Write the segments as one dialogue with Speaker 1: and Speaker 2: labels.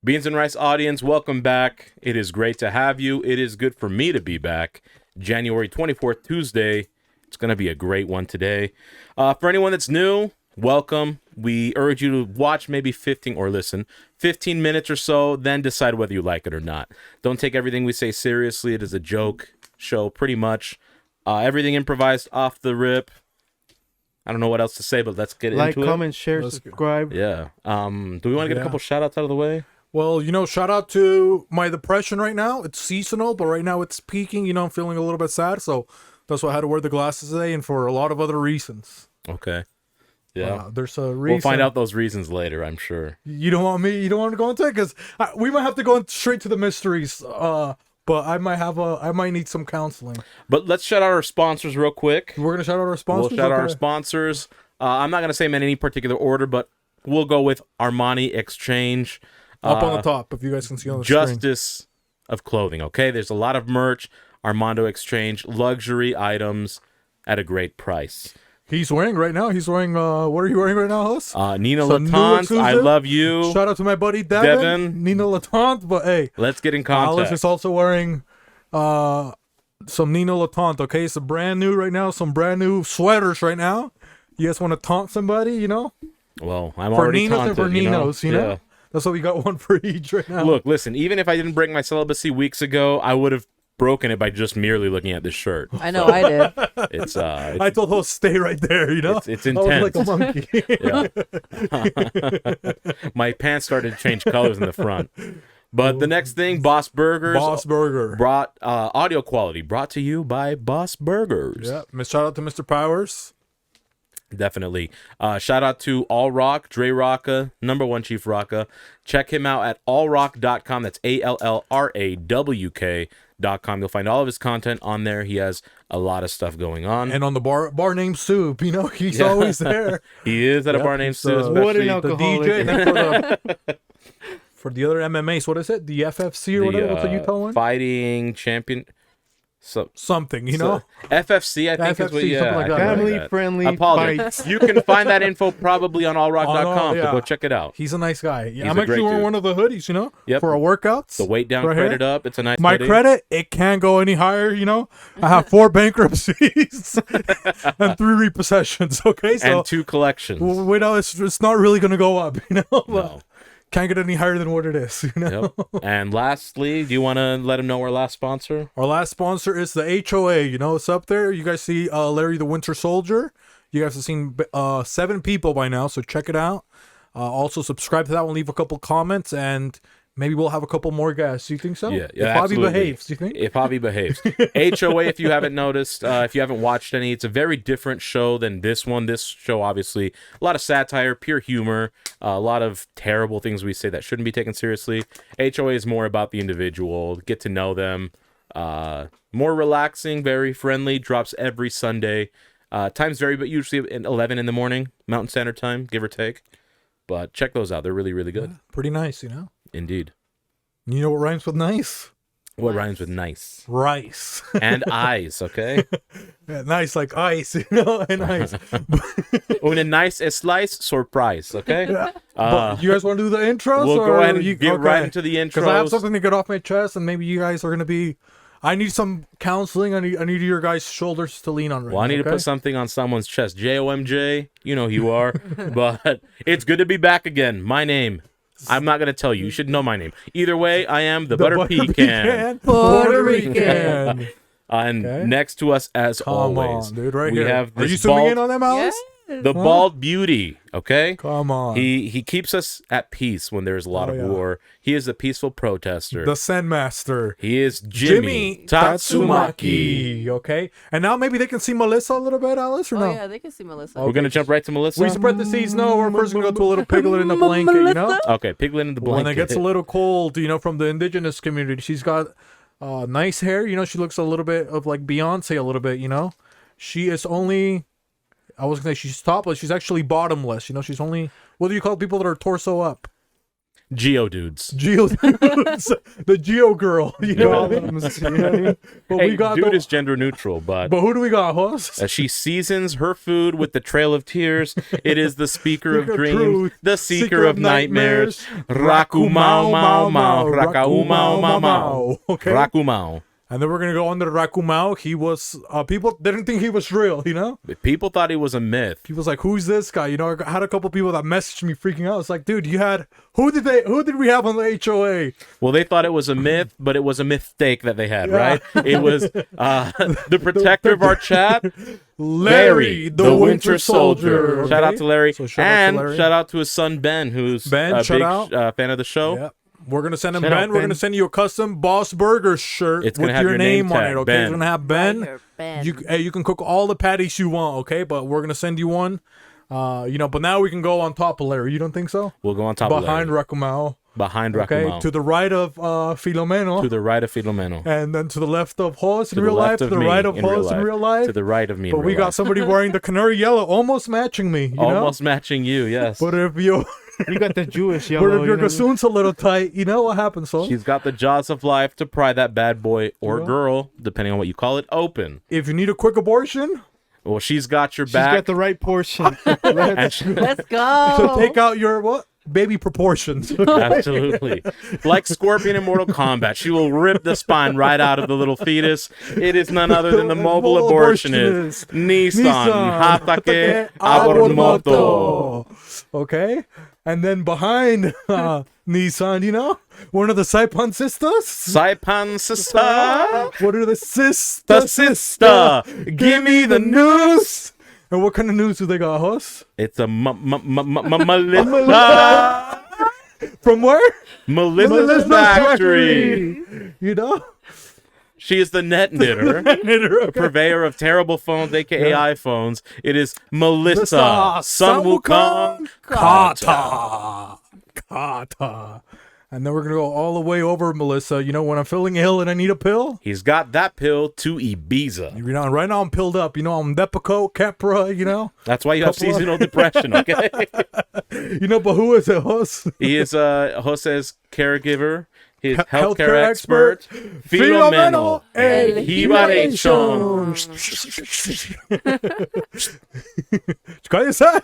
Speaker 1: Beans and Rice audience, welcome back. It is great to have you. It is good for me to be back. January 24th, Tuesday. It's going to be a great one today. For anyone that's new, welcome. We urge you to watch maybe 15 or listen 15 minutes or so, then decide whether you like it or not. Don't take everything we say seriously. It is a joke show, pretty much. Everything improvised off the rip. I don't know what else to say, but let's get into it.
Speaker 2: Like, comment, share, subscribe.
Speaker 1: Yeah. Do we want to get a couple shout outs out of the way?
Speaker 3: Well, shout out to my depression right now. It's seasonal, but right now it's peaking. I'm feeling a little bit sad, so that's why I had to wear the glasses today, and for a lot of other reasons.
Speaker 1: Okay. Yeah.
Speaker 3: There's a reason.
Speaker 1: We'll find out those reasons later, I'm sure.
Speaker 3: You don't want to go into it? Because we might have to go straight to the mysteries, but I might need some counseling.
Speaker 1: But let's shout out our sponsors real quick.
Speaker 3: We're going to shout out our sponsors?
Speaker 1: We'll shout out our sponsors. I'm not going to say them in any particular order, but we'll go with Armani Exchange.
Speaker 3: Up on the top, if you guys can see on the screen.
Speaker 1: Justice of clothing, okay? There's a lot of merch. Armando Exchange, luxury items at a great price.
Speaker 3: He's wearing right now. What are you wearing right now, host?
Speaker 1: Nina Latante, I love you.
Speaker 3: Shout out to my buddy Devin. Nina Latante, but hey.
Speaker 1: Let's get in contact.
Speaker 3: Alice is also wearing some Nina Latante, okay? It's brand new right now. Some brand new sweaters right now. You guys want to taunt somebody,
Speaker 1: Well, I'm already taunted,
Speaker 3: for Ninos,
Speaker 1: Yeah.
Speaker 3: That's why we got one for each right now.
Speaker 1: Look, listen, even if I didn't break my celibacy weeks ago, I would have broken it by just merely looking at this shirt.
Speaker 4: I know, I did.
Speaker 1: It's
Speaker 3: I told her stay right there,
Speaker 1: It's intense.
Speaker 3: I was like a
Speaker 1: monkey. My pants started to change colors in the front. But the next thing, Boss Burgers.
Speaker 3: Boss Burger.
Speaker 1: Brought audio quality brought to you by Boss Burgers.
Speaker 3: Yeah, shout out to Mr. Powers. Definitely.
Speaker 1: Shout out to All Rock, Dre Rocka, #1 Chief Rocka. Check him out at allrock.com. That's ALLRAWK.com. You'll find all of his content on there. He has a lot of stuff going on.
Speaker 3: And on the bar named Soup, he's always there.
Speaker 1: He is at a bar named Soup,
Speaker 2: what an
Speaker 1: especially
Speaker 2: alcoholic.
Speaker 3: The DJ. For the other MMAs, what is it? The FFC or whatever? What's the Utah one?
Speaker 1: Fighting Champion.
Speaker 3: Something,
Speaker 1: FFC, I think
Speaker 3: FFC,
Speaker 1: is what, yeah.
Speaker 3: something like that.
Speaker 2: Family-friendly fights.
Speaker 1: You can find that info probably on allrock.com, so go check it out.
Speaker 3: He's a nice guy. Yeah,
Speaker 1: He's
Speaker 3: I'm
Speaker 1: a
Speaker 3: actually
Speaker 1: great
Speaker 3: wearing
Speaker 1: dude.
Speaker 3: one of the hoodies, for our workouts.
Speaker 1: The weight down
Speaker 3: right
Speaker 1: credit
Speaker 3: here.
Speaker 1: up. It's a nice
Speaker 3: My
Speaker 1: hoodie.
Speaker 3: credit, it can't go any higher, I have 4 bankruptcies and 3 repossessions, okay? So,
Speaker 1: and 2 collections.
Speaker 3: It's not really going to go up,
Speaker 1: No.
Speaker 3: Can't get any higher than what it is,
Speaker 1: Yep. And lastly, do you want to let him know our last sponsor?
Speaker 3: Our last sponsor is the HOA. It's up there. You guys see Larry the Winter Soldier. You guys have seen 7 people by now, so check it out. Also, subscribe to that one. Leave a couple comments, and maybe we'll have a couple more guests. You think so?
Speaker 1: Yeah,
Speaker 3: if Javi
Speaker 1: absolutely.
Speaker 3: behaves, you think?
Speaker 1: If Javi behaves. HOA, if you haven't noticed, if you haven't watched any, it's a very different show than this one. This show, obviously, a lot of satire, pure humor, a lot of terrible things we say that shouldn't be taken seriously. HOA is more about the individual, get to know them. More relaxing, very friendly, drops every Sunday. Times vary, but usually at 11 in the morning, Mountain Standard Time, give or take. But check those out. They're really, really good.
Speaker 3: Pretty nice,
Speaker 1: Indeed.
Speaker 3: You know what rhymes with nice?
Speaker 1: What rhymes with nice?
Speaker 3: Rice.
Speaker 1: And eyes, okay?
Speaker 3: Yeah, nice like ice, and ice.
Speaker 1: Una nice slice, surprise, okay?
Speaker 3: But you guys want to do the intros?
Speaker 1: We'll
Speaker 3: or
Speaker 1: go ahead and
Speaker 3: you,
Speaker 1: get right into the intros.
Speaker 3: Because I have something to get off my chest, and maybe you guys are going to be... I need some counseling. I need your guys' shoulders to lean on right now.
Speaker 1: Well, I need to put something on someone's chest. JOMJ, you know who you are. But it's good to be back again. My name... I'm not going to tell you. You should know my name. Either way, I am the Butter Pecan.
Speaker 3: Puerto Rican.
Speaker 1: And next to us, as
Speaker 3: Come
Speaker 1: always,
Speaker 3: on, dude, right
Speaker 1: we
Speaker 3: here.
Speaker 1: have
Speaker 3: Are
Speaker 1: this
Speaker 3: you zooming in on them, Alice?
Speaker 1: the bald beauty, okay?
Speaker 3: Come on.
Speaker 1: He keeps us at peace when there's a lot of war. He is a peaceful protester.
Speaker 3: The Zen Master.
Speaker 1: He is Jimmy Tatsumaki.
Speaker 3: Okay. And now maybe they can see Melissa a little bit, Alice, or no?
Speaker 4: Oh, yeah, they can see Melissa.
Speaker 1: We're going to jump right to Melissa?
Speaker 3: We spread the seeds. No, we're first going to go to a little piglet in the blanket,
Speaker 1: Okay, piglet in the blanket.
Speaker 3: When it gets a little cold, from the indigenous community, she's got nice hair. She looks a little bit of like Beyonce a little bit, She is only... I was going to say she's topless. She's actually bottomless. She's only... What do you call people that are torso up?
Speaker 1: Geodudes.
Speaker 3: The Geo girl. You know what I mean? But
Speaker 1: Hey,
Speaker 3: we got
Speaker 1: dude is gender neutral, but
Speaker 3: who do we got, Hoss?
Speaker 1: she seasons her food with the Trail of Tears. It is the Speaker of Dreams,
Speaker 3: Truth,
Speaker 1: the Seeker of Nightmares. Raku Mau Mau Mau. Rakau Mau Mau Mau.
Speaker 3: Okay.
Speaker 1: Raku Mau.
Speaker 3: And then we're gonna go on to the Rakumao. He was people didn't think he was real, you know?
Speaker 1: People thought he was a myth.
Speaker 3: People's like, who's this guy? You know, I had a couple people that messaged me freaking out. It's like, dude, you had who did we have on the HOA?
Speaker 1: Well, they thought it was a myth, but it was a mistake that they had, right? It was the protector of our chat, Larry, the Winter Soldier.
Speaker 3: Okay?
Speaker 1: Shout out to Larry.
Speaker 3: So shout out to Larry.
Speaker 1: Shout out to his son, Ben, who's a big fan of the show.
Speaker 3: Yeah. We're gonna send him
Speaker 1: Shout out,
Speaker 3: Ben. We're
Speaker 1: Ben.
Speaker 3: gonna send you a custom Boss Burger shirt
Speaker 1: It's
Speaker 3: with
Speaker 1: gonna have
Speaker 3: your
Speaker 1: your
Speaker 3: name
Speaker 1: name
Speaker 3: on
Speaker 1: tag,
Speaker 3: it. Okay,
Speaker 1: Ben.
Speaker 3: it's gonna have Ben.
Speaker 4: Ben.
Speaker 3: You can cook all the patties you want. Okay, but we're gonna send you one. But now we can go on top of Larry. You don't think so?
Speaker 1: We'll go on top
Speaker 3: Behind
Speaker 1: of Larry.
Speaker 3: Rakumao.
Speaker 1: Behind
Speaker 3: Okay,
Speaker 1: Rakumao.
Speaker 3: to the right of Filomeno.
Speaker 1: To the right of Filomeno.
Speaker 3: And then to the left of Hoss in
Speaker 1: To the
Speaker 3: real life.
Speaker 1: left
Speaker 3: To
Speaker 1: of
Speaker 3: the
Speaker 1: me
Speaker 3: right of
Speaker 1: in real
Speaker 3: Hoss in
Speaker 1: life.
Speaker 3: real life.
Speaker 1: To the right of me in
Speaker 3: But we
Speaker 1: real
Speaker 3: got
Speaker 1: life.
Speaker 3: somebody wearing the canary yellow, almost matching me. You know?
Speaker 1: Almost matching you, yes.
Speaker 3: But if you
Speaker 2: You got the Jewish
Speaker 3: but
Speaker 2: yellow.
Speaker 3: if your
Speaker 2: you know?
Speaker 3: gassoon's a little tight, you know what happens, so
Speaker 1: She's got the jaws of life to pry that bad boy or
Speaker 3: Yeah.
Speaker 1: girl, depending on what you call it, open.
Speaker 3: if you need a quick abortion,
Speaker 1: Well, she's got your
Speaker 2: She's
Speaker 1: back.
Speaker 2: got the right portion.
Speaker 1: and she-
Speaker 4: Let's go.
Speaker 3: so take out your what? Baby proportions.
Speaker 1: Absolutely. Like Scorpion in Mortal Kombat, she will rip the spine right out of the little fetus. It is none other than the mobile abortionist, Nissan Hatake Abormoto.
Speaker 3: Okay? And then behind Nissan, you know? One of the Saipan sisters?
Speaker 1: Saipan sister,
Speaker 3: What are the sisters?
Speaker 1: the sister, give me the news.
Speaker 3: And what kind of news do they got, Huss?
Speaker 1: It's a Melissa.
Speaker 3: From where?
Speaker 1: Melissa's factory.
Speaker 3: You know?
Speaker 1: She is the net knitter, purveyor of terrible phones, aka iPhones. It is Melissa Sun Wukong Kata.
Speaker 3: Kata. And then we're going to go all the way over, Melissa. You know, when I'm feeling ill and I need a pill,
Speaker 1: He's got that pill to Ibiza.
Speaker 3: you know, right now I'm pilled up. You know, I'm Depakote, Kepra, you know?
Speaker 1: That's why you have
Speaker 3: Couple of-
Speaker 1: seasonal depression, okay?
Speaker 3: You know, but who is it, Huss?
Speaker 1: He is Jose's caregiver, his
Speaker 3: Healthcare
Speaker 1: healthcare expert,
Speaker 3: Filomeno
Speaker 1: Filomeno
Speaker 3: Elevation.
Speaker 1: Hibarechon.
Speaker 3: Cállese.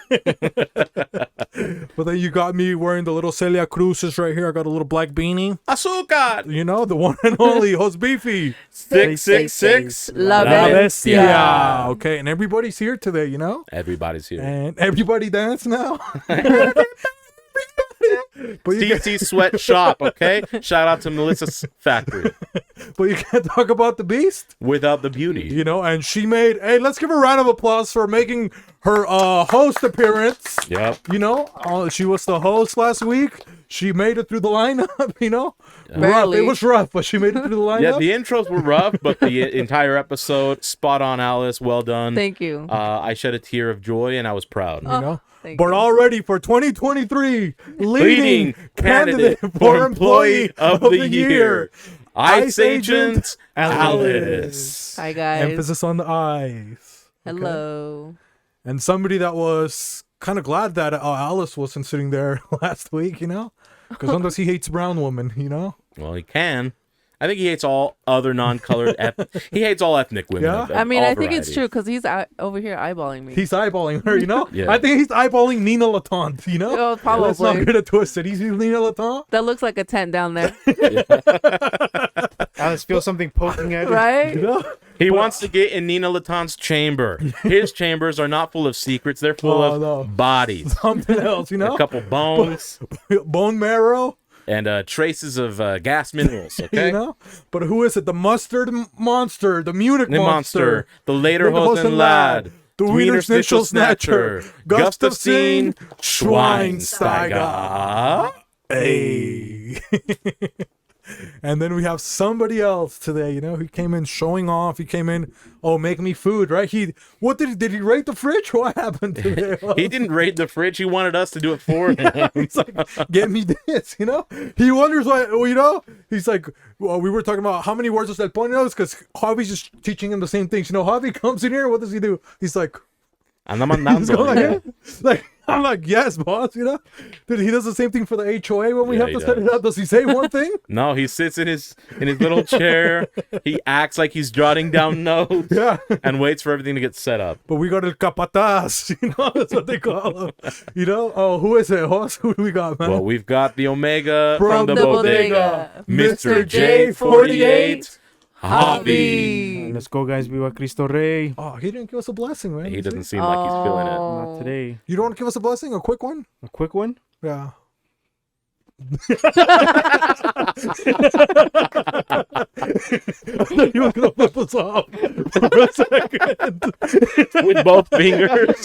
Speaker 3: But then you got me wearing the little Celia Cruces right here. I got a little black beanie.
Speaker 1: Azúcar.
Speaker 3: You know, the one and only Jos Beefy.
Speaker 1: 666
Speaker 4: La
Speaker 1: Bestia.
Speaker 3: Yeah. Okay, and everybody's here today, you know?
Speaker 1: Everybody's here.
Speaker 3: And everybody dance now. But you,
Speaker 1: CC Sweatshop, okay? Shout out to Melissa's factory.
Speaker 3: but you can't talk about the beast,
Speaker 1: Without the beauty.
Speaker 3: you know? And she made, hey, let's give her a round of applause for making her host appearance.
Speaker 1: Yep.
Speaker 3: You know, she was the host last week. She made it through the lineup, you know? Rough.
Speaker 4: Barely.
Speaker 3: It was rough, but she made it through the lineup.
Speaker 1: Yeah, the intros were rough, but the entire episode, spot on, Alice. Well done.
Speaker 4: Thank you.
Speaker 1: I shed a tear of joy and I was proud.
Speaker 3: you know?
Speaker 4: Thank
Speaker 3: But
Speaker 4: you.
Speaker 3: already for 2023, leading
Speaker 1: Leading
Speaker 3: candidate for Employee of the Year.
Speaker 1: Ice Agent Alice.
Speaker 4: Hi, guys.
Speaker 3: Emphasis on the eyes.
Speaker 4: Hello.
Speaker 3: And somebody that was kind of glad that Alice wasn't sitting there last week, you know? Because sometimes he hates brown women, you know?
Speaker 1: Well, he can. I think he hates all other non-colored. He hates all ethnic women.
Speaker 3: Yeah?
Speaker 1: of
Speaker 4: I mean,
Speaker 1: all
Speaker 4: I think it's
Speaker 1: varieties.
Speaker 4: true because he's over here eyeballing me.
Speaker 3: He's eyeballing her, you know?
Speaker 1: Yeah.
Speaker 3: I think he's eyeballing Nina Latante, you know?
Speaker 4: Oh,
Speaker 3: Let's not
Speaker 4: probably.
Speaker 3: get it twisted. He's Nina Latante.
Speaker 4: That looks like a tent down there,
Speaker 2: Alice feels something poking at her.
Speaker 4: right?
Speaker 3: You know?
Speaker 1: He wants to get in Nina Latan's chamber. His chambers are not full of secrets. They're full
Speaker 3: Oh,
Speaker 1: of
Speaker 3: no.
Speaker 1: bodies.
Speaker 3: Something else, you know?
Speaker 1: A couple bones
Speaker 3: Bone marrow,
Speaker 1: and traces of gas minerals, okay?
Speaker 3: you know? But who is it? The mustard monster, the Munich
Speaker 1: The monster, the later
Speaker 3: Lederhosen
Speaker 1: Hosen lad,
Speaker 3: the Wiener Schnitzel Snatcher,
Speaker 1: Gustafsson
Speaker 3: Schweinsteiger.
Speaker 1: Schweinsteiger.
Speaker 3: Hey. And then we have somebody else today, you know, he came in showing off. He came in, make me food, right? What did he rate the fridge? What happened today?
Speaker 1: He didn't raid the fridge. He wanted us to do it for him.
Speaker 3: He's like, get me this, you know? He wonders why, you know? He's like, well, we were talking about how many words does that point knows because Javi's just teaching him the same things. You know, Javi comes in here, what does he do? He's like,
Speaker 1: Anda
Speaker 3: he's going
Speaker 1: mandando.
Speaker 3: like, I'm like, yes, boss. You know, dude, he does the same thing for the HOA when we
Speaker 1: Yeah,
Speaker 3: have
Speaker 1: he
Speaker 3: to set it
Speaker 1: does.
Speaker 3: up. Does he say one thing?
Speaker 1: No, he sits in his little chair. He acts like he's jotting down notes.
Speaker 3: Yeah.
Speaker 1: And waits for everything to get set up.
Speaker 3: But we got el capataz. You know, that's what they call him. You know? Oh, who is it, Hoss? Who do we got, man?
Speaker 1: Well, we've got the Omega
Speaker 3: From
Speaker 1: from the
Speaker 3: the
Speaker 1: bodega, Mr.
Speaker 4: J48,
Speaker 1: J48, Javi.
Speaker 2: And let's go, guys. Viva Cristo Rey.
Speaker 3: Oh, he didn't give us a blessing, man.
Speaker 1: He doesn't seem like he's feeling it.
Speaker 2: Not today.
Speaker 3: You don't want to give us a blessing? A quick one?
Speaker 2: A quick one.
Speaker 3: Yeah. He was gonna flip us off for a second.
Speaker 1: With both fingers.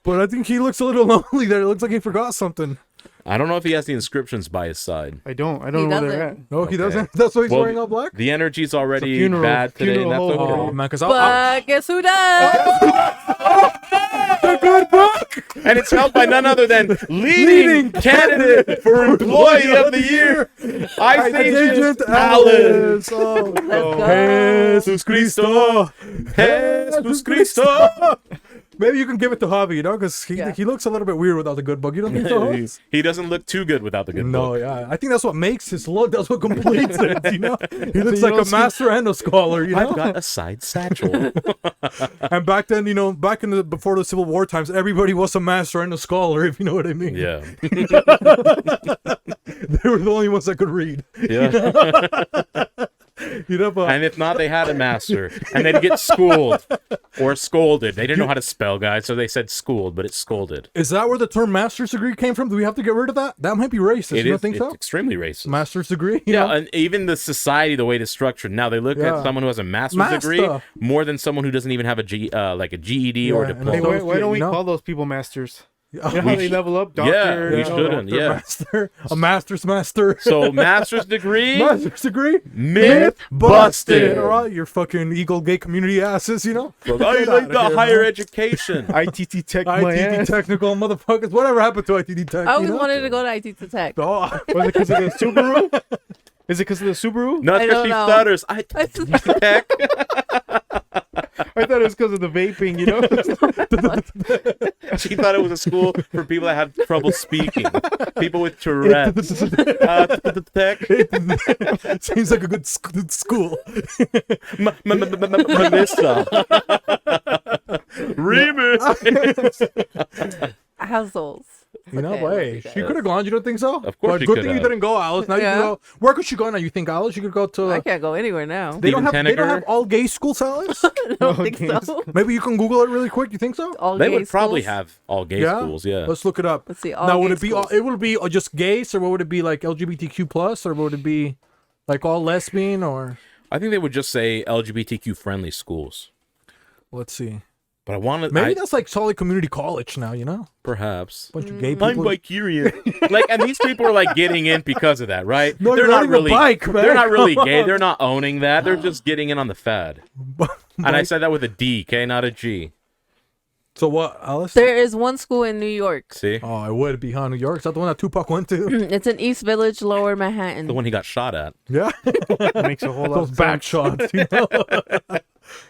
Speaker 3: But I think he looks a little lonely there. It looks like he forgot something.
Speaker 1: I don't know if he has the inscriptions by his side.
Speaker 2: I don't
Speaker 4: He
Speaker 2: know where they're
Speaker 4: doesn't.
Speaker 2: at.
Speaker 3: No, he
Speaker 1: Okay.
Speaker 3: doesn't. That's why he's
Speaker 1: Well,
Speaker 3: wearing all black.
Speaker 1: The energy's already
Speaker 2: funeral-
Speaker 1: bad today, and
Speaker 2: funeral
Speaker 1: that's
Speaker 2: home.
Speaker 1: okay.
Speaker 3: Oh man, because
Speaker 4: But guess who does?
Speaker 3: the good book.
Speaker 1: And it's held by none other than leading candidate for Employee of the Year, Ice Agent Alice.
Speaker 3: Oh,
Speaker 4: Let's go.
Speaker 3: Jesus Cristo.
Speaker 1: Jesus Cristo.
Speaker 3: Maybe you can give it to Javi, you know, because
Speaker 4: Yeah.
Speaker 3: he looks a little bit weird without the good book. You don't think so? Hoss?
Speaker 1: He doesn't look too good without the good
Speaker 3: No,
Speaker 1: book.
Speaker 3: yeah. I think that's what makes his look. That's what completes it, you know? He looks
Speaker 2: you
Speaker 3: like a
Speaker 2: don't see-
Speaker 3: master and a scholar, you know?
Speaker 1: I've got a side satchel.
Speaker 3: And back then, you know, back in the before the Civil War times, everybody was a master and a scholar, if you know what I mean.
Speaker 1: Yeah.
Speaker 3: They were the only ones that could read.
Speaker 1: Yeah.
Speaker 3: You know, but
Speaker 1: And if not, they had a master. And they'd get schooled or scolded. They didn't know how to spell, guys, so they said schooled, but it's scolded.
Speaker 3: is that where the term master's degree came from? Do we have to get rid of that? That might be racist.
Speaker 1: It
Speaker 3: You don't
Speaker 1: is
Speaker 3: think
Speaker 1: it's
Speaker 3: so?
Speaker 1: extremely racist.
Speaker 3: Master's degree?
Speaker 1: Yeah,
Speaker 3: know?
Speaker 1: and even the society, the way it is structured now, they look
Speaker 3: Yeah.
Speaker 1: at someone who has a master's
Speaker 3: Master.
Speaker 1: degree more than someone who doesn't even have a like a GED or
Speaker 3: Yeah, and
Speaker 1: diploma.
Speaker 2: Hey,
Speaker 3: Those-
Speaker 2: why don't we
Speaker 3: you know?
Speaker 2: call those people masters?
Speaker 3: Oh,
Speaker 2: You know how they level up? Doctor.
Speaker 1: we
Speaker 2: you know,
Speaker 1: shouldn't.
Speaker 3: Doctor,
Speaker 1: Yeah.
Speaker 3: Master, a master's master.
Speaker 1: So, master's degree,
Speaker 3: Master's degree?
Speaker 1: myth busted.
Speaker 3: All right, your fucking Eagle gay community asses, you know?
Speaker 1: I
Speaker 3: Get
Speaker 1: like
Speaker 3: outta
Speaker 1: the
Speaker 3: here,
Speaker 1: higher
Speaker 3: man.
Speaker 1: education.
Speaker 2: ITT Tech my
Speaker 3: ITD
Speaker 2: ass.
Speaker 3: technical motherfuckers. Whatever happened to ITD tech?
Speaker 4: I always
Speaker 3: you know?
Speaker 4: wanted to go to IT to Tech.
Speaker 3: Oh,
Speaker 2: Was it because of the Subaru? Is it because of the Subaru?
Speaker 1: No,
Speaker 4: I
Speaker 1: because
Speaker 4: don't
Speaker 1: she
Speaker 4: know.
Speaker 1: stutters. I tech.
Speaker 2: I thought it was because of the vaping, you know?
Speaker 1: She thought it was a school for people that have trouble speaking, people with Tourette's. Tech.
Speaker 3: seems like a good school.
Speaker 1: Melissa. Remix.
Speaker 4: Hassles.
Speaker 3: You know,
Speaker 4: Okay,
Speaker 3: but
Speaker 4: I'll
Speaker 3: hey,
Speaker 4: do
Speaker 3: she
Speaker 4: that.
Speaker 3: could have gone. You don't think so?
Speaker 1: Of course
Speaker 3: Well,
Speaker 1: she
Speaker 3: good
Speaker 1: could
Speaker 3: thing you
Speaker 1: have.
Speaker 3: didn't go, Alice. Now you
Speaker 4: Yeah.
Speaker 3: can go. Where could she go now? You think, Alice? You could go to.
Speaker 4: I can't go anywhere now.
Speaker 3: They don't
Speaker 1: Steven
Speaker 3: have. They don't
Speaker 1: Teneger?
Speaker 3: have all gay schools, Alice.
Speaker 4: I don't think
Speaker 2: Okay.
Speaker 4: so.
Speaker 3: Maybe you can Google it really quick. You think so?
Speaker 4: All
Speaker 1: They
Speaker 4: gay
Speaker 1: would probably
Speaker 4: schools?
Speaker 1: have all gay
Speaker 3: Yeah?
Speaker 1: schools, yeah.
Speaker 3: Let's look it up.
Speaker 4: Let's see. All
Speaker 3: Now, would
Speaker 4: gay
Speaker 3: it be?
Speaker 4: schools.
Speaker 3: It would be just gays, or what would it be like LGBTQ plus, or would it be like all lesbian, or
Speaker 1: I think they would just say LGBTQ friendly schools.
Speaker 3: let's see.
Speaker 1: But I want to
Speaker 3: Maybe that's like Solid Community College now. You know,
Speaker 1: perhaps.
Speaker 3: bunch of gay people.
Speaker 1: I'm bi-curious. Like, and these people are like getting in because of that, right?
Speaker 3: No,
Speaker 1: they're
Speaker 3: you're
Speaker 1: not
Speaker 3: riding a
Speaker 1: really
Speaker 3: bike, man.
Speaker 1: they're not really
Speaker 3: Come
Speaker 1: gay.
Speaker 3: on.
Speaker 1: They're not owning that. They're just getting in on the fad. And I said that with a D, okay, not a G.
Speaker 3: So what, Alice?
Speaker 4: There is one school in New York.
Speaker 1: See?
Speaker 3: Oh, I would be, huh? New York. Is that the one that Tupac went to?
Speaker 4: It's in East Village, Lower Manhattan.
Speaker 1: The one he got shot at.
Speaker 3: Yeah.
Speaker 2: That makes a whole lot
Speaker 3: Those
Speaker 2: of
Speaker 3: back
Speaker 2: sense.
Speaker 3: shots, you know?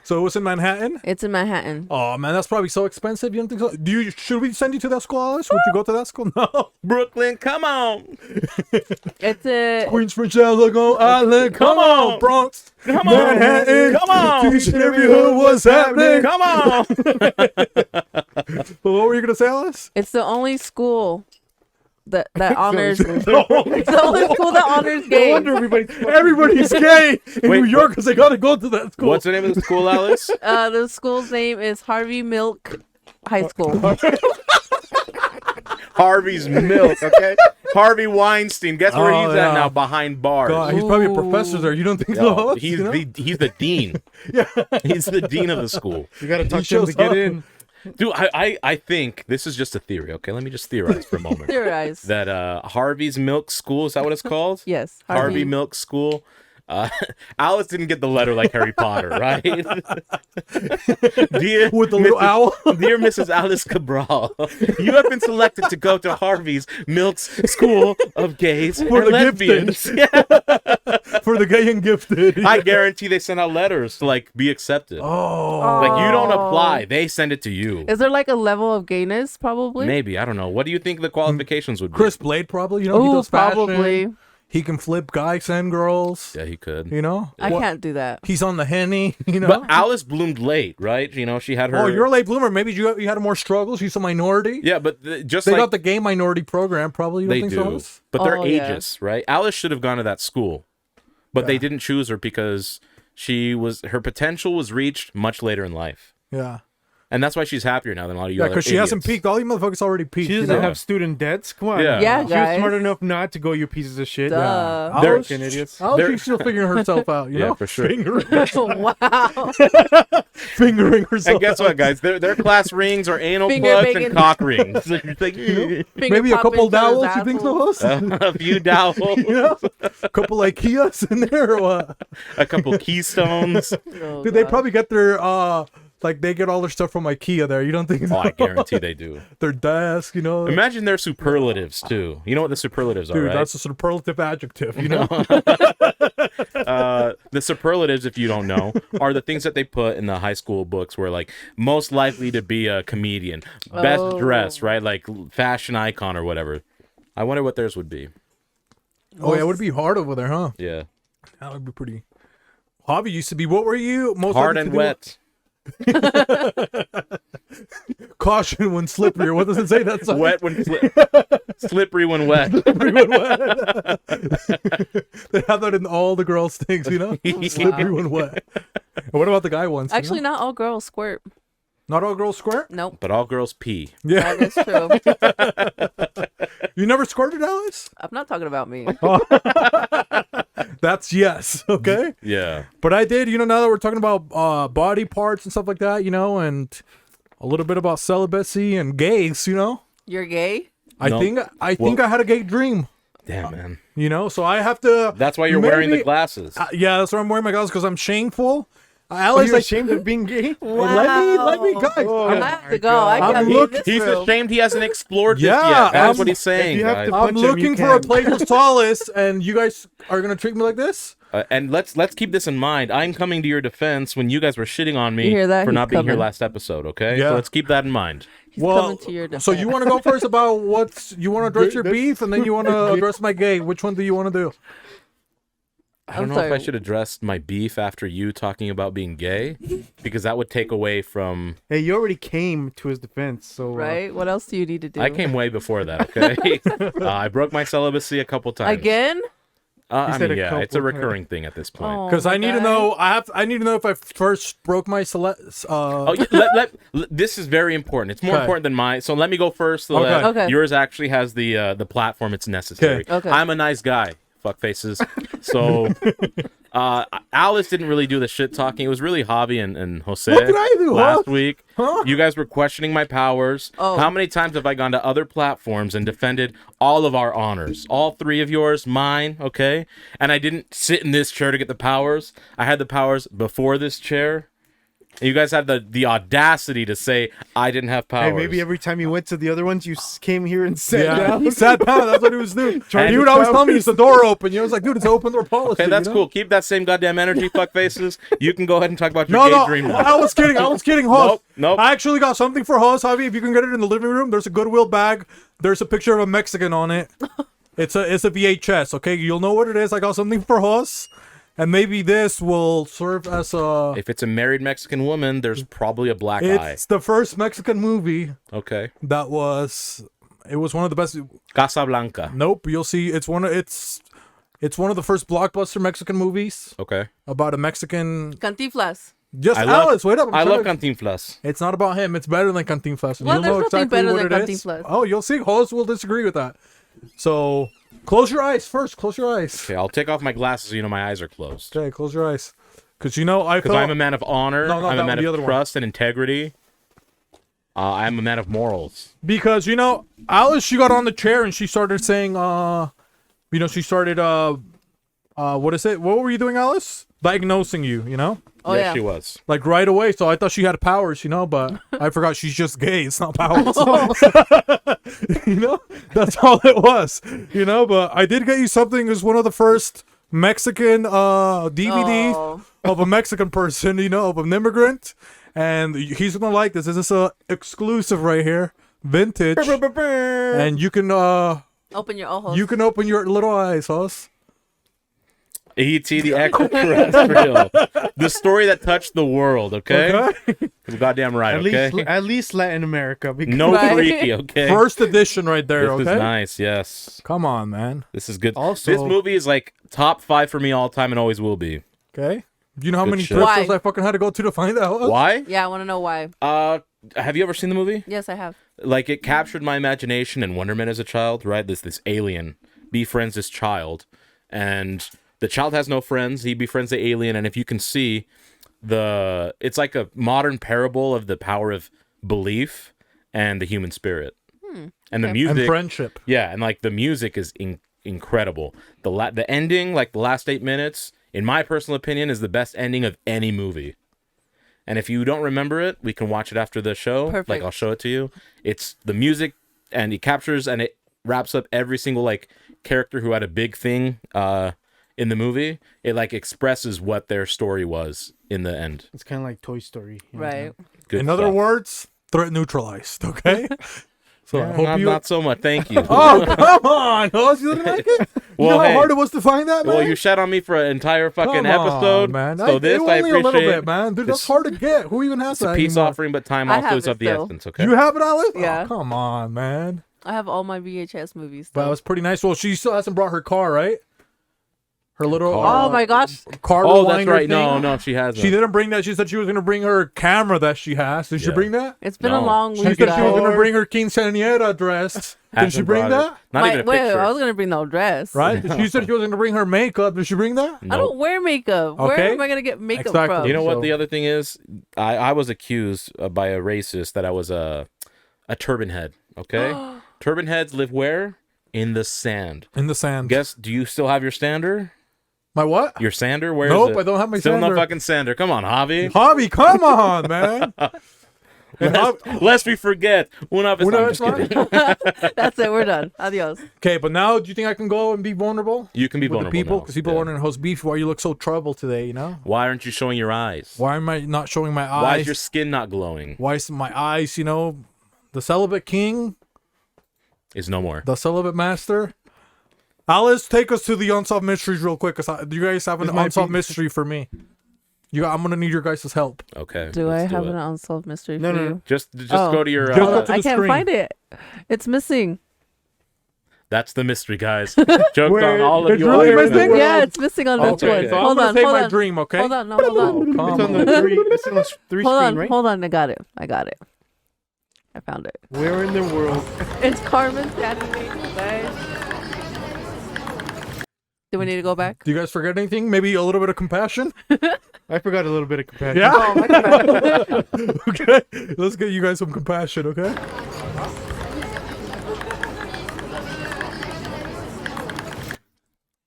Speaker 3: So it was in Manhattan?
Speaker 4: It's in Manhattan.
Speaker 3: Oh, man, that's probably so expensive. You don't think so? Should we send you to that school, Alice? Would you go to that school? No.
Speaker 1: Brooklyn, come on.
Speaker 4: It's a
Speaker 3: Queensbridge, Long Island. Come on, Bronx.
Speaker 1: Come on.
Speaker 3: Manhattan.
Speaker 1: Come on.
Speaker 3: Each and every hood, what's happening?
Speaker 1: Come on.
Speaker 3: But what were you going to say, Alice?
Speaker 4: it's the only school that honors. It's the only school that honors
Speaker 2: No
Speaker 4: gays.
Speaker 2: wonder
Speaker 3: Everybody's gay in
Speaker 1: Wait,
Speaker 3: New York because they got to go to that school.
Speaker 1: What's the name of the school, Alice?
Speaker 4: The school's name is Harvey Milk High School.
Speaker 1: Harvey's Milk, okay? Harvey Weinstein. Guess where
Speaker 3: Oh,
Speaker 1: he's
Speaker 3: yeah.
Speaker 1: at now? Behind bars.
Speaker 3: God, he's probably a
Speaker 4: Ooh.
Speaker 3: professor there. You don't think
Speaker 1: No,
Speaker 3: so?
Speaker 1: he's
Speaker 3: You know?
Speaker 1: he's the dean.
Speaker 3: Yeah.
Speaker 1: He's the dean of the school.
Speaker 2: You gotta talk
Speaker 3: He
Speaker 2: to him to
Speaker 3: shows
Speaker 2: get
Speaker 3: up.
Speaker 2: in.
Speaker 1: Dude, I think this is just a theory, okay? Let me just theorize for a moment.
Speaker 4: Theorize.
Speaker 1: That Harvey's Milk School, is that what it's called?
Speaker 4: Yes.
Speaker 1: Harvey Milk School. Alice didn't get the letter like Harry Potter, right? Dear
Speaker 3: With the little owl.
Speaker 1: Dear Mrs. Alice Cabral, you have been selected to go to Harvey's Milk's School of Gays
Speaker 3: For
Speaker 1: and
Speaker 3: the
Speaker 1: Lesbians. Yeah.
Speaker 3: For the gay and gifted.
Speaker 1: I guarantee they send out letters to like be accepted.
Speaker 3: Oh.
Speaker 1: Like you don't apply, they send it to you.
Speaker 4: Is there like a level of gayness? Probably.
Speaker 1: Maybe, I don't know. What do you think the qualifications would be?
Speaker 3: Chris Blade probably, you know, he
Speaker 4: Ooh,
Speaker 3: does fashion.
Speaker 4: probably.
Speaker 3: He can flip guys and girls.
Speaker 1: Yeah, he could.
Speaker 3: You know?
Speaker 4: I can't do that.
Speaker 3: He's on the Henny, you know?
Speaker 1: But Alice bloomed late, right? You know, she had her.
Speaker 3: Oh, you're a late bloomer. Maybe you had more struggles. She's a minority.
Speaker 1: Yeah, but just
Speaker 3: They
Speaker 1: like
Speaker 3: got the gay minority program, probably. You don't
Speaker 1: they
Speaker 3: think
Speaker 1: do,
Speaker 3: so? Alice?
Speaker 1: but they're
Speaker 4: Oh, yeah.
Speaker 1: ageist, right? Alice should have gone to that school, but they didn't choose her because her potential was reached much later in life,
Speaker 3: Yeah.
Speaker 1: and that's why she's happier now than a lot of you.
Speaker 3: Yeah,
Speaker 1: other
Speaker 3: because she hasn't
Speaker 1: idiots.
Speaker 3: peaked. All you motherfuckers already peaked.
Speaker 2: She
Speaker 3: you
Speaker 2: doesn't
Speaker 3: know?
Speaker 2: have student debts. Come on.
Speaker 1: Yeah.
Speaker 4: Yeah,
Speaker 2: She was
Speaker 4: guys.
Speaker 2: smart enough not to go, you pieces of shit.
Speaker 4: Duh.
Speaker 1: They're-
Speaker 2: Fucking idiots.
Speaker 3: Oh,
Speaker 1: They're-
Speaker 3: she's still figuring herself out, you
Speaker 1: Yeah,
Speaker 3: know?
Speaker 1: for sure.
Speaker 4: Wow.
Speaker 3: Fingering herself
Speaker 1: And guess
Speaker 3: out.
Speaker 1: what, guys? Their class rings are anal
Speaker 4: Finger
Speaker 1: plugs
Speaker 4: banging.
Speaker 1: and cock rings. Like,
Speaker 4: Finger
Speaker 3: Maybe a
Speaker 4: pop
Speaker 3: couple
Speaker 4: into his
Speaker 3: dowels, you think
Speaker 4: asshole.
Speaker 3: so?
Speaker 1: a few dowels,
Speaker 3: You know? A couple Ikeas in there or what?
Speaker 1: a couple keystones.
Speaker 4: Oh,
Speaker 3: Dude, they
Speaker 4: God.
Speaker 3: probably get their, like, they get all their stuff from Ikea there. You don't think
Speaker 1: Oh, I guarantee they do.
Speaker 3: their desk, you know?
Speaker 1: Imagine their superlatives too. You know what the superlatives are,
Speaker 3: Dude,
Speaker 1: right?
Speaker 3: that's a superlative adjective, you know?
Speaker 1: The superlatives, if you don't know, are the things that they put in the high school books where like most likely to be a comedian, best
Speaker 4: Oh.
Speaker 1: dressed, right? Like fashion icon or whatever. I wonder what theirs would be.
Speaker 3: Oh, yeah, it would be hard over there, huh?
Speaker 1: Yeah.
Speaker 3: That would be pretty. Hobby used to be, what were you most
Speaker 1: Hard
Speaker 3: likely
Speaker 1: and
Speaker 3: to do?
Speaker 1: wet.
Speaker 3: Caution when slippery, or what does it say? That's
Speaker 1: Wet when slippery when wet.
Speaker 3: They have that in all the girls' things, you know? Slippery when wet. And what about the guy ones? you
Speaker 4: Actually,
Speaker 3: know?
Speaker 4: not all girls squirt.
Speaker 3: Not all girls squirt?
Speaker 4: Nope.
Speaker 1: But all girls pee.
Speaker 3: Yeah.
Speaker 4: That is true.
Speaker 3: You never squirted, Alice?
Speaker 4: I'm not talking about me.
Speaker 3: That's yes, okay?
Speaker 1: Yeah.
Speaker 3: But I did, you know, now that we're talking about body parts and stuff like that, you know, and a little bit about celibacy and gays, you know?
Speaker 4: You're gay?
Speaker 3: I
Speaker 1: No.
Speaker 3: think I had a gay dream,
Speaker 1: Damn, man.
Speaker 3: you know? So I have to...
Speaker 1: That's why you're wearing the
Speaker 3: maybe-
Speaker 1: glasses.
Speaker 3: Yeah, that's why I'm wearing my glasses, because I'm shameful.
Speaker 2: Are
Speaker 3: Alice,
Speaker 2: you
Speaker 3: like,
Speaker 2: ashamed of being gay?
Speaker 3: let me, guys.
Speaker 2: Oh,
Speaker 4: I
Speaker 2: my
Speaker 4: have to go. I
Speaker 3: God.
Speaker 4: can't
Speaker 3: Look,
Speaker 4: leave this
Speaker 1: He's
Speaker 4: room.
Speaker 1: ashamed he hasn't explored this
Speaker 3: Yeah,
Speaker 1: yet. That's
Speaker 3: I'm-
Speaker 1: what he's saying,
Speaker 2: if you have
Speaker 1: guys.
Speaker 2: to
Speaker 3: I'm
Speaker 2: punch him,
Speaker 3: looking
Speaker 2: you
Speaker 3: for a
Speaker 2: can.
Speaker 3: Playboy Solace, and you guys are going to treat me like this?
Speaker 1: And let's keep this in mind. I'm coming to your defense when you guys were shitting on me
Speaker 4: You hear that?
Speaker 1: for
Speaker 4: He's
Speaker 1: not being here
Speaker 4: coming.
Speaker 1: last episode, okay?
Speaker 3: Yeah.
Speaker 1: So let's keep that in mind.
Speaker 4: He's coming to your defense.
Speaker 3: so you want to go first about you want to address your beef, and then you want to address my gay. Which one do you want to do?
Speaker 1: I don't
Speaker 4: I'm
Speaker 1: know if I
Speaker 4: sorry.
Speaker 1: should address my beef after you talking about being gay, because that would take away from...
Speaker 2: Hey, you already came to his defense, so
Speaker 4: Right? What else do you need to do?
Speaker 1: I came way before that, okay? I broke my celibacy a couple times.
Speaker 4: Again?
Speaker 1: I
Speaker 2: said
Speaker 1: mean,
Speaker 2: a
Speaker 1: yeah, it's a
Speaker 2: couple
Speaker 1: recurring thing at this point.
Speaker 4: Oh,
Speaker 3: Because
Speaker 4: my
Speaker 3: I need to
Speaker 4: God.
Speaker 3: know. I need to know if I first broke my
Speaker 1: Oh, yeah, this is very important. It's more
Speaker 3: Okay.
Speaker 1: important than mine. So let me go first. So
Speaker 3: Okay.
Speaker 1: that
Speaker 4: Okay.
Speaker 1: Yours actually has the platform it's necessary.
Speaker 4: Okay.
Speaker 1: I'm a nice guy, fuck faces. So Alice didn't really do the shit talking. It was really Javi and Jose
Speaker 3: What did I do,
Speaker 1: last
Speaker 3: huh?
Speaker 1: week.
Speaker 3: Huh?
Speaker 1: You guys were questioning my powers.
Speaker 4: Oh.
Speaker 1: How many times have I gone to other platforms and defended all of our honors? All three of yours, mine, okay? And I didn't sit in this chair to get the powers. I had the powers before this chair. And you guys had the audacity to say I didn't have powers.
Speaker 2: Hey, maybe every time you went to the other ones, you came here and sat
Speaker 3: Yeah,
Speaker 2: down.
Speaker 3: he sat down. That's what he was doing.
Speaker 1: And-
Speaker 3: He would always tell me it's the door open. You know, it's like, dude, it's open door policy.
Speaker 1: Okay, that's
Speaker 3: you know?
Speaker 1: cool. Keep that same goddamn energy, fuck faces. You can go ahead and talk about your
Speaker 3: No,
Speaker 1: gay
Speaker 3: no,
Speaker 1: dream
Speaker 3: I
Speaker 1: now.
Speaker 3: was kidding. I was kidding, Hoss.
Speaker 1: Nope, nope.
Speaker 3: I actually got something for Hoss, Javi. If you can get it in the living room, there's a Goodwill bag. There's a picture of a Mexican on it. It's a VHS. Okay, you'll know what it is. I got something for Hoss, and maybe this will serve as a.
Speaker 1: If it's a married Mexican woman, there's probably a black eye.
Speaker 3: It's the first Mexican movie
Speaker 1: Okay.
Speaker 3: that was. It was one of the best.
Speaker 1: Casablanca.
Speaker 3: Nope, you'll see. It's one of the first blockbuster Mexican movies
Speaker 1: Okay.
Speaker 3: about a Mexican.
Speaker 4: Cantinflas.
Speaker 3: Just
Speaker 1: I love-
Speaker 3: Alice, wait up!
Speaker 1: I love
Speaker 3: trying to-
Speaker 1: Cantinflas.
Speaker 3: It's not about him. It's better than Cantinflas.
Speaker 4: Well,
Speaker 3: You'll
Speaker 4: there's
Speaker 3: know
Speaker 4: nothing
Speaker 3: exactly
Speaker 4: better
Speaker 3: what
Speaker 4: than
Speaker 3: it is.
Speaker 4: Cantinflas.
Speaker 3: Oh, you'll see. Host will disagree with that. So close your eyes first. Close your eyes.
Speaker 1: Okay, I'll take off my glasses so you know my eyes are closed.
Speaker 3: Okay, close your eyes. Because you know I
Speaker 1: Because
Speaker 3: felt.
Speaker 1: I'm a man of honor.
Speaker 3: No, no,
Speaker 1: I'm
Speaker 3: that
Speaker 1: a man
Speaker 3: one, the
Speaker 1: of
Speaker 3: other one.
Speaker 1: trust and integrity. I'm a man of morals.
Speaker 3: Because you know Alice, she got on the chair and she started saying, she started what is it? What were you doing, Alice? Diagnosing you, you know?
Speaker 4: Oh,
Speaker 1: yes,
Speaker 4: yeah.
Speaker 1: she was.
Speaker 3: Like right away. So I thought she had powers, you know, but I forgot she's just gay. It's not powers. You know? That's all it was. You know, but I did get you something. It was one of the first Mexican DVD
Speaker 4: Oh.
Speaker 3: of a Mexican person, of an immigrant, and he's gonna like this. This is a exclusive right here, vintage, and you can
Speaker 4: Open your ojos.
Speaker 3: open your little eyes, Jos.
Speaker 1: E.T. the extraterrestrial. The story that touched the world, okay? You're goddamn right, okay?
Speaker 2: At least Latin America. Because
Speaker 1: No
Speaker 4: Right.
Speaker 1: freaky, okay?
Speaker 3: First edition right there.
Speaker 1: This
Speaker 3: Okay,
Speaker 1: is nice, yes.
Speaker 3: come on, man.
Speaker 1: This is good.
Speaker 2: Also-
Speaker 1: this movie is like top 5 for me all time and always will be.
Speaker 3: Okay, do you know how
Speaker 1: Good
Speaker 3: many
Speaker 1: shit.
Speaker 3: thrift
Speaker 4: Why?
Speaker 3: stores I fucking had to go to find out?
Speaker 1: Why?
Speaker 4: Yeah, I want to know why.
Speaker 1: Have you ever seen the movie?
Speaker 4: Yes, I have.
Speaker 1: Like, it captured my imagination and wonderment as a child, right? This alien befriends this child, and the child has no friends. He befriends the alien, and if you can see it's like a modern parable of the power of belief and the human spirit. And the
Speaker 4: okay.
Speaker 1: music,
Speaker 3: And friendship.
Speaker 1: yeah, and like the music is incredible. The ending, like the last 8 minutes, in my personal opinion, is the best ending of any movie. And if you don't remember it, we can watch it after the show.
Speaker 4: Perfect.
Speaker 1: Like, I'll show it to you. It's the music, and it captures and it wraps up every single like character who had a big thing in the movie. It like expresses what their story was in the end.
Speaker 2: it's kind of like Toy Story. you know?
Speaker 4: Right.
Speaker 1: Good
Speaker 3: In other
Speaker 1: stuff.
Speaker 3: words, threat neutralized. Okay. So I
Speaker 1: Yeah,
Speaker 3: hope
Speaker 1: not so much. Thank you.
Speaker 3: Oh, come on, Jos. You didn't like it? You
Speaker 1: Well,
Speaker 3: know how
Speaker 1: hey.
Speaker 3: hard it was to find that, man?
Speaker 1: Well, you shat on me for an entire fucking
Speaker 3: Come
Speaker 1: episode,
Speaker 3: on, man.
Speaker 1: so this I
Speaker 3: only
Speaker 1: appreciate.
Speaker 3: a little bit, man. Dude, that's
Speaker 1: This-
Speaker 3: hard to get. Who even has
Speaker 1: It's a
Speaker 3: that
Speaker 1: peace
Speaker 3: anymore?
Speaker 1: offering, but time
Speaker 4: I
Speaker 1: also
Speaker 4: have
Speaker 1: is
Speaker 4: it
Speaker 1: of the
Speaker 4: still.
Speaker 1: essence. Okay.
Speaker 3: You have it, Alice?
Speaker 4: Yeah.
Speaker 3: Oh, come on, man.
Speaker 4: I have all my VHS movies.
Speaker 3: But it
Speaker 4: Though.
Speaker 3: was pretty nice. Well, she still hasn't brought her car, right? Her little
Speaker 1: Car.
Speaker 4: Oh my gosh.
Speaker 3: car
Speaker 1: Oh, that's
Speaker 3: rewinder
Speaker 1: right.
Speaker 3: thing.
Speaker 1: No, she hasn't.
Speaker 3: She didn't bring that. She said she was going to bring her camera that she has. Did she
Speaker 1: Yeah.
Speaker 3: bring that?
Speaker 4: It's been
Speaker 1: No.
Speaker 4: a long
Speaker 3: She
Speaker 4: week.
Speaker 3: said she was going to
Speaker 4: guys.
Speaker 3: bring her quinceañera dress. Did
Speaker 1: Hasn't
Speaker 3: she bring
Speaker 1: brought it.
Speaker 3: that?
Speaker 1: Not even a
Speaker 4: Wait,
Speaker 1: picture.
Speaker 4: I was gonna bring no dress.
Speaker 3: Right? She said she was going to bring her makeup. Did she bring that?
Speaker 4: I
Speaker 1: Nope.
Speaker 4: don't wear makeup.
Speaker 3: Okay.
Speaker 4: Where am I gonna get makeup
Speaker 3: Exactly.
Speaker 4: from?
Speaker 1: You know what
Speaker 3: So-
Speaker 1: the other thing is? I was accused by a racist that I was a turban head. Okay, turban heads live where? In the sand.
Speaker 3: In the sand.
Speaker 1: Guess? Do you still have your sander?
Speaker 3: My what?
Speaker 1: Your sander? Where is
Speaker 3: Nope,
Speaker 1: it?
Speaker 3: I don't have my
Speaker 1: Still
Speaker 3: sander.
Speaker 1: no fucking sander. Come on, Javi.
Speaker 3: Javi, come on, man. And
Speaker 1: Lest we forget. Una vez.
Speaker 3: Una
Speaker 1: I'm
Speaker 3: vez
Speaker 1: just kidding.
Speaker 4: That's it. We're done. Adios.
Speaker 3: Okay, but now do you think I can go and be vulnerable?
Speaker 1: You can be
Speaker 3: with
Speaker 1: vulnerable
Speaker 3: the people?
Speaker 1: now.
Speaker 3: Because people
Speaker 1: Yeah.
Speaker 3: are wondering, Jos Beef, why you look so troubled today, you know?
Speaker 1: Why aren't you showing your eyes?
Speaker 3: Why am I not showing my eyes?
Speaker 1: Why is your skin not glowing?
Speaker 3: Why is my eyes, the celibate king,
Speaker 1: Is no more.
Speaker 3: the celibate master? Alice, take us to the unsolved mysteries real quick. Cause do you guys have an
Speaker 2: This might
Speaker 3: unsolved
Speaker 2: be-
Speaker 3: mystery for me? I'm gonna need your guys' help.
Speaker 1: Okay.
Speaker 4: Do I
Speaker 1: let's
Speaker 4: have
Speaker 1: it.
Speaker 4: an unsolved mystery
Speaker 2: No,
Speaker 4: for
Speaker 2: no,
Speaker 4: you?
Speaker 2: no.
Speaker 1: Just
Speaker 4: Oh.
Speaker 1: go to your.
Speaker 3: Just go
Speaker 4: Hold
Speaker 3: to
Speaker 4: on, I
Speaker 3: the
Speaker 4: can't
Speaker 3: screen.
Speaker 4: find it. It's missing.
Speaker 1: That's the mystery, guys. Jokes on
Speaker 2: Where-
Speaker 1: all of
Speaker 3: it's
Speaker 1: you.
Speaker 3: really
Speaker 1: all your
Speaker 3: missing?
Speaker 1: members.
Speaker 4: Yeah, it's missing on this
Speaker 1: Okay.
Speaker 4: one.
Speaker 3: So I'm
Speaker 4: Hold
Speaker 3: gonna
Speaker 4: on,
Speaker 3: take
Speaker 4: hold
Speaker 3: my
Speaker 4: on.
Speaker 3: dream, okay?
Speaker 4: Hold on, no, hold on.
Speaker 3: Come
Speaker 2: It's on
Speaker 3: on.
Speaker 2: the three. It's on the three
Speaker 4: Hold
Speaker 2: screen,
Speaker 4: on,
Speaker 2: right?
Speaker 4: hold on. I got it. I found it.
Speaker 2: Where in the world?
Speaker 4: It's Carmen's animation, guys. Do we need to go back?
Speaker 3: Do you guys forget anything? Maybe a little bit of compassion?
Speaker 2: I forgot a little bit of compassion.
Speaker 3: Yeah?
Speaker 4: Oh, my God.
Speaker 3: Okay. Let's get you guys some compassion, okay?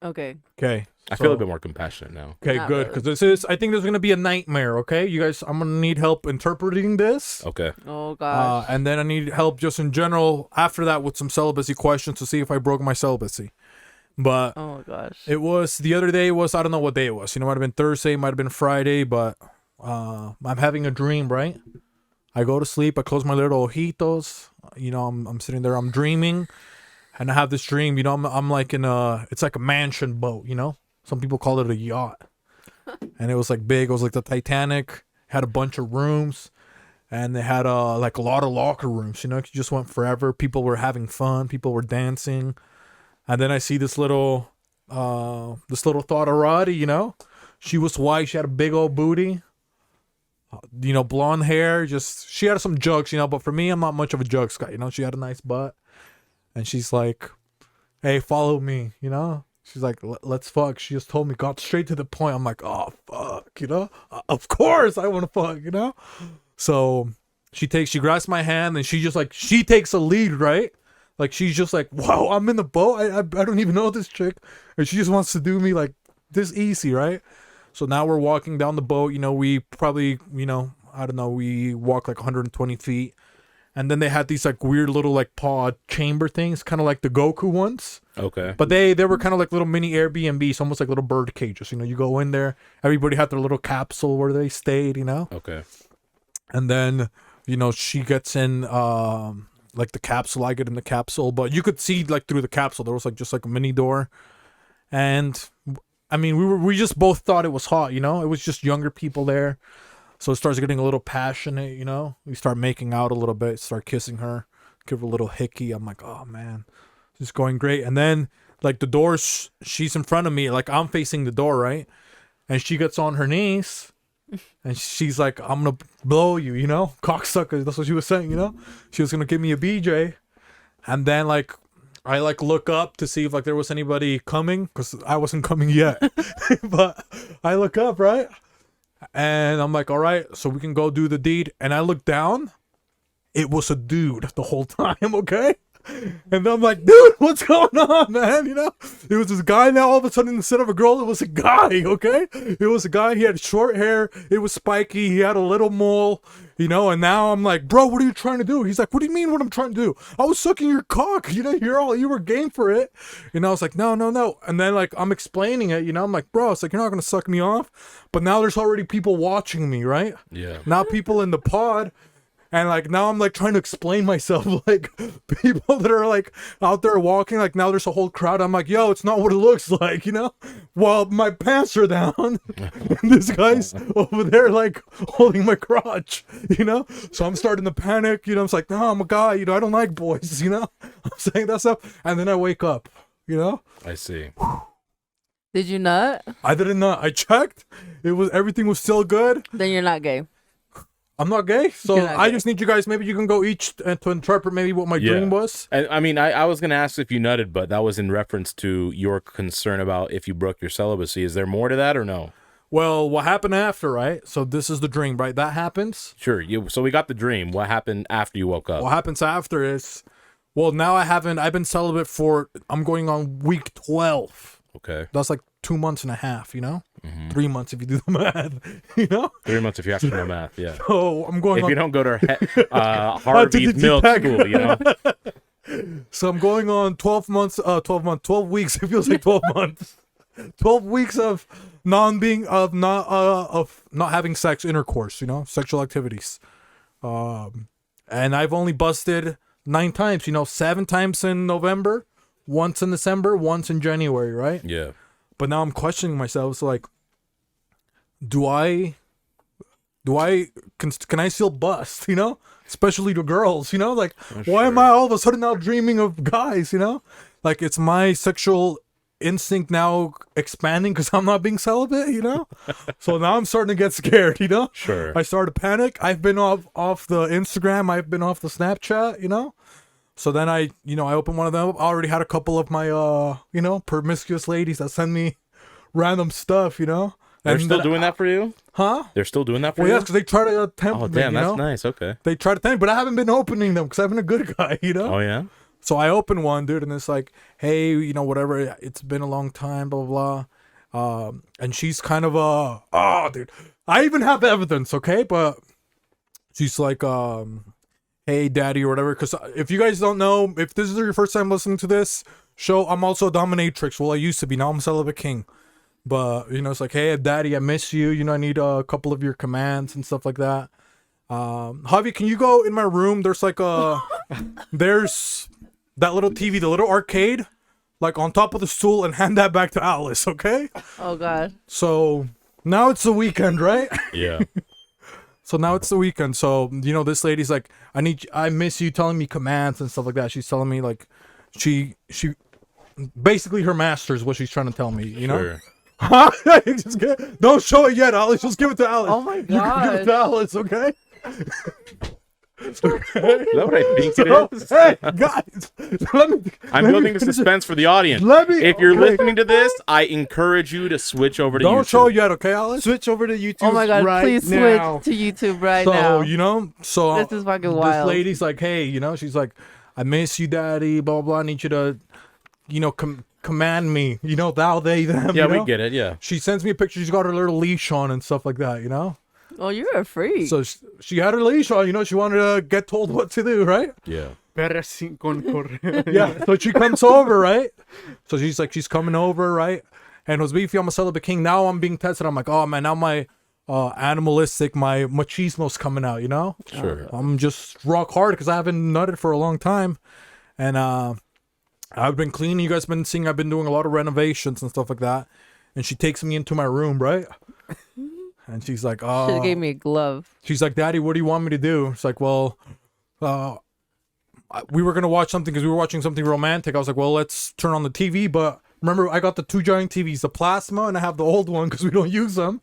Speaker 4: Okay.
Speaker 3: Okay.
Speaker 1: I feel a bit more compassionate now.
Speaker 3: Okay,
Speaker 4: Not
Speaker 3: good.
Speaker 4: really.
Speaker 3: Because I think there's going to be a nightmare, okay? You guys, I'm going to need help interpreting this.
Speaker 1: Okay.
Speaker 4: Oh gosh.
Speaker 3: And then I need help just in general after that with some celibacy questions to see if I broke my celibacy. But
Speaker 4: Oh gosh.
Speaker 3: it was the other day was, I don't know what day it was. Might have been Thursday, might have been Friday, but I'm having a dream, right? I go to sleep, I close my little ojitos. I'm sitting there, I'm dreaming. And I have this dream, I'm like in it's like a mansion boat, Some people call it a yacht. And it was like big, it was like the Titanic, had a bunch of rooms. And they had like a lot of locker rooms, it just went forever. People were having fun, people were dancing. And then I see this little Thoughtarati, She was white, she had a big old booty. Blonde hair, she had some jugs, but for me, I'm not much of a jugs guy, She had a nice butt. And she's like, hey, follow me, She's like, let's fuck. She just told me, got straight to the point. I'm like, oh, fuck, Of course I want to fuck, So she grabs my hand and she takes a lead, right? Like, she's just like, wow, I'm in the boat. I don't even know this chick. And she just wants to do me like this easy, right? So now we're walking down the boat. We probably, I don't know, we walk like 120 feet. And then they had these like weird little like pod chamber things, kind of like the Goku ones.
Speaker 1: Okay.
Speaker 3: But they were kind of like little mini Airbnbs, almost like little bird cages. You know, you go in there, everybody had their little capsule where they stayed, you know?
Speaker 1: Okay.
Speaker 3: And then, you know, she gets in like the capsule, I get in the capsule, but you could see like through the capsule there was like just like a mini door. And I mean, we just both thought it was hot, you know? It was just younger people there. So it starts getting a little passionate, you know? We start making out a little bit, start kissing her, give her a little hickey. I'm like, oh man, this is going great. And then like the doors, she's in front of me, like I'm facing the door, right? And she gets on her knees and she's like, I'm gonna blow you, you know? Cocksucker, that's what she was saying, you know? She was gonna give me a BJ. And then like I like look up to see if like there was anybody coming, because I wasn't coming yet. But I look up, right? And I'm like, all right, so we can go do the deed. And I look down, it was a dude the whole time, okay? And I'm like, dude, what's going on, man? You know, it was this guy. Now all of a sudden, instead of a girl, it was a guy. Okay, it was a guy. He had short hair. It was spiky. He had a little mole. You know, and now I'm like, bro, what are you trying to do? He's like, what do you mean? What I'm trying to do? I was sucking your cock. You know, you were game for it. And I was like, no. And then like I'm explaining it. You know, I'm like, bro, it's like you're not gonna suck me off. But now there's already people watching me, right?
Speaker 1: Yeah.
Speaker 3: Now people in the pod. And like now I'm like trying to explain myself, like people that are like out there walking, like now there's a whole crowd. I'm like, yo, it's not what it looks like, you know? Well, my pants are down and this guy's over there like holding my crotch, you know? So I'm starting to panic, you know? It's like, no, I'm a guy, you know, I don't like boys, you know? I'm saying that stuff. And then I wake up, you know?
Speaker 1: I see.
Speaker 4: Did you nut?
Speaker 3: I didn't nut. I checked. Everything was still good.
Speaker 4: Then you're not gay.
Speaker 3: I'm not gay, so
Speaker 4: You're not
Speaker 3: I
Speaker 4: gay.
Speaker 3: just need you guys. Maybe you can go each to interpret maybe what my dream was.
Speaker 1: And I mean, I was going to ask if you nutted, but that was in reference to your concern about if you broke your celibacy. Is there more to that or no?
Speaker 3: Well, what happened after, right? So this is the dream, right? That happens.
Speaker 1: Sure. So we got the dream. What happened after you woke up?
Speaker 3: What happens after is, well, now I've been celibate I'm going on week 12.
Speaker 1: Okay.
Speaker 3: That's like 2 months and a half, you know? 3 months if you do the math, you know?
Speaker 1: 3 months if you have to know math, yeah.
Speaker 3: So I'm going
Speaker 1: If
Speaker 3: on.
Speaker 1: you don't go to Harvey's milk school, you know?
Speaker 3: So I'm going on 12 weeks. It feels like 12 months. 12 weeks of not having sex intercourse, you know, sexual activities. And I've only busted 9 times, you know, 7 times in November, once in December, once in January, right?
Speaker 1: Yeah.
Speaker 3: But now I'm questioning myself. It's like, can I still bust, you know? Especially to girls, you know? Like, why am I all of a sudden now dreaming of guys, you know? Like, it's my sexual instinct now expanding because I'm not being celibate, you know? So now I'm starting to get scared, you know?
Speaker 1: Sure.
Speaker 3: I started to panic. I've been off the Instagram. I've been off the Snapchat, you know? So then I opened one of them. I already had a couple of my, promiscuous ladies that send me random stuff, you know?
Speaker 1: They're
Speaker 3: And
Speaker 1: still
Speaker 3: then-
Speaker 1: doing that for you?
Speaker 3: Huh?
Speaker 1: They're still doing that for
Speaker 3: Well,
Speaker 1: you?
Speaker 3: yes, because they try to tempt
Speaker 1: Oh,
Speaker 3: me,
Speaker 1: damn,
Speaker 3: you
Speaker 1: that's
Speaker 3: know?
Speaker 1: nice. Okay.
Speaker 3: They try to tempt, but I haven't been opening them because I've been a good guy, you know?
Speaker 1: Oh, yeah?
Speaker 3: So I opened one, dude, and it's like, hey, you know, whatever, it's been a long time, blah, blah, blah. And she's kind of dude, I even have evidence, okay? But she's like, hey, daddy, or whatever. Because if you guys don't know, if this is your first time listening to this show, I'm also a dominatrix. Well, I used to be. Now I'm celibate king. But, you know, it's like, hey, daddy, I miss you. You know, I need a couple of your commands and stuff like that. Javi, can you go in my room? There's like there's that little TV, the little arcade, like on top of the stool, and hand that back to Alice, okay?
Speaker 4: Oh God.
Speaker 3: So now it's the weekend, right?
Speaker 1: Yeah.
Speaker 3: So now it's the weekend. So, you know, this lady's like, I miss you, telling me commands and stuff like that. She's telling me like, she basically her master is what she's trying to tell me, you know?
Speaker 1: Sure.
Speaker 3: Don't show it yet, Alice. Just give it to Alice.
Speaker 4: Oh my
Speaker 3: You can give it to
Speaker 4: God.
Speaker 3: Alice, okay?
Speaker 1: Is that what I think it is?
Speaker 3: Hey, guys,
Speaker 1: I'm building the suspense for the audience. If you're listening to this, I encourage you to switch over to
Speaker 3: Don't
Speaker 1: YouTube.
Speaker 3: show it yet, okay, Alice?
Speaker 2: Switch over to YouTube.
Speaker 4: Oh my God.
Speaker 2: right
Speaker 4: Please
Speaker 2: now.
Speaker 4: switch to YouTube right
Speaker 3: So,
Speaker 4: now.
Speaker 3: you know,
Speaker 4: This is fucking
Speaker 3: This
Speaker 4: wild.
Speaker 3: lady's like, hey, you know, she's like, I miss you, daddy, blah, blah, I need you to, you know, command me, you know, thou, they, them.
Speaker 1: Yeah,
Speaker 3: you know?
Speaker 1: we get it. Yeah.
Speaker 3: She sends me a picture. She's got her little leash on and stuff like that, you know?
Speaker 4: Oh, you're a freak.
Speaker 3: So she had her leash on, you know, she wanted to get told what to do, right?
Speaker 1: Yeah.
Speaker 2: Perra sin con correa.
Speaker 3: Yeah, so she comes over, right? So she's like, she's coming over, right? And it was Beefy, I'm a celibate king. Now I'm being tested. I'm like, oh man, now my animalistic, my machismo's coming out, you know?
Speaker 1: Sure.
Speaker 3: I'm just rock hard because I haven't nutted for a long time. And I've been cleaning. You guys been seeing I've been doing a lot of renovations and stuff like that. And she takes me into my room, right? And she's like,
Speaker 4: She gave me a glove.
Speaker 3: she's like, Daddy, what do you want me to do? It's like, well, we were going to watch something because we were watching something romantic. I was like, well, let's turn on the TV. But remember, I got the two giant TVs, the plasma, and I have the old one because we don't use them.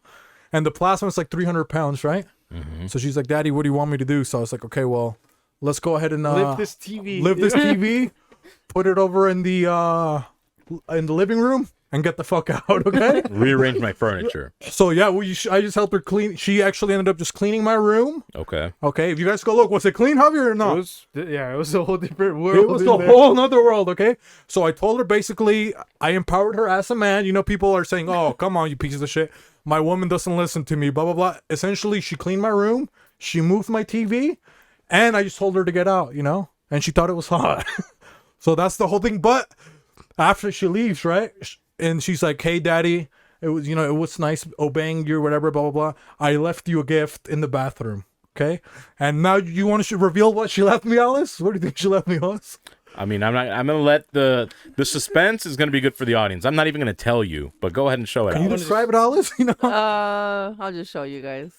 Speaker 3: And the plasma is like 300 pounds, right?
Speaker 1: Mm-hmm.
Speaker 3: So she's like, Daddy, what do you want me to do? So I was like, okay, well, let's go ahead and
Speaker 2: Lift this TV.
Speaker 3: lift this TV, put it over in the living room, and get the fuck out, okay?
Speaker 1: Rearrange my furniture.
Speaker 3: So yeah, I just helped her clean. She actually ended up just cleaning my room.
Speaker 1: Okay.
Speaker 3: Okay, if you guys go look, was it clean, Javi, or
Speaker 2: It
Speaker 3: not?
Speaker 2: was a whole different world.
Speaker 3: It was
Speaker 2: in
Speaker 3: a
Speaker 2: there.
Speaker 3: whole nother world, okay? So I told her basically, I empowered her as a man. You know, people are saying, oh, come on, you pieces of shit. My woman doesn't listen to me, blah, blah, blah. Essentially, she cleaned my room. She moved my TV. And I just told her to get out, you know? And she thought it was hot. So that's the whole thing. But after she leaves, right? And she's like, hey, Daddy, it was, you know, it was nice obeying you or whatever, blah, blah, blah. I left you a gift in the bathroom. Okay. And now you want to reveal what she left me, Alice? What do you think she left me, Alice?
Speaker 1: I mean, I'm gonna let the suspense is gonna be good for the audience. I'm not even gonna tell you, but go ahead and show it.
Speaker 3: Can you
Speaker 1: Alice.
Speaker 3: describe it, Alice? You know?
Speaker 4: I'll just show you guys.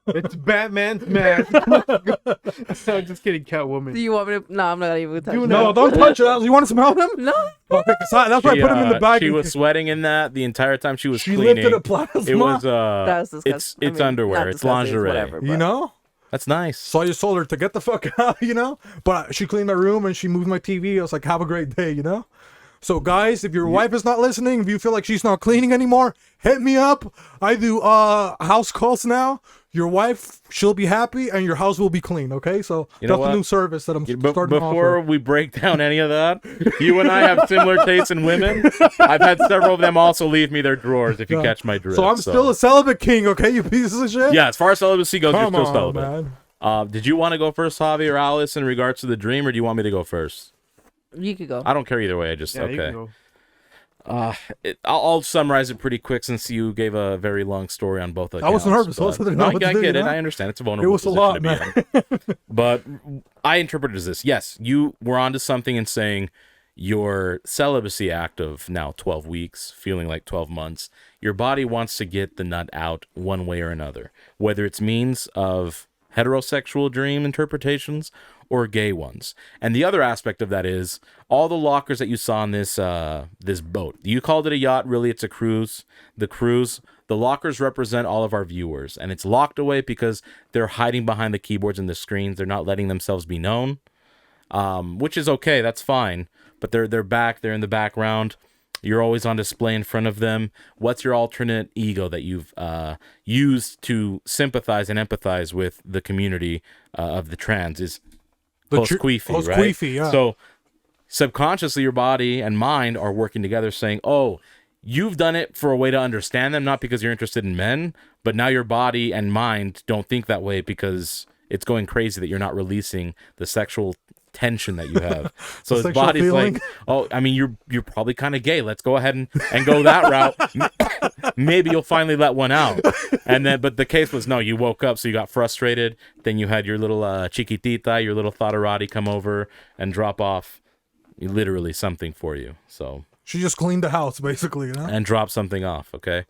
Speaker 2: It's Batman's mask. I'm just kidding, Catwoman.
Speaker 4: Do you want me to? No, I'm not even touch it.
Speaker 3: No, don't touch it, Alice. You want to smell him?
Speaker 4: No.
Speaker 3: Okay, 'cause that's why I put him in the bag.
Speaker 1: She was sweating in that the entire time she was
Speaker 3: She
Speaker 1: cleaning.
Speaker 3: lifted a plasma.
Speaker 1: It was
Speaker 4: That's disgusting.
Speaker 1: it's
Speaker 4: I mean,
Speaker 1: underwear.
Speaker 4: not
Speaker 1: It's
Speaker 4: disgusting,
Speaker 1: lingerie.
Speaker 4: whatever,
Speaker 3: You
Speaker 4: but-
Speaker 3: know?
Speaker 1: That's nice.
Speaker 3: So I just told her to get the fuck out, you know? But she cleaned my room and she moved my TV. I was like, have a great day, you know? So guys, if your wife is not listening, if you feel like she's not cleaning anymore, hit me up. I do house calls now. Your wife, she'll be happy and your house will be clean, okay? So
Speaker 1: You know
Speaker 3: that's a
Speaker 1: what?
Speaker 3: new service that I'm
Speaker 1: But
Speaker 3: starting to
Speaker 1: before
Speaker 3: offer.
Speaker 1: we break down any of that, you and I have similar tastes in women. I've had several of them also leave me their drawers if you
Speaker 3: Yeah.
Speaker 1: catch my drift.
Speaker 3: So I'm still a celibate king, okay, you pieces of shit?
Speaker 1: yeah. As far as celibacy goes,
Speaker 3: Come
Speaker 1: you're still
Speaker 3: on,
Speaker 1: celibate.
Speaker 3: man.
Speaker 1: Did you want to go first, Javi or Alice, in regards to the dream, or do you want me to go first?
Speaker 4: You could go.
Speaker 1: I don't care either way. I just
Speaker 2: Yeah, you
Speaker 1: okay.
Speaker 2: can go.
Speaker 1: I'll summarize it pretty quick since you gave a very long story on both accounts.
Speaker 3: I was nervous. I
Speaker 1: but-
Speaker 3: wasn't
Speaker 1: No,
Speaker 3: know
Speaker 1: I
Speaker 3: what to
Speaker 1: get
Speaker 3: do,
Speaker 1: it.
Speaker 3: you know?
Speaker 1: I understand. It's a vulnerable
Speaker 3: It was a
Speaker 1: position
Speaker 3: lot,
Speaker 1: to be
Speaker 3: man.
Speaker 1: in. But I interpret it as this. Yes, you were onto something in saying your celibacy act of now 12 weeks, feeling like 12 months, your body wants to get the nut out one way or another, whether it's means of heterosexual dream interpretations or gay ones. And the other aspect of that is all the lockers that you saw on this this boat. You called it a yacht, really it's a cruise. The lockers represent all of our viewers, and it's locked away because they're hiding behind the keyboards and the screens. They're not letting themselves be known, which is okay. That's fine. But they're back. They're in the background. You're always on display in front of them. What's your alternate ego that you've used to sympathize and empathize with the community of the trans? Is Hosqueefy, right?
Speaker 3: Hosqueefy, yeah.
Speaker 1: So subconsciously, your body and mind are working together, saying, "Oh, you've done it for a way to understand them, not because you're interested in men, but now your body and mind don't think that way because it's going crazy that you're not releasing the sexual tension that you have." So his
Speaker 3: sexual
Speaker 1: body's
Speaker 3: feeling.
Speaker 1: like, "Oh, I mean, you're probably kind of gay. Let's go ahead and go that route. Maybe you'll finally let one out." And then, but the case was no. You woke up, so you got frustrated. Then you had your little chiquitita, your little Thotterati come over and drop off, literally something for you. So
Speaker 3: She just cleaned the house, basically, you know?
Speaker 1: and drop something off. Okay,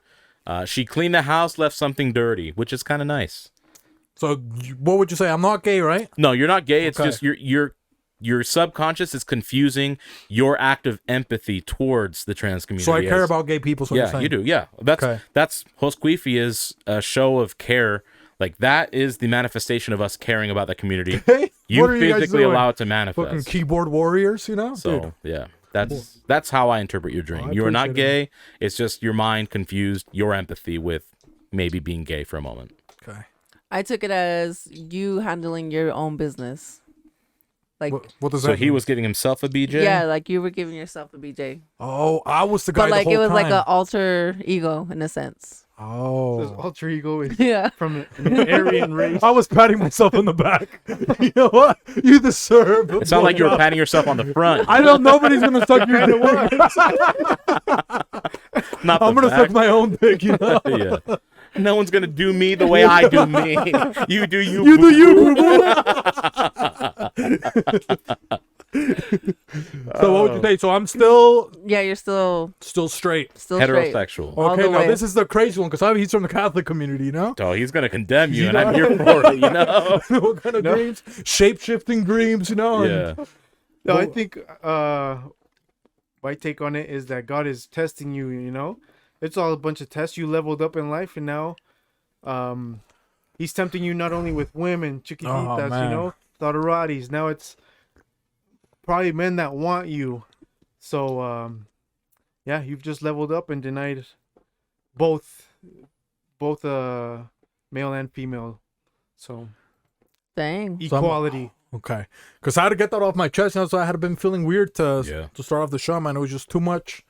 Speaker 1: she cleaned the house, left something dirty, which is kind of nice.
Speaker 3: So what would you say? I'm not gay, right?
Speaker 1: No, you're not gay. It's
Speaker 3: Okay.
Speaker 1: just your subconscious is confusing your act of empathy towards the trans community.
Speaker 3: So I care
Speaker 1: as-
Speaker 3: about gay people. So
Speaker 1: Yeah, you do. Yeah,
Speaker 3: Okay.
Speaker 1: that's Hosqueefy is a show of care. Like that is the manifestation of us caring about the community.
Speaker 3: Hey,
Speaker 1: You
Speaker 3: what are you guys
Speaker 1: physically
Speaker 3: doing?
Speaker 1: allow it to
Speaker 3: Fucking
Speaker 1: manifest.
Speaker 3: keyboard warriors, you know?
Speaker 1: So
Speaker 3: Dude.
Speaker 1: yeah, that's how I interpret your dream.
Speaker 3: I
Speaker 1: You are not
Speaker 3: appreciate
Speaker 1: gay. It's just your mind confused your empathy with maybe being gay for a moment.
Speaker 3: Okay.
Speaker 4: I took it as you handling your own business. Like,
Speaker 3: What does
Speaker 1: So
Speaker 3: that
Speaker 1: he
Speaker 3: mean?
Speaker 1: was giving himself a BJ.
Speaker 4: yeah, like you were giving yourself a BJ.
Speaker 3: Oh, I was the guy
Speaker 4: But like
Speaker 3: the
Speaker 4: it
Speaker 3: whole
Speaker 4: was like
Speaker 3: time.
Speaker 4: an alter ego in a sense.
Speaker 2: His
Speaker 3: Oh.
Speaker 2: alter ego is
Speaker 4: Yeah.
Speaker 2: from an Aryan race.
Speaker 3: I was patting myself on the back. You know what? You deserve.
Speaker 1: It sounded like you were patting yourself on the front.
Speaker 3: I know nobody's gonna suck your dick.
Speaker 1: Not
Speaker 3: I'm
Speaker 1: the
Speaker 3: gonna suck
Speaker 1: back.
Speaker 3: my own dick. You know.
Speaker 1: Yeah. No one's gonna do me the way I do me. You do you.
Speaker 3: You do you. So what would you say? So I'm still
Speaker 4: Yeah, you're still
Speaker 3: straight.
Speaker 4: straight.
Speaker 1: Heterosexual.
Speaker 4: All
Speaker 3: Okay,
Speaker 4: the
Speaker 3: now
Speaker 4: way.
Speaker 3: this is the crazy one because he's from the Catholic community, you know.
Speaker 1: Oh, he's gonna condemn you, and I'm here for it. You know.
Speaker 3: What kind of dreams? Shape-shifting dreams, you know.
Speaker 1: Yeah.
Speaker 2: No, I think my take on it is that God is testing you. You know, it's all a bunch of tests. You leveled up in life, and now, He's tempting you not only with women, chiquititas,
Speaker 3: man.
Speaker 2: you know, Todaratis. Now it's probably men that want you. So, yeah, you've just leveled up and denied both male and female. So
Speaker 4: Dang.
Speaker 2: equality.
Speaker 3: Okay, because I had to get that off my chest. You know, so I had been feeling weird to start off the show, man. It was just too much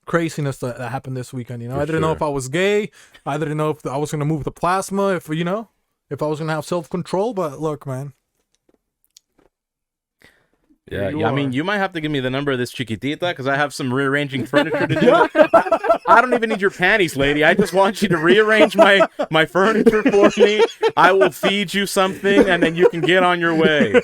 Speaker 3: craziness that happened this weekend. You know, I didn't know if I was gay. I didn't know if I was gonna move the plasma. If I was gonna have self-control. But look, man.
Speaker 1: Yeah,
Speaker 2: You
Speaker 1: yeah. I mean,
Speaker 2: are.
Speaker 1: you might have to give me the number of this chiquitita because I have some rearranging furniture to do. I don't even need your panties, lady. I just want you to rearrange my furniture for me. I will feed you something, and then you can get on your way.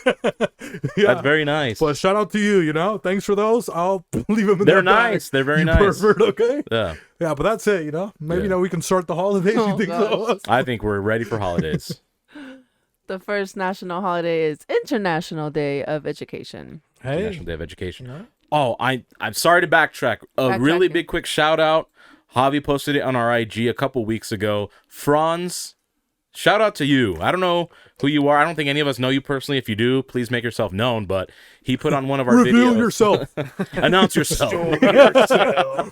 Speaker 3: Yeah.
Speaker 1: That's very nice.
Speaker 3: But shout out to you. You know, thanks for those. I'll leave them in
Speaker 1: They're
Speaker 3: the bag.
Speaker 1: nice. They're very
Speaker 3: You
Speaker 1: nice.
Speaker 3: pervert, okay?
Speaker 1: Yeah,
Speaker 3: Yeah, but that's it. You know, maybe
Speaker 1: Yeah.
Speaker 3: now we can start the holidays.
Speaker 4: Oh,
Speaker 3: You think so?
Speaker 1: I think we're ready for holidays.
Speaker 4: The first national holiday is International Day of Education.
Speaker 3: Hey,
Speaker 1: National Day of Education.
Speaker 3: Yeah.
Speaker 1: Oh, I'm sorry to backtrack. A really
Speaker 4: Backtracking.
Speaker 1: big quick shout out. Javi posted it on our IG a couple weeks ago. Franz, shout out to you. I don't know who you are. I don't think any of us know you personally. If you do, please make yourself known. But he put on one of our
Speaker 3: reveal
Speaker 1: videos.
Speaker 3: yourself.
Speaker 1: Announce yourself.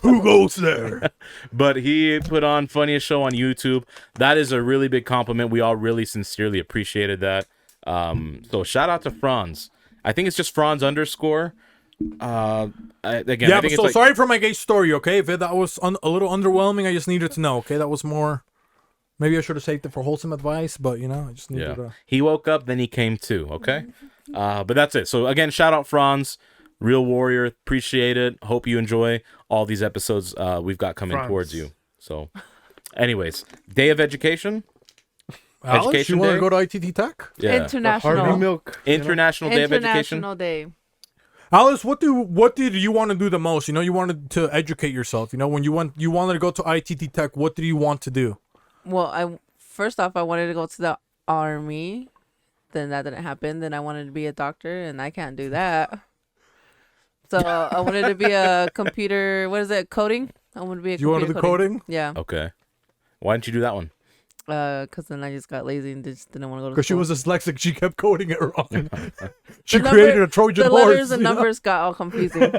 Speaker 3: Who goes there?
Speaker 1: But he put on Funniest Show on YouTube. That is a really big compliment. We all really sincerely appreciated that. So shout out to Franz. I think it's just Franz _.
Speaker 3: Yeah,
Speaker 1: I think
Speaker 3: but
Speaker 1: it's
Speaker 3: so
Speaker 1: like,
Speaker 3: sorry for my gay story, okay? If that was a little underwhelming, I just needed to know, okay? That was more... Maybe I should have saved it for wholesome advice, but, I just needed
Speaker 1: yeah.
Speaker 3: to...
Speaker 1: He woke up, then he came to, okay? But that's it. So again, shout out Franz, real warrior. Appreciate it. Hope you enjoy all these episodes we've got coming
Speaker 2: Franz.
Speaker 1: towards you. So anyways, Day of Education.
Speaker 3: Alex,
Speaker 1: Education
Speaker 3: you want
Speaker 1: Day?
Speaker 3: to go to ITT Tech?
Speaker 1: Yeah.
Speaker 2: Harvey
Speaker 4: International.
Speaker 2: Milk.
Speaker 1: International Day of Education.
Speaker 4: International Day.
Speaker 3: Alice, what did you want to do the most? You wanted to educate yourself. When you wanted to go to ITT Tech, what did you want to do?
Speaker 4: Well, first off, I wanted to go to the army. Then that didn't happen. Then I wanted to be a doctor, and I can't do that. So I wanted to be a computer. What is it? Coding. I wanted to be a.
Speaker 3: You wanted
Speaker 4: computer
Speaker 3: the coding?
Speaker 4: Yeah.
Speaker 1: Okay. Why didn't you do that one?
Speaker 4: Because then I just got lazy and just didn't want to go to
Speaker 3: Because she
Speaker 4: school.
Speaker 3: was dyslexic, she kept coding it wrong. She
Speaker 4: The
Speaker 3: created
Speaker 4: number-
Speaker 3: a Trojan
Speaker 4: the
Speaker 3: horse.
Speaker 4: letters and numbers got all confusing.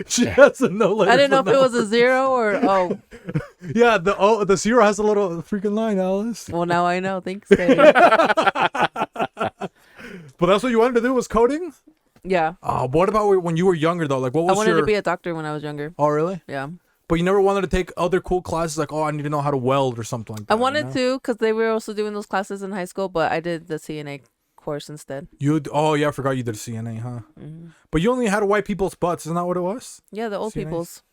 Speaker 3: She doesn't know letters.
Speaker 4: I didn't know if
Speaker 3: and
Speaker 4: it was a zero or
Speaker 3: numbers. Yeah, the zero has a little freaking line, Alice.
Speaker 4: Well, now I know. Thanks, Daddy.
Speaker 3: But that's what you wanted to do was coding?
Speaker 4: Yeah.
Speaker 3: What about when you were younger though? Like what
Speaker 4: I
Speaker 3: was
Speaker 4: wanted
Speaker 3: your
Speaker 4: to be a doctor when I was younger.
Speaker 3: Oh really?
Speaker 4: Yeah.
Speaker 3: But you never wanted to take other cool classes like, I need to know how to weld or something like that.
Speaker 4: I wanted to because they were also doing those classes in high school, but I did the CNA course instead.
Speaker 3: Oh yeah, I forgot you did a CNA, huh?
Speaker 4: Mm-hmm.
Speaker 3: But you only had to wipe people's butts, isn't that what it was?
Speaker 4: Yeah, the old
Speaker 3: CNAs?
Speaker 4: people's.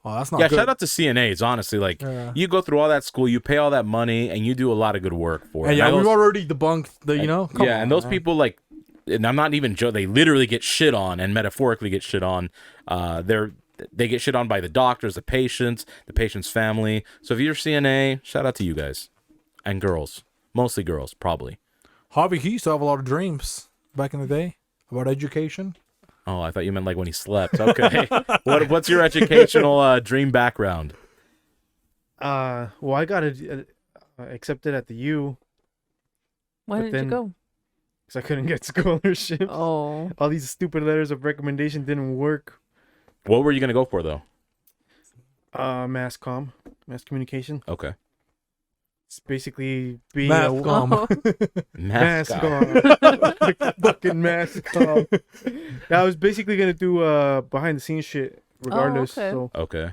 Speaker 3: Oh, that's not
Speaker 1: Yeah,
Speaker 3: good.
Speaker 1: shout out to CNAs. Honestly, like
Speaker 3: Yeah.
Speaker 1: you go through all that school, you pay all that money, and you do a lot of good work for it.
Speaker 3: And yeah,
Speaker 1: And
Speaker 3: we've
Speaker 1: those-
Speaker 3: already debunked the, Come
Speaker 1: yeah,
Speaker 3: on,
Speaker 1: and those
Speaker 3: man.
Speaker 1: people like, and I'm not even joking. They literally get shit on, and metaphorically get shit on. They get shit on by the doctors, the patient's family. So if you're CNA, shout out to you guys and girls, mostly girls, probably.
Speaker 3: Javi, he used to have a lot of dreams back in the day about education.
Speaker 1: Oh, I thought you meant like when he slept. Okay, what's your educational dream background?
Speaker 2: Well, I got accepted at the U
Speaker 4: Why
Speaker 2: But
Speaker 4: didn't
Speaker 2: then-
Speaker 4: you go?
Speaker 2: because I couldn't get scholarships.
Speaker 4: Oh.
Speaker 2: All these stupid letters of recommendation didn't work.
Speaker 1: What were you gonna go for though?
Speaker 2: Mass communication.
Speaker 1: Okay,
Speaker 2: It's basically being
Speaker 3: Math
Speaker 2: a
Speaker 3: com.
Speaker 2: mass
Speaker 1: mascot.
Speaker 2: com. Fucking mass com. Yeah, I was basically gonna do behind the scenes shit regardless.
Speaker 4: okay.
Speaker 2: So
Speaker 1: Okay.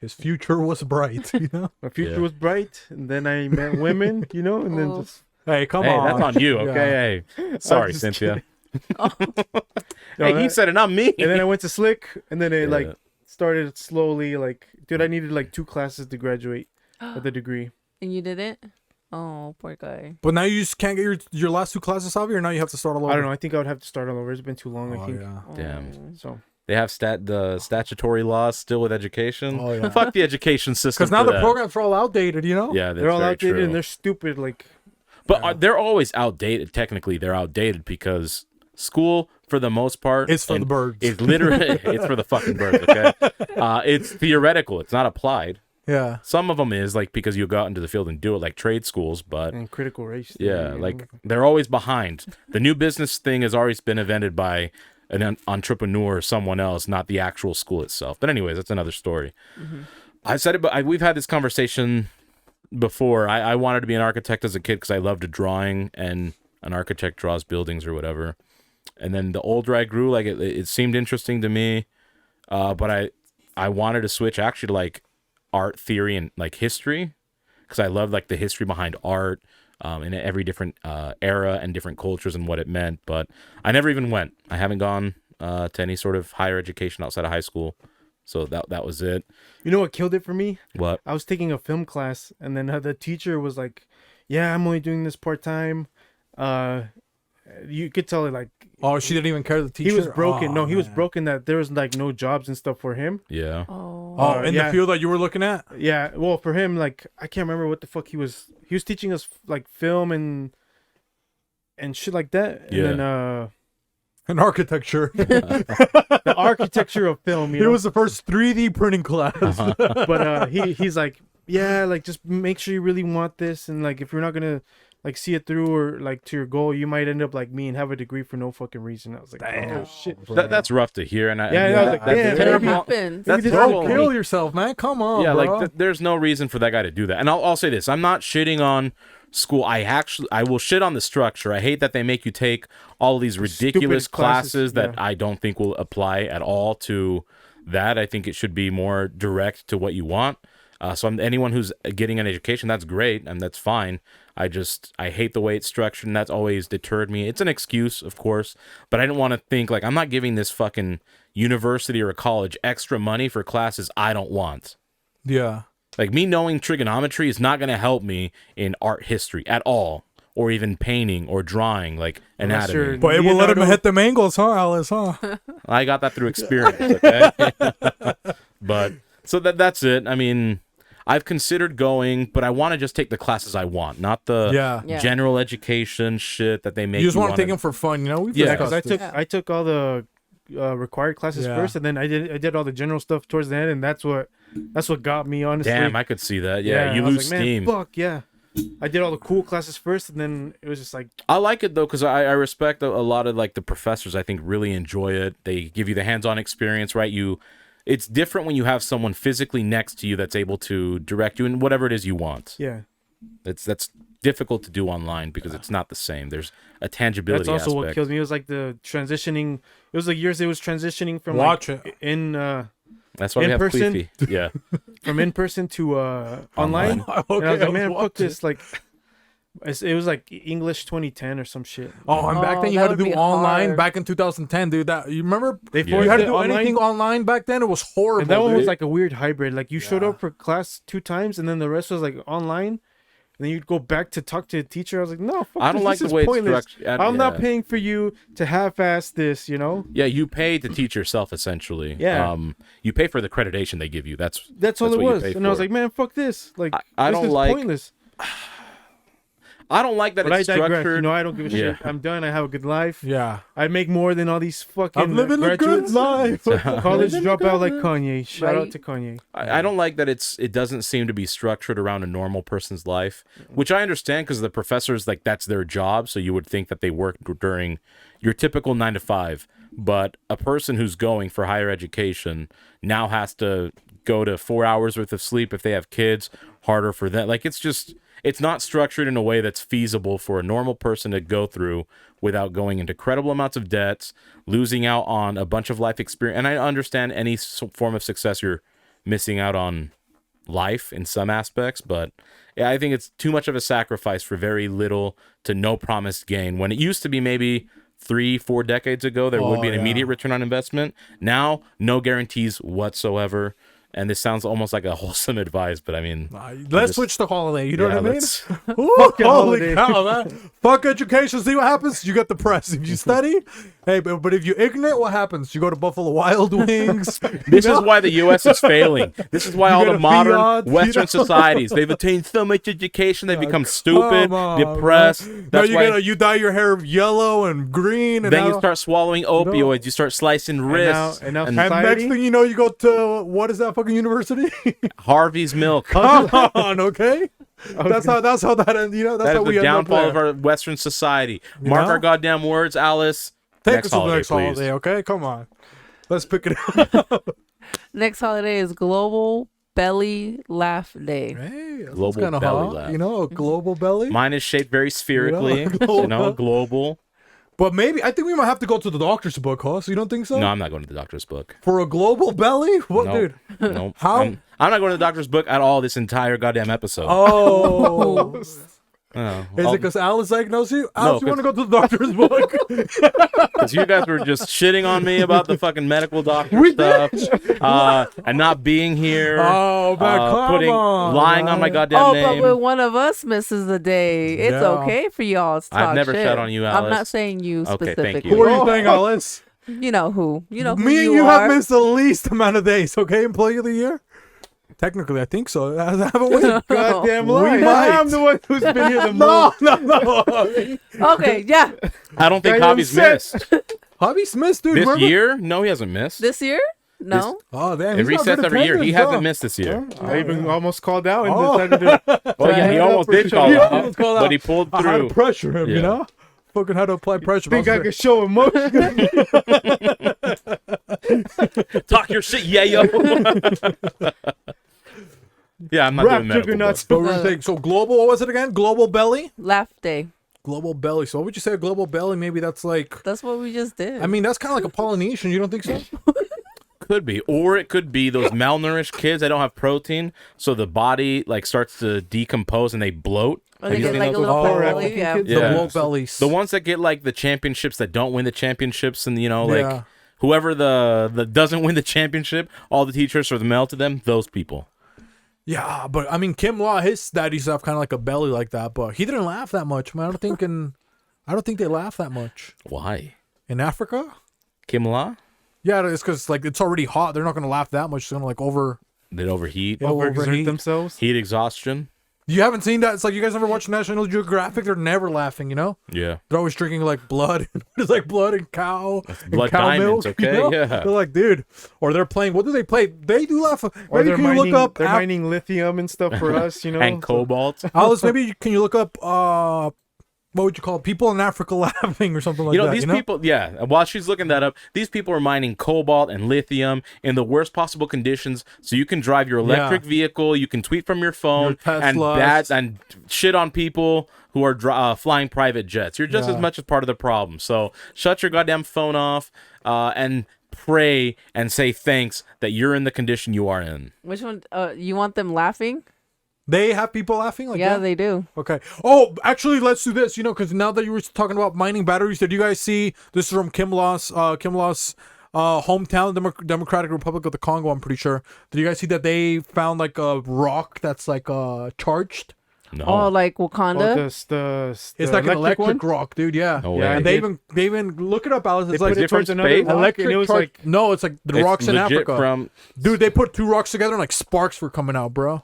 Speaker 3: His future was bright, you know.
Speaker 2: My future
Speaker 1: Yeah.
Speaker 2: was bright, and then I met women, you know, and then
Speaker 4: Oh.
Speaker 2: just
Speaker 3: Hey, come
Speaker 1: Hey,
Speaker 3: on.
Speaker 1: that's on you, okay? Hey, sorry,
Speaker 2: just
Speaker 1: Cynthia.
Speaker 2: No,
Speaker 1: Hey, he
Speaker 2: that-
Speaker 1: said it, not me.
Speaker 2: And then I went to Slick, and then it
Speaker 1: Yeah.
Speaker 2: like started slowly. Like, dude, I needed like 2 classes to graduate with a degree.
Speaker 4: And you didn't? Oh, poor guy.
Speaker 3: But now you just can't get your last 2 classes, Javi, or now you have to start all over?
Speaker 2: I don't know. I think I would have to start all over. It's been too long.
Speaker 3: Oh,
Speaker 2: I think
Speaker 3: yeah.
Speaker 1: Damn.
Speaker 2: so.
Speaker 1: They have the statutory laws still with education.
Speaker 3: Oh, yeah.
Speaker 1: Fuck the education system.
Speaker 3: Because now
Speaker 1: for
Speaker 3: the
Speaker 1: that.
Speaker 3: programs are all outdated, you know?
Speaker 1: Yeah, that's
Speaker 2: They're all
Speaker 1: very
Speaker 2: outdated
Speaker 1: true.
Speaker 2: and they're stupid. Like,
Speaker 1: But they're always outdated. Technically, they're outdated because school, for the most part,
Speaker 3: It's for
Speaker 1: and
Speaker 3: the birds.
Speaker 1: It's literally it's for the fucking birds. Okay, it's theoretical. It's not applied.
Speaker 3: Yeah.
Speaker 1: Some of them is like because you go out into the field and do it, like trade schools. But
Speaker 2: and critical race.
Speaker 1: yeah,
Speaker 2: theory,
Speaker 1: like
Speaker 2: you know?
Speaker 1: they're always behind. The new business thing has always been invented by an entrepreneur or someone else, not the actual school itself. But anyways, that's another story. I said it, but we've had this conversation before. I wanted to be an architect as a kid because I loved drawing, and an architect draws buildings or whatever. And then the older I grew, like it seemed interesting to me, but I wanted to switch actually to like art theory and like history because I love like the history behind art in every different era and different cultures and what it meant. But I never even went. I haven't gone to any sort of higher education outside of high school. So that was it.
Speaker 2: You know what killed it for me?
Speaker 1: What?
Speaker 2: I was taking a film class, and then the teacher was like, "Yeah, I'm only doing this part time." You could tell it like
Speaker 3: Oh, she didn't even care the teacher?
Speaker 2: he was broken.
Speaker 3: Oh,
Speaker 2: No, he was
Speaker 3: man.
Speaker 2: broken that there was like no jobs and stuff for him.
Speaker 1: Yeah.
Speaker 4: Oh.
Speaker 3: Oh, in
Speaker 2: yeah.
Speaker 3: the field that you were looking at?
Speaker 2: Yeah, well, for him, like I can't remember what the fuck he was. He was teaching us like film and shit like that. And
Speaker 1: Yeah.
Speaker 2: then
Speaker 3: In architecture.
Speaker 2: the architecture of film. You
Speaker 3: It
Speaker 2: know?
Speaker 3: was the first 3D printing class.
Speaker 2: But he's like, yeah, like just make sure you really want this, and like if you're not gonna like see it through or like to your goal, you might end up like me and have a degree for no fucking reason. I was like, oh shit.
Speaker 1: That's rough to hear. And
Speaker 2: Yeah, I was like,
Speaker 1: that's
Speaker 2: damn,
Speaker 1: terrible.
Speaker 2: maybe-
Speaker 4: happens.
Speaker 1: That's
Speaker 2: Maybe
Speaker 1: terrible.
Speaker 3: Don't kill yourself, man. Come on,
Speaker 1: Yeah,
Speaker 3: bro.
Speaker 1: like there's no reason for that guy to do that. And I'll say this: I'm not shitting on school. I will shit on the structure. I hate that they make you take all these ridiculous
Speaker 2: Stupid classes,
Speaker 1: classes that
Speaker 2: yeah.
Speaker 1: I don't think will apply at all to that. I think it should be more direct to what you want. So anyone who's getting an education, that's great and that's fine. I hate the way it's structured, and that's always deterred me. It's an excuse, of course, but I didn't want to think like I'm not giving this fucking university or a college extra money for classes I don't want.
Speaker 3: yeah.
Speaker 1: Like me knowing trigonometry is not going to help me in art history at all, or even painting or drawing, like
Speaker 2: Unless
Speaker 1: anatomy.
Speaker 2: you're-
Speaker 3: But it will let him
Speaker 2: Leonardo-
Speaker 3: hit them angles, huh, Alice, huh?
Speaker 1: I got that through experience, okay? But so that's it. I mean, I've considered going, but I want to just take the classes I want, not the
Speaker 3: Yeah.
Speaker 4: Yeah.
Speaker 1: general education shit that they make.
Speaker 3: You just want
Speaker 1: wanna-
Speaker 3: to take them for fun, you know? We've
Speaker 1: Yeah,
Speaker 2: because
Speaker 3: discussed
Speaker 2: I took
Speaker 3: this.
Speaker 4: Yeah.
Speaker 2: I took all the required classes
Speaker 3: Yeah.
Speaker 2: first, and then I did all the general stuff towards the end, and that's what got me, honestly.
Speaker 1: Damn, I could see that. Yeah, you
Speaker 2: I was
Speaker 1: lose
Speaker 2: like, man,
Speaker 1: steam.
Speaker 2: fuck yeah. I did all the cool classes first, and then it was just like,
Speaker 1: I like it though because I respect a lot of like the professors. I think really enjoy it. They give you the hands-on experience, right? It's different when you have someone physically next to you that's able to direct you in whatever it is you want.
Speaker 2: yeah.
Speaker 1: That's difficult to do online because it's not the same. There's a tangibility.
Speaker 2: That's also what
Speaker 1: aspect.
Speaker 2: kills me. It was like the transitioning. It was like years it was transitioning from
Speaker 3: Watch
Speaker 2: like,
Speaker 3: it.
Speaker 2: in
Speaker 1: That's why we
Speaker 2: in
Speaker 1: have
Speaker 2: person.
Speaker 1: Beefy. Yeah,
Speaker 2: from in person to online.
Speaker 3: Okay,
Speaker 2: And I was like, man, fuck
Speaker 3: watching.
Speaker 2: this. Like, it was like English 2010 or some shit.
Speaker 3: Oh, and back
Speaker 4: Oh,
Speaker 3: then you
Speaker 4: that
Speaker 3: had to
Speaker 4: would
Speaker 3: do
Speaker 4: be
Speaker 3: online
Speaker 4: hard.
Speaker 3: back in 2010, dude. That you remember?
Speaker 2: They
Speaker 1: Yeah.
Speaker 2: forced
Speaker 3: You had to
Speaker 2: it
Speaker 3: do
Speaker 2: online.
Speaker 3: anything online back then. It was horrible.
Speaker 2: And that one
Speaker 3: dude.
Speaker 2: was like a weird hybrid. Like you showed
Speaker 3: Yeah.
Speaker 2: up for class 2 times, and then the rest was like online. And then you'd go back to talk to the teacher. I was like, no, fuck
Speaker 1: I don't
Speaker 2: this.
Speaker 1: like
Speaker 2: This
Speaker 1: the
Speaker 2: is
Speaker 1: way it's
Speaker 2: pointless.
Speaker 1: structured.
Speaker 2: I'm not
Speaker 1: Yeah.
Speaker 2: paying for you to half-ass this, you know?
Speaker 1: Yeah, you pay to teach yourself essentially.
Speaker 2: Yeah.
Speaker 1: You pay for the accreditation they give you. That's
Speaker 2: That's all
Speaker 1: That's
Speaker 2: it
Speaker 1: what you
Speaker 2: was.
Speaker 1: pay
Speaker 2: And I was
Speaker 1: for.
Speaker 2: like, man, fuck this. Like,
Speaker 1: I
Speaker 2: this
Speaker 1: don't
Speaker 2: is
Speaker 1: like-
Speaker 2: pointless.
Speaker 1: I don't like that
Speaker 2: But I
Speaker 1: it's
Speaker 2: digress.
Speaker 1: structured.
Speaker 2: You know, I don't give a
Speaker 1: Yeah.
Speaker 2: shit. I'm done. I have a good life.
Speaker 3: Yeah.
Speaker 2: I make more than all these fucking
Speaker 3: I'm living a good
Speaker 2: graduates.
Speaker 3: life.
Speaker 2: College
Speaker 3: Living a good
Speaker 2: dropout like
Speaker 3: life.
Speaker 2: Kanye. Shout out
Speaker 4: Right.
Speaker 2: to Kanye.
Speaker 1: I don't like that it doesn't seem to be structured around a normal person's life, which I understand because the professors, like, that's their job. So you would think that they work during your typical 9 to 5. But a person who's going for higher education now has to go to 4 hours worth of sleep if they have kids, harder for them. Like, it's not structured in a way that's feasible for a normal person to go through without going into credible amounts of debts, losing out on a bunch of life experience. And I understand any form of success you're missing out on life in some aspects. But yeah, I think it's too much of a sacrifice for very little to no promised gain. When it used to be maybe 3-4 decades ago, there would be an immediate return on investment. Now, no guarantees whatsoever. And this sounds almost like a wholesome advice, but I mean,
Speaker 3: let's switch to holiday. You know what I mean?
Speaker 1: let's-
Speaker 3: Ooh,
Speaker 2: Fucking
Speaker 3: holy
Speaker 2: holiday.
Speaker 3: cow, man. Fuck education. See what happens? You get depressed. If you study, hey, but if you're ignorant, what happens? You go to Buffalo Wild Wings.
Speaker 1: This is why the U.S. is failing. This is why all
Speaker 3: get
Speaker 1: the
Speaker 3: a
Speaker 1: modern
Speaker 3: Fiat,
Speaker 1: Western societies, they've attained so much education, they become stupid,
Speaker 3: Come on,
Speaker 1: depressed.
Speaker 3: man.
Speaker 1: That's
Speaker 3: now
Speaker 1: why
Speaker 3: you dye your hair yellow and green, and
Speaker 1: then you
Speaker 3: now-
Speaker 1: start swallowing opioids, you start slicing wrists,
Speaker 2: and now
Speaker 3: and
Speaker 2: society-
Speaker 3: next thing you know, you go to what is that fucking university?
Speaker 1: Harvey's Milk.
Speaker 3: Come on, okay. That's how that ends. You know, that's
Speaker 1: That
Speaker 3: how
Speaker 1: is
Speaker 3: we
Speaker 1: the
Speaker 3: end up
Speaker 1: downfall
Speaker 3: there.
Speaker 1: of our Western society. Mark
Speaker 3: know?
Speaker 1: our goddamn words, Alice.
Speaker 3: Take
Speaker 1: next
Speaker 3: us to the
Speaker 1: holiday,
Speaker 3: next
Speaker 1: please.
Speaker 3: holiday, okay? Come on, let's pick it up.
Speaker 4: Next holiday is Global Belly Laugh Day.
Speaker 3: Hey, that's
Speaker 1: Global
Speaker 3: kinda
Speaker 1: belly
Speaker 3: hot,
Speaker 1: laugh.
Speaker 3: you know, a global belly.
Speaker 1: Mine is shaped very spherically,
Speaker 3: global.
Speaker 1: you know, global.
Speaker 3: But maybe I think we might have to go to the doctor's book, huh? So you don't think so?
Speaker 1: No, I'm not going to the doctor's book.
Speaker 3: For a global belly? What,
Speaker 1: Nope.
Speaker 3: dude?
Speaker 1: Nope.
Speaker 3: How?
Speaker 1: I'm not going to the doctor's book at all this entire goddamn episode.
Speaker 3: Oh.
Speaker 1: Oh,
Speaker 3: Is
Speaker 1: oh,
Speaker 3: it because Alice diagnosed you? Alice, you
Speaker 1: 'cause-
Speaker 3: want to go to the doctor's book?
Speaker 1: Because you guys were just shitting on me about the fucking medical doctor
Speaker 3: We
Speaker 1: stuff, and not being here.
Speaker 3: Oh, man, come on,
Speaker 1: lying on my
Speaker 3: man.
Speaker 1: goddamn
Speaker 4: Oh,
Speaker 1: name.
Speaker 4: but when one of us misses a day, it's
Speaker 3: Yeah.
Speaker 4: okay for y'all to talk
Speaker 1: I've never
Speaker 4: shit.
Speaker 1: shat on you,
Speaker 4: I'm
Speaker 1: Alice.
Speaker 4: not saying you
Speaker 1: Okay, thank
Speaker 4: specifically.
Speaker 1: you.
Speaker 3: Who are you saying, Alice?
Speaker 4: You know who. You know who
Speaker 3: Me and
Speaker 4: you
Speaker 3: you
Speaker 4: are.
Speaker 3: have missed the least amount of days, okay? Employee of the year? Technically, I think so. Haven't we?
Speaker 2: Goddamn
Speaker 3: We
Speaker 2: lie.
Speaker 3: might.
Speaker 2: I'm the one who's been here the most.
Speaker 3: No.
Speaker 4: Okay, yeah.
Speaker 1: I don't think
Speaker 2: I am
Speaker 1: Javi's
Speaker 2: set.
Speaker 1: missed.
Speaker 3: Javi Smith, dude.
Speaker 1: This
Speaker 3: remember?
Speaker 1: year? No, he hasn't missed.
Speaker 4: This year? No.
Speaker 3: Oh, damn.
Speaker 1: It
Speaker 3: he's not
Speaker 1: resets
Speaker 3: good
Speaker 1: every year. He
Speaker 3: attendance,
Speaker 1: hasn't
Speaker 3: huh?
Speaker 1: missed this year.
Speaker 2: I even almost called out and
Speaker 3: Oh.
Speaker 2: decided to.
Speaker 1: Oh yeah, he
Speaker 2: hand up
Speaker 1: almost
Speaker 2: for
Speaker 1: did
Speaker 2: sure.
Speaker 1: call
Speaker 3: He
Speaker 1: out,
Speaker 3: almost called out.
Speaker 1: but he pulled
Speaker 3: I had to
Speaker 1: through.
Speaker 3: pressure him,
Speaker 1: Yeah.
Speaker 3: you know? Fucking had to apply pressure.
Speaker 2: Think
Speaker 3: but I
Speaker 2: I
Speaker 3: was
Speaker 2: could show emotion?
Speaker 1: Talk your shit, yeah, yo. Yeah, I'm not
Speaker 2: Rap
Speaker 1: doing medical.
Speaker 2: juggernauts.
Speaker 1: bro.
Speaker 3: What were you saying? So global, what was it again? Global belly?
Speaker 4: Laugh Day.
Speaker 3: Global belly. So what would you say a global belly? Maybe that's like,
Speaker 4: That's what we just did.
Speaker 3: I mean, that's kind of like a Polynesian. You don't think so?
Speaker 1: Could be, or it could be those malnourished kids that don't have protein, so the body like starts to decompose and they bloat.
Speaker 4: or
Speaker 1: Have
Speaker 4: they
Speaker 1: you
Speaker 4: get
Speaker 1: seen
Speaker 4: like a
Speaker 1: those?
Speaker 4: little
Speaker 3: Oh,
Speaker 4: fat
Speaker 2: right.
Speaker 4: belly. Yeah.
Speaker 2: Kids.
Speaker 3: The
Speaker 1: Yeah.
Speaker 3: low bellies.
Speaker 1: The ones that get like the championships that don't win the championships, and you know, like
Speaker 3: Yeah.
Speaker 1: whoever the doesn't win the championship, all the t-shirts are the mail to them. Those people.
Speaker 3: Yeah, but I mean, Kim Law, his daddy used to have kind of like a belly like that, but he didn't laugh that much. Man, I don't think they laugh that much
Speaker 1: Why?
Speaker 3: in Africa.
Speaker 1: Kim La?
Speaker 3: Yeah, it's because like it's already hot. They're not gonna laugh that much. It's gonna like
Speaker 1: They overheat.
Speaker 3: Yeah.
Speaker 2: Overexert
Speaker 3: overheat.
Speaker 2: themselves.
Speaker 1: Heat exhaustion.
Speaker 3: You haven't seen that? It's like you guys never watched National Geographic. They're never laughing. You know,
Speaker 1: Yeah.
Speaker 3: they're always drinking like blood. It's like blood and cow. And
Speaker 1: blood
Speaker 3: cow
Speaker 1: diamonds,
Speaker 3: milk,
Speaker 1: okay?
Speaker 3: you know?
Speaker 1: Yeah.
Speaker 3: They're like, dude, or they're playing. What do they play? They do laugh.
Speaker 2: Or
Speaker 3: Maybe
Speaker 2: they're
Speaker 3: can you
Speaker 2: mining,
Speaker 3: look up?
Speaker 2: they're mining lithium and stuff for us, you know.
Speaker 1: And cobalt.
Speaker 3: Alice, maybe can you look up? What would you call it? People in Africa laughing or something like
Speaker 1: You know,
Speaker 3: that?
Speaker 1: these people, yeah, while she's looking that up, these people are mining cobalt and lithium in the worst possible conditions so you can drive your electric vehicle, you can tweet from your phone,
Speaker 3: Your
Speaker 1: and
Speaker 3: Teslas.
Speaker 1: and shit on people who are flying private jets. You're just
Speaker 3: Yeah.
Speaker 1: as much as part of the problem. So shut your goddamn phone off and pray and say thanks that you're in the condition you are in.
Speaker 4: Which one? You want them laughing?
Speaker 3: They have people laughing like
Speaker 4: Yeah,
Speaker 3: that?
Speaker 4: they do.
Speaker 3: Okay. Oh, actually, let's do this. You know, because now that you were talking about mining batteries, did you guys see this is from Kim Law's hometown, Democratic Republic of the Congo? I'm pretty sure. Did you guys see that they found like a rock that's like charged?
Speaker 1: No.
Speaker 4: Oh, like
Speaker 2: Oh,
Speaker 4: Wakanda.
Speaker 3: It's like an electric
Speaker 2: one?
Speaker 3: rock, dude. Yeah.
Speaker 1: No
Speaker 2: Yeah,
Speaker 1: way.
Speaker 3: And
Speaker 2: they
Speaker 3: they even look it up, Alice.
Speaker 2: They
Speaker 3: It's
Speaker 2: put
Speaker 3: like
Speaker 2: it
Speaker 1: different
Speaker 2: towards another
Speaker 1: space?
Speaker 2: rock,
Speaker 3: electric
Speaker 2: and it was
Speaker 3: charge.
Speaker 2: like
Speaker 3: No, it's like the
Speaker 1: It's
Speaker 3: rocks in
Speaker 1: legit
Speaker 3: Africa.
Speaker 1: from
Speaker 3: Dude, they put two rocks together and like sparks were coming out, bro.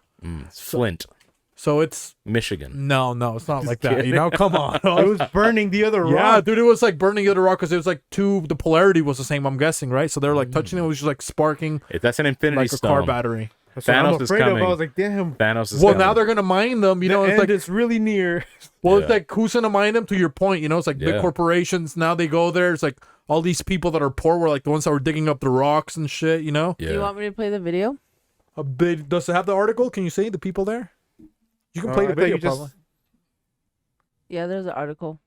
Speaker 1: Flint,
Speaker 3: So it's
Speaker 1: Michigan.
Speaker 3: no, it's not like that. You know, come on.
Speaker 2: it was burning the other
Speaker 3: Yeah,
Speaker 2: rock.
Speaker 3: dude, it was like burning the other rock because it was like the polarity was the same, I'm guessing, right? So they're like touching it, was just like sparking
Speaker 1: That's an infinity
Speaker 3: like a
Speaker 1: stone.
Speaker 3: car battery.
Speaker 2: That's what I'm
Speaker 1: Thanos is
Speaker 2: afraid of.
Speaker 1: coming.
Speaker 2: I was like, damn.
Speaker 1: Thanos is
Speaker 3: Well,
Speaker 1: coming.
Speaker 3: now they're gonna mine them, you know.
Speaker 2: The
Speaker 3: It's
Speaker 2: end
Speaker 3: like,
Speaker 2: is really near.
Speaker 3: well, it's
Speaker 1: Yeah.
Speaker 3: like who's gonna mine them? To your point, you know, it's like big
Speaker 1: Yeah.
Speaker 3: corporations. Now they go there. It's like all these people that are poor were like the ones that were digging up the rocks and shit. You know,
Speaker 1: Yeah.
Speaker 4: Do you want me to play the video?
Speaker 3: a big. Does it have the article? Can you see the people there? You can play
Speaker 2: I
Speaker 3: the
Speaker 2: thought
Speaker 3: video,
Speaker 2: you just-
Speaker 3: probably.
Speaker 4: Yeah, there's an article.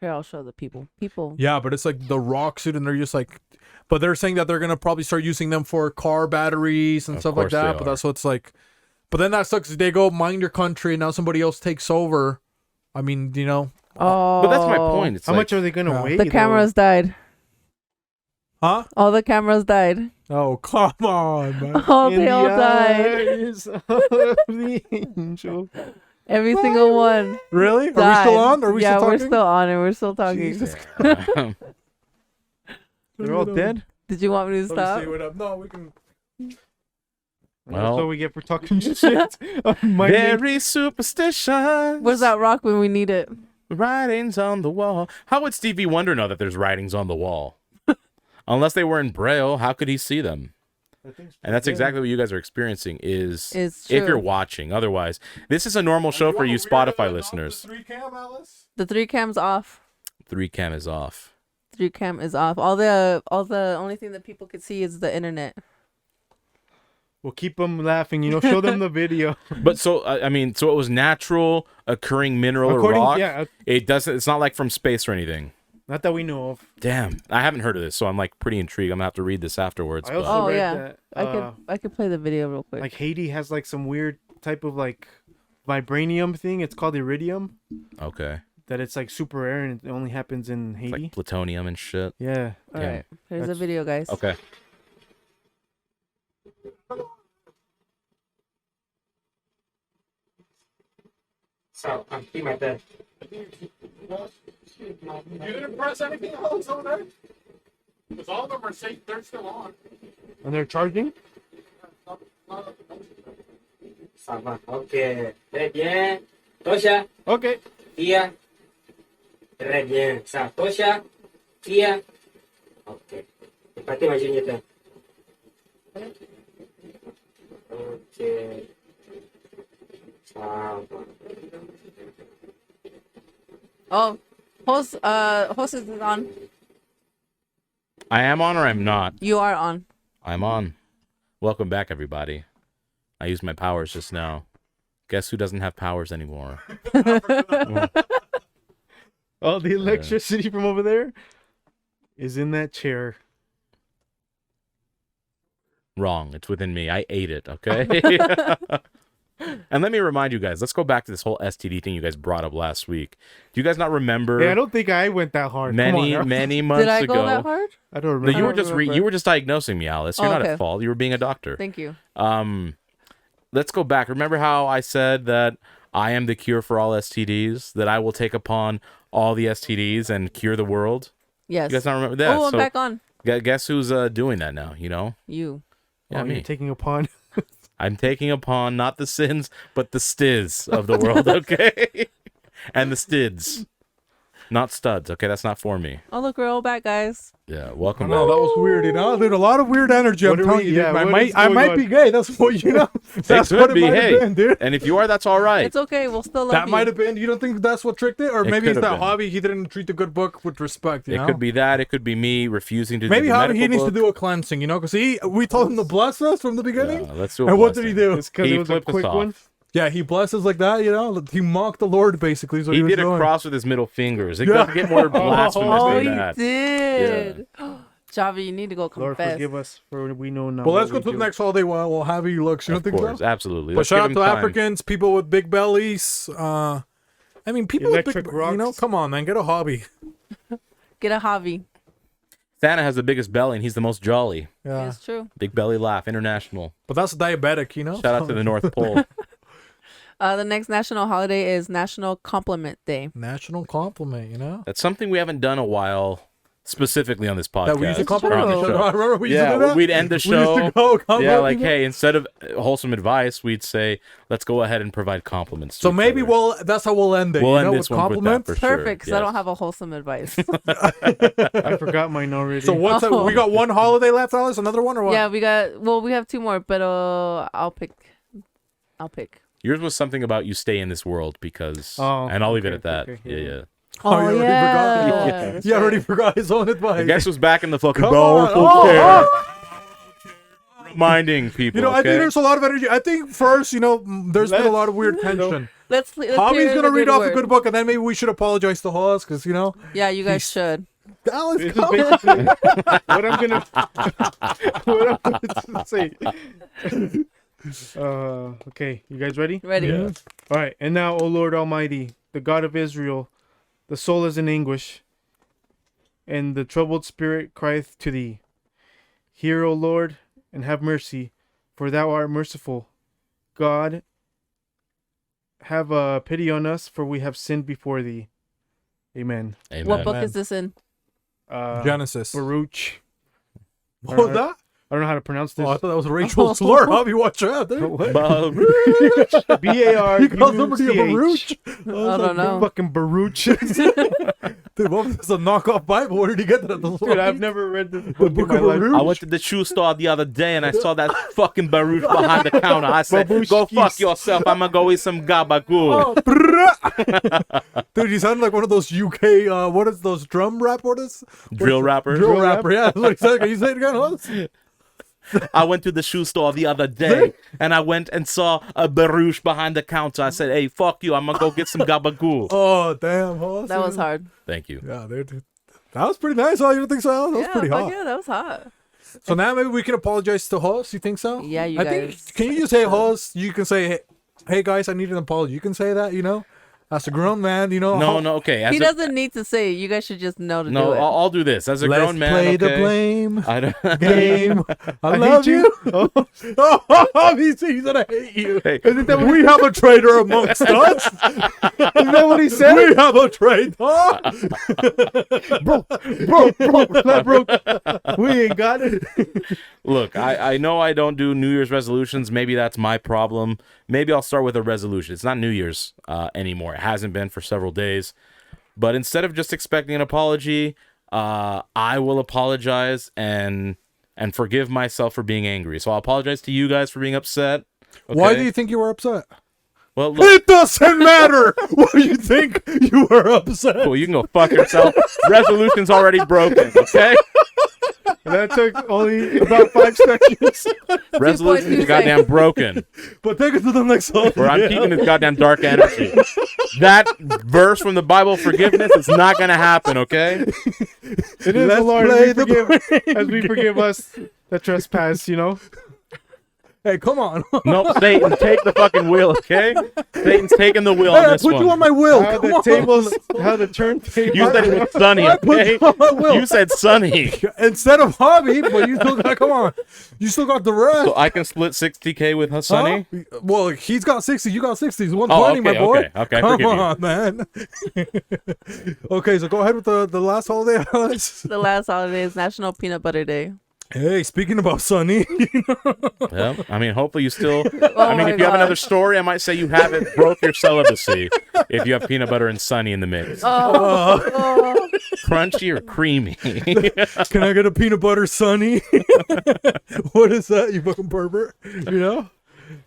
Speaker 4: Here, I'll show the people. People.
Speaker 3: Yeah, but it's like the rock suit, and they're just like, but they're saying that they're gonna probably start using them for car batteries and
Speaker 1: Of
Speaker 3: stuff like
Speaker 1: course they
Speaker 3: that. But
Speaker 1: are.
Speaker 3: that's what's like. But then that sucks. They go mind your country, and now somebody else takes over. I mean, you know,
Speaker 4: Oh.
Speaker 1: But that's my point. It's
Speaker 2: How
Speaker 1: like,
Speaker 2: much are they gonna
Speaker 3: Yeah.
Speaker 2: weigh?
Speaker 4: The cameras died.
Speaker 3: huh?
Speaker 4: All the cameras died.
Speaker 3: Oh, come on, man.
Speaker 4: Oh,
Speaker 2: In
Speaker 4: they
Speaker 2: the
Speaker 4: all died.
Speaker 2: eyes of the angel.
Speaker 4: Every single one.
Speaker 3: Really? Are we
Speaker 4: Died.
Speaker 3: still on? Are we
Speaker 4: yeah,
Speaker 3: still talking?
Speaker 4: we're still on and we're still talking.
Speaker 3: Jesus.
Speaker 2: They're all dead.
Speaker 4: Did you want me to
Speaker 3: Let me
Speaker 4: stop?
Speaker 3: see what up. No, we can.
Speaker 1: Well-
Speaker 2: That's what we get for talking shit. My name-
Speaker 1: Very superstitious.
Speaker 4: Where's that rock when we need it?
Speaker 1: Writings on the wall. How would Stevie Wonder know that there's writings on the wall? Unless they were in Braille, how could he see them? And that's exactly what you guys are experiencing is
Speaker 4: It's
Speaker 1: if you're
Speaker 4: true.
Speaker 1: watching. Otherwise, this is a normal show for you Spotify listeners.
Speaker 3: 3-cam, Alice?
Speaker 4: The 3 cam's off.
Speaker 1: 3-cam is off.
Speaker 4: 3 cam is off. All the only thing that people could see is the internet.
Speaker 2: We'll keep them laughing. You know, show them the video.
Speaker 1: But so I mean, so it was natural occurring mineral or
Speaker 2: According,
Speaker 1: rock.
Speaker 2: yeah,
Speaker 1: It doesn't. It's not like from space or anything.
Speaker 2: not that we know of.
Speaker 1: Damn, I haven't heard of this, so I'm like pretty intrigued. I'm gonna have to read this afterwards.
Speaker 2: I
Speaker 1: but-
Speaker 2: also
Speaker 4: Oh,
Speaker 2: read
Speaker 4: yeah.
Speaker 2: that
Speaker 4: I could play the video real quick.
Speaker 2: like Haiti has like some weird type of like vibranium thing. It's called iridium.
Speaker 1: Okay,
Speaker 2: That it's like super rare and it only happens in
Speaker 1: it's
Speaker 2: Haiti.
Speaker 1: like plutonium and shit.
Speaker 2: Yeah.
Speaker 4: All
Speaker 1: yeah.
Speaker 4: right, here's the
Speaker 2: That's-
Speaker 4: video, guys.
Speaker 1: Okay.
Speaker 5: So, empty my bed.
Speaker 3: You didn't press anything else over there? Because all of them are safe. They're still on.
Speaker 2: And they're charging?
Speaker 5: Ça va. Ok. Très bien. Tosha.
Speaker 2: Okay.
Speaker 5: Tia. Très bien. Ça. Tosha. Tia. Ok. Pati majunya tu. Ok. Ça va.
Speaker 4: Oh, host is on.
Speaker 1: I am on or I'm not.
Speaker 4: You are on.
Speaker 1: I'm on. Welcome back, everybody. I used my powers just now. Guess who doesn't have powers anymore?
Speaker 2: Oh, the electricity from over there is in that chair.
Speaker 1: Wrong. It's within me. I ate it, okay? And let me remind you guys, let's go back to this whole STD thing you guys brought up last week. Do you guys not remember
Speaker 2: Hey, I don't think I went that hard. Come on,
Speaker 1: many,
Speaker 2: now.
Speaker 1: many months
Speaker 4: Did I
Speaker 1: ago?
Speaker 4: go that hard?
Speaker 2: I don't
Speaker 1: No,
Speaker 2: remember.
Speaker 1: you were just you were just diagnosing me, Alice. You're
Speaker 4: Oh,
Speaker 1: not
Speaker 4: okay.
Speaker 1: at fault. You were being a doctor.
Speaker 4: Thank you.
Speaker 1: Let's go back. Remember how I said that I am the cure for all STDs? That I will take upon all the STDs and cure the world?
Speaker 4: Yes.
Speaker 1: You guys not remember that?
Speaker 4: Oh, I'm
Speaker 1: So
Speaker 4: back on.
Speaker 1: guess who's doing that now, you know?
Speaker 4: You.
Speaker 1: Yeah,
Speaker 2: Oh,
Speaker 1: me.
Speaker 2: you're taking upon.
Speaker 1: I'm taking upon not the sins, but the stids of the world, okay? And the stids. Not studs, okay? That's not for me.
Speaker 4: Oh, look, we're all back, guys.
Speaker 1: Yeah, welcome
Speaker 3: No,
Speaker 1: back.
Speaker 3: that was weird. You know, dude, a lot of weird energy.
Speaker 2: What
Speaker 3: I'm
Speaker 2: are
Speaker 3: telling
Speaker 2: we-
Speaker 3: you,
Speaker 2: yeah,
Speaker 3: dude.
Speaker 2: what is
Speaker 3: I
Speaker 2: going
Speaker 3: might
Speaker 2: on?
Speaker 3: be gay. That's what you know. That's
Speaker 1: could
Speaker 3: what
Speaker 1: be,
Speaker 3: it might
Speaker 1: hey.
Speaker 3: have been, dude.
Speaker 1: And if you are, that's all right.
Speaker 4: It's okay. We'll still love
Speaker 3: That
Speaker 4: you.
Speaker 3: might have been. You don't think that's what tricked it, or
Speaker 1: It
Speaker 3: maybe it's
Speaker 1: could
Speaker 3: that
Speaker 1: have been.
Speaker 3: hobby. He didn't treat the good book with respect. You
Speaker 1: It
Speaker 3: know?
Speaker 1: could be that. It could be me refusing to
Speaker 3: Maybe
Speaker 1: do the
Speaker 3: hobby. He
Speaker 1: medical
Speaker 3: needs to
Speaker 1: book.
Speaker 3: do a cleansing. You know, because we told him to bless us from the beginning.
Speaker 1: Yeah, let's do a
Speaker 3: And what did he
Speaker 1: blessing.
Speaker 3: do?
Speaker 2: It's because
Speaker 1: He
Speaker 2: it was a
Speaker 1: flipped us
Speaker 2: quick
Speaker 1: off.
Speaker 2: one.
Speaker 3: Yeah, he blesses like that. You know, he mocked the Lord basically. So
Speaker 1: He
Speaker 3: was
Speaker 1: did a
Speaker 3: doing.
Speaker 1: cross with his middle fingers. It
Speaker 3: Yeah.
Speaker 1: doesn't get more blasphemous
Speaker 4: Oh,
Speaker 1: than
Speaker 4: you
Speaker 1: that.
Speaker 4: did. Javi, you need to go
Speaker 2: Lord,
Speaker 4: confess.
Speaker 2: forgive us for we know not.
Speaker 3: Well,
Speaker 2: what
Speaker 3: let's go
Speaker 2: we
Speaker 3: to the
Speaker 2: do.
Speaker 3: next holiday while we'll have he looks. You don't
Speaker 1: Of
Speaker 3: think
Speaker 1: course,
Speaker 3: so?
Speaker 1: absolutely.
Speaker 3: But
Speaker 1: Let's
Speaker 3: shout
Speaker 1: give
Speaker 3: out
Speaker 1: him
Speaker 3: to
Speaker 1: time.
Speaker 3: Africans, people with big bellies. I mean, people with
Speaker 2: Electric
Speaker 3: big, you know,
Speaker 2: rocks.
Speaker 3: come on, man, get a hobby.
Speaker 4: Get a Javi.
Speaker 1: Santa has the biggest belly and he's the most jolly.
Speaker 3: Yeah,
Speaker 4: It's true.
Speaker 1: Big belly laugh, international.
Speaker 3: but that's diabetic, you know.
Speaker 1: Shout out to the North Pole.
Speaker 4: The next national holiday is National Compliment Day.
Speaker 3: National compliment, you know.
Speaker 1: That's something we haven't done a while, specifically on this podcast.
Speaker 3: That we used to compliment
Speaker 1: or on
Speaker 3: each
Speaker 1: the
Speaker 3: other. I
Speaker 1: show.
Speaker 3: remember we used to do
Speaker 1: Yeah,
Speaker 3: that.
Speaker 1: we'd end the
Speaker 3: We used
Speaker 1: show.
Speaker 3: to go compliment
Speaker 1: Yeah, like,
Speaker 3: people.
Speaker 1: hey, instead of wholesome advice, we'd say, let's go ahead and provide compliments. to
Speaker 3: So
Speaker 1: each
Speaker 3: maybe
Speaker 1: other.
Speaker 3: that's how we'll end it.
Speaker 1: We'll
Speaker 3: you
Speaker 1: end
Speaker 3: know,
Speaker 1: this
Speaker 3: with
Speaker 1: one with that
Speaker 3: compliments.
Speaker 1: for sure.
Speaker 4: Perfect, because I
Speaker 1: Yes.
Speaker 4: don't have a wholesome advice.
Speaker 2: I forgot mine already.
Speaker 3: So what's that? We got one holiday left, Alice. Another one or what?
Speaker 4: Yeah, we have two more, but I'll pick.
Speaker 1: Yours was something about you stay in this world because,
Speaker 2: Oh,
Speaker 1: and I'll leave it
Speaker 2: okay,
Speaker 1: at that.
Speaker 2: okay,
Speaker 1: Yeah,
Speaker 2: yeah.
Speaker 1: yeah.
Speaker 3: Oh, you already forgot?
Speaker 4: yeah. that's
Speaker 3: He already
Speaker 4: right.
Speaker 3: forgot his own advice.
Speaker 1: I guess was back in the fucking
Speaker 3: Come on.
Speaker 1: powerful
Speaker 3: Oh,
Speaker 1: chair. Reminding people.
Speaker 3: You know, I
Speaker 1: okay?
Speaker 3: think there's a lot of energy. I think first, you know, there's been a lot of weird tension.
Speaker 4: let's
Speaker 3: Hobby's
Speaker 4: hear
Speaker 3: gonna
Speaker 4: the
Speaker 3: read off a
Speaker 4: word.
Speaker 3: good book, and then maybe we should apologize to Hoss because
Speaker 4: Yeah, you guys should.
Speaker 3: Alex,
Speaker 2: This is basically what I'm gonna say. Okay, you guys ready?
Speaker 4: Ready?
Speaker 3: Yeah.
Speaker 2: All right. And now, O Lord Almighty, the God of Israel, the soul is in anguish, and the troubled spirit crieth to thee. Hear, O Lord, and have mercy, for thou art merciful. God, have pity on us, for we have sinned before thee. Amen.
Speaker 1: Amen.
Speaker 4: What book
Speaker 3: Amen.
Speaker 4: is this in?
Speaker 3: Genesis.
Speaker 2: Baruch.
Speaker 3: What was that?
Speaker 2: I don't know how to pronounce this.
Speaker 3: Oh, I thought that was a Rachel slur. Hobby, watch out. Dude.
Speaker 1: Baruch.
Speaker 2: B-A-R.
Speaker 3: You called somebody a Baruch?
Speaker 4: I don't know.
Speaker 2: Fucking Baruch.
Speaker 3: Dude, what was this, a knockoff Bible? Where did he get that?
Speaker 2: Dude, I've never read the
Speaker 3: The book of Baruch.
Speaker 1: I went to the shoe store the other day and I saw that fucking Baruch behind the counter. I said,
Speaker 2: Babushkis.
Speaker 1: go fuck yourself. I'm going to go eat some gabagool.
Speaker 3: Dude, you sound like one of those UK, what is those drum rap artists?
Speaker 1: Drill rapper.
Speaker 3: Drill rapper, yeah. That's what he said. Can you say it again, Hoss?
Speaker 1: I went to the shoe store the other day and I went and saw a Baruch behind the counter. I said, hey, fuck you. I'm going to go get some gabagool.
Speaker 3: Oh, damn, Hoss.
Speaker 4: That was hard.
Speaker 1: Thank you.
Speaker 3: Yeah, dude. That was pretty nice. Oh, you don't think so? That was
Speaker 4: Yeah,
Speaker 3: pretty
Speaker 4: fuck
Speaker 3: hot.
Speaker 4: yeah, that was hot.
Speaker 3: So now maybe we can apologize to Hoss. You think so?
Speaker 4: Yeah, you
Speaker 3: I
Speaker 4: guys.
Speaker 3: think, can you just say Hoss? You can say, hey guys, I need an apology. You can say that, As a grown man,
Speaker 1: No, okay. As
Speaker 4: He
Speaker 1: a-
Speaker 4: doesn't need to say it. You guys should just know to
Speaker 1: No,
Speaker 4: do it.
Speaker 1: I'll do this. As a
Speaker 3: Let's
Speaker 1: grown man,
Speaker 3: play
Speaker 1: okay?
Speaker 3: the blame
Speaker 1: I don't...
Speaker 3: game. I
Speaker 2: hate
Speaker 3: love you.
Speaker 2: you.
Speaker 3: Oh, he said I hate you.
Speaker 1: Hey,
Speaker 3: We have a traitor amongst us.
Speaker 2: Isn't that what he said?
Speaker 3: We have a traitor.
Speaker 2: Bro, we ain't got it.
Speaker 1: look, I know I don't do New Year's resolutions. Maybe that's my problem. Maybe I'll start with a resolution. It's not New Year's anymore. It hasn't been for several days. But instead of just expecting an apology, I will apologize and forgive myself for being angry. So I'll apologize to you guys for being upset.
Speaker 3: Why
Speaker 1: okay?
Speaker 3: do you think you were upset?
Speaker 1: Well, look,
Speaker 3: It doesn't matter what you think you were upset.
Speaker 1: cool, you can go fuck yourself. Resolution's already broken, okay?
Speaker 2: And that took only about 5 seconds.
Speaker 1: Resolution's
Speaker 4: 2.2
Speaker 1: goddamn broken.
Speaker 3: But take it to the next one.
Speaker 1: Where I'm keeping this goddamn dark energy. That verse from the Bible, forgiveness, is not going to happen, okay?
Speaker 2: It is
Speaker 3: Let's
Speaker 2: the Lord
Speaker 3: play
Speaker 2: we
Speaker 3: the
Speaker 2: forgive, as we forgive us that trespass,
Speaker 3: Hey, come on.
Speaker 1: Nope, Satan, take the fucking wheel, okay? Satan's taking the wheel
Speaker 3: Hey,
Speaker 1: on
Speaker 3: I
Speaker 1: this
Speaker 3: put
Speaker 1: one.
Speaker 3: you on my will.
Speaker 2: How
Speaker 3: Come
Speaker 2: the
Speaker 3: on.
Speaker 2: tables, how the turntable.
Speaker 1: You said it was sunny,
Speaker 3: I put
Speaker 1: okay?
Speaker 3: you on my will.
Speaker 1: You said sunny.
Speaker 3: Instead of hobby, but you still got, come on. You still got the rest.
Speaker 1: So I can split 60K with Sunny?
Speaker 3: Huh? Well, he's got 60, you got 60. It's 120, my boy.
Speaker 1: okay,
Speaker 3: Come
Speaker 1: forgive you.
Speaker 3: on, man. Okay, so go ahead with the last holiday, Alex.
Speaker 4: The last holiday is National Peanut Butter Day.
Speaker 3: Hey, speaking about Sunny,
Speaker 1: Yeah, I mean, hopefully you still...
Speaker 4: Oh
Speaker 1: I mean,
Speaker 4: my
Speaker 1: if you have another
Speaker 4: gosh.
Speaker 1: story, I might say you haven't broke your celibacy if you have peanut butter and Sunny in the mix.
Speaker 4: Oh,
Speaker 1: Crunchy or creamy?
Speaker 3: can I get a peanut butter Sunny? What is that, you fucking pervert?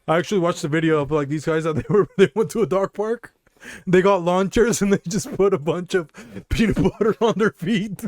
Speaker 3: I actually watched the video of like these guys that they went to a dog park. They got launchers and they just put a bunch of peanut butter on their feet.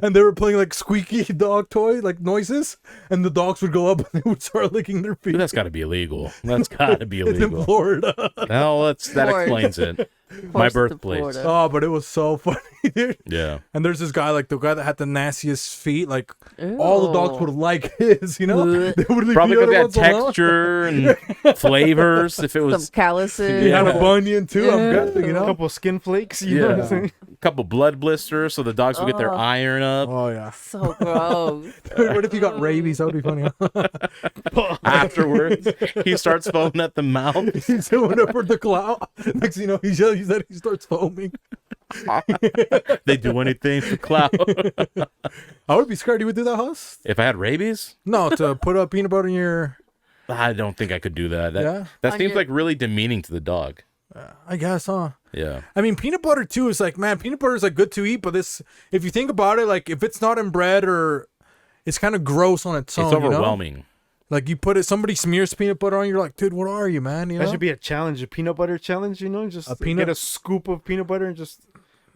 Speaker 3: And they were playing like squeaky dog toy, like noises, and the dogs would go up and they would start licking their feet.
Speaker 1: Dude, that's got to be illegal. That's got to be
Speaker 3: It's in
Speaker 1: illegal.
Speaker 3: Florida.
Speaker 1: No, that
Speaker 4: Florida.
Speaker 1: explains it. My
Speaker 4: Forced to
Speaker 1: birthplace.
Speaker 4: Florida.
Speaker 3: Oh, but it was so funny, dude.
Speaker 1: Yeah.
Speaker 3: And there's this guy, like the guy that had the nastiest feet, like all the dogs
Speaker 4: Ew.
Speaker 3: would like his, They would leave
Speaker 1: Probably
Speaker 3: the
Speaker 1: because
Speaker 3: other
Speaker 1: it had
Speaker 3: ones alone.
Speaker 1: texture and flavors. If it
Speaker 4: Some
Speaker 1: was
Speaker 4: calluses.
Speaker 3: He had a
Speaker 1: Yeah.
Speaker 3: bunion too, I'm
Speaker 4: Yeah.
Speaker 3: guessing,
Speaker 2: A couple skin flakes, you know what I'm
Speaker 1: Yeah.
Speaker 2: saying?
Speaker 1: a couple blood blisters, so the dogs would get their
Speaker 4: Oh.
Speaker 1: iron up.
Speaker 3: Oh, yeah.
Speaker 4: So gross.
Speaker 3: What if you got rabies? That would be funny.
Speaker 1: Afterwards, he starts foaming at the mouth.
Speaker 3: He's doing it for the clout. Next thing you know, he said he starts foaming.
Speaker 1: They do anything for clout.
Speaker 3: I would be scared you would do that, Huss.
Speaker 1: If I had rabies,
Speaker 3: No, to put a peanut butter in your...
Speaker 1: I don't think I could do that.
Speaker 3: Yeah?
Speaker 1: That
Speaker 4: On
Speaker 1: seems
Speaker 4: your-
Speaker 1: like really demeaning to the dog.
Speaker 3: I guess, huh?
Speaker 1: Yeah.
Speaker 3: I mean, peanut butter too is like, man, peanut butter is like good to eat, but this, if you think about it, like if it's not in bread or it's kind of gross on its own.
Speaker 1: It's overwhelming.
Speaker 3: Like you put it, somebody smears peanut butter on, you're like, dude, what are you, man?
Speaker 2: That should be a challenge, a peanut butter challenge, Just
Speaker 3: A peanut-
Speaker 2: get a scoop of peanut butter and just...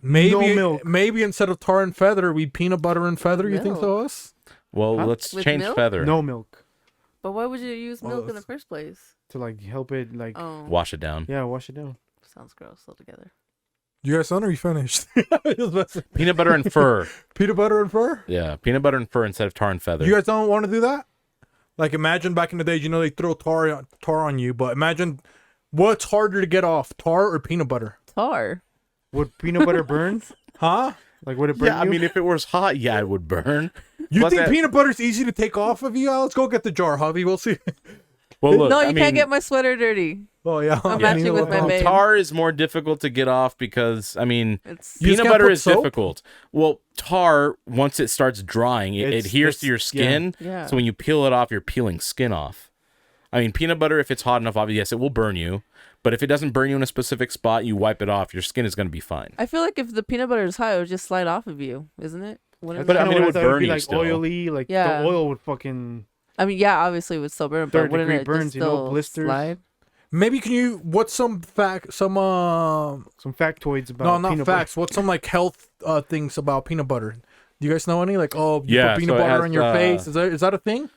Speaker 3: maybe,
Speaker 2: no milk.
Speaker 3: maybe instead of tar and feather, we peanut butter and feather. You think so, us?
Speaker 1: Well,
Speaker 3: Huh?
Speaker 1: let's
Speaker 4: With
Speaker 1: change
Speaker 4: milk?
Speaker 1: feather.
Speaker 2: No milk.
Speaker 4: But why would you use
Speaker 3: Oh,
Speaker 4: milk in the
Speaker 3: that's-
Speaker 4: first place?
Speaker 2: to like help it like
Speaker 4: Oh,
Speaker 1: Wash it down.
Speaker 2: yeah, wash it down.
Speaker 4: sounds gross altogether.
Speaker 3: You guys done or you finished?
Speaker 1: Peanut butter and fur.
Speaker 3: Peanut butter and fur?
Speaker 1: Yeah, peanut butter and fur instead of tar and feather.
Speaker 3: You guys don't want to do that? Like imagine back in the days, you know, they throw tar on you, but imagine what's harder to get off, tar or peanut butter?
Speaker 4: Tar.
Speaker 2: Would peanut butter burn?
Speaker 3: Huh?
Speaker 2: Like would it burn
Speaker 1: Yeah, I
Speaker 2: you?
Speaker 1: mean, if it was hot, yeah, it would burn.
Speaker 3: You
Speaker 1: Plus
Speaker 3: think
Speaker 1: that-
Speaker 3: peanut butter's easy to take off of you? Let's go get the jar, Javi. We'll see.
Speaker 1: Well, look,
Speaker 4: No, you
Speaker 1: I
Speaker 4: can't
Speaker 1: mean,
Speaker 4: get my sweater dirty.
Speaker 3: Oh yeah.
Speaker 4: I'm
Speaker 1: Yeah.
Speaker 4: matching with my babe.
Speaker 1: tar is more difficult to get off because, I mean,
Speaker 4: It's
Speaker 3: You just
Speaker 1: peanut
Speaker 3: can't
Speaker 1: butter
Speaker 3: put
Speaker 1: is
Speaker 3: soap?
Speaker 1: difficult. Well, tar, once it starts drying, it
Speaker 2: It's-
Speaker 1: adheres to
Speaker 2: it's-
Speaker 1: your skin.
Speaker 4: Yeah.
Speaker 1: So when you peel it off, you're peeling skin off. I mean, peanut butter, if it's hot enough, obviously, yes, it will burn you. But if it doesn't burn you in a specific spot, you wipe it off, your skin is going to be fine.
Speaker 4: I feel like if the peanut butter is hot, it would just slide off of you, isn't it? Wouldn't
Speaker 1: But
Speaker 4: it?
Speaker 1: I mean, it would
Speaker 2: thought
Speaker 1: burn
Speaker 2: be
Speaker 1: you
Speaker 2: like
Speaker 1: still.
Speaker 2: oily, like
Speaker 4: Yeah.
Speaker 2: the oil would fucking.
Speaker 4: I mean, yeah, obviously it would still burn, but
Speaker 2: Third
Speaker 4: wouldn't
Speaker 2: degree
Speaker 4: it
Speaker 2: burns,
Speaker 4: just
Speaker 2: you know,
Speaker 4: still
Speaker 2: blisters.
Speaker 4: slide?
Speaker 3: Maybe can you? What's some
Speaker 2: Some factoids about
Speaker 3: no, not
Speaker 2: peanut
Speaker 3: facts. What's some like health things about peanut butter? Do you guys know any? Like, oh, you
Speaker 1: Yeah,
Speaker 3: put peanut
Speaker 1: so it
Speaker 3: butter
Speaker 1: has,
Speaker 3: on your face. Is that a thing?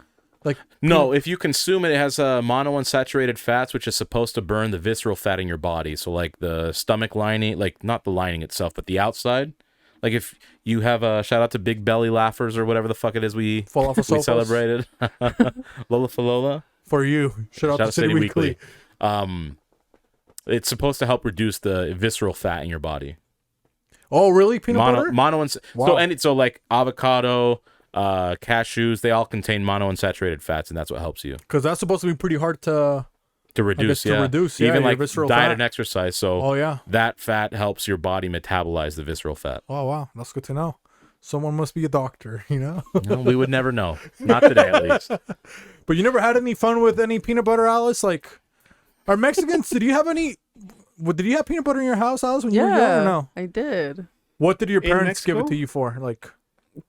Speaker 3: Like,
Speaker 1: No, if you consume it, it has monounsaturated fats, which is supposed to burn the visceral fat in your body. So, like the stomach lining, like not the lining itself, but the outside. Like if you have a shout out to Big Belly Laughers or whatever the fuck it is we
Speaker 3: falafel
Speaker 1: celebrated. Lola Falola.
Speaker 3: for you. Shout out to City Weekly.
Speaker 1: It's supposed to help reduce the visceral fat in your body.
Speaker 3: Oh, really? Peanut butter?
Speaker 1: Wow. So like avocado, cashews, they all contain monounsaturated fats, and that's what helps you
Speaker 3: Because that's supposed to be pretty hard to.
Speaker 1: reduce.
Speaker 3: to reduce, yeah,
Speaker 1: even
Speaker 3: your
Speaker 1: like
Speaker 3: visceral
Speaker 1: diet
Speaker 3: fat.
Speaker 1: and exercise. So
Speaker 3: Oh yeah.
Speaker 1: that fat helps your body metabolize the visceral fat.
Speaker 3: Oh wow, that's good to know. Someone must be a doctor, you know.
Speaker 1: No, we would never know. Not today, at least.
Speaker 3: But you never had any fun with any peanut butter, Alice? Like, are Mexicans? Did you have any? Did you have peanut butter in your house, Alice, when you were young? Or
Speaker 4: Yeah,
Speaker 3: no.
Speaker 4: I did.
Speaker 3: What did your
Speaker 2: In
Speaker 3: parents give it
Speaker 2: Mexico?
Speaker 3: to you for? Like,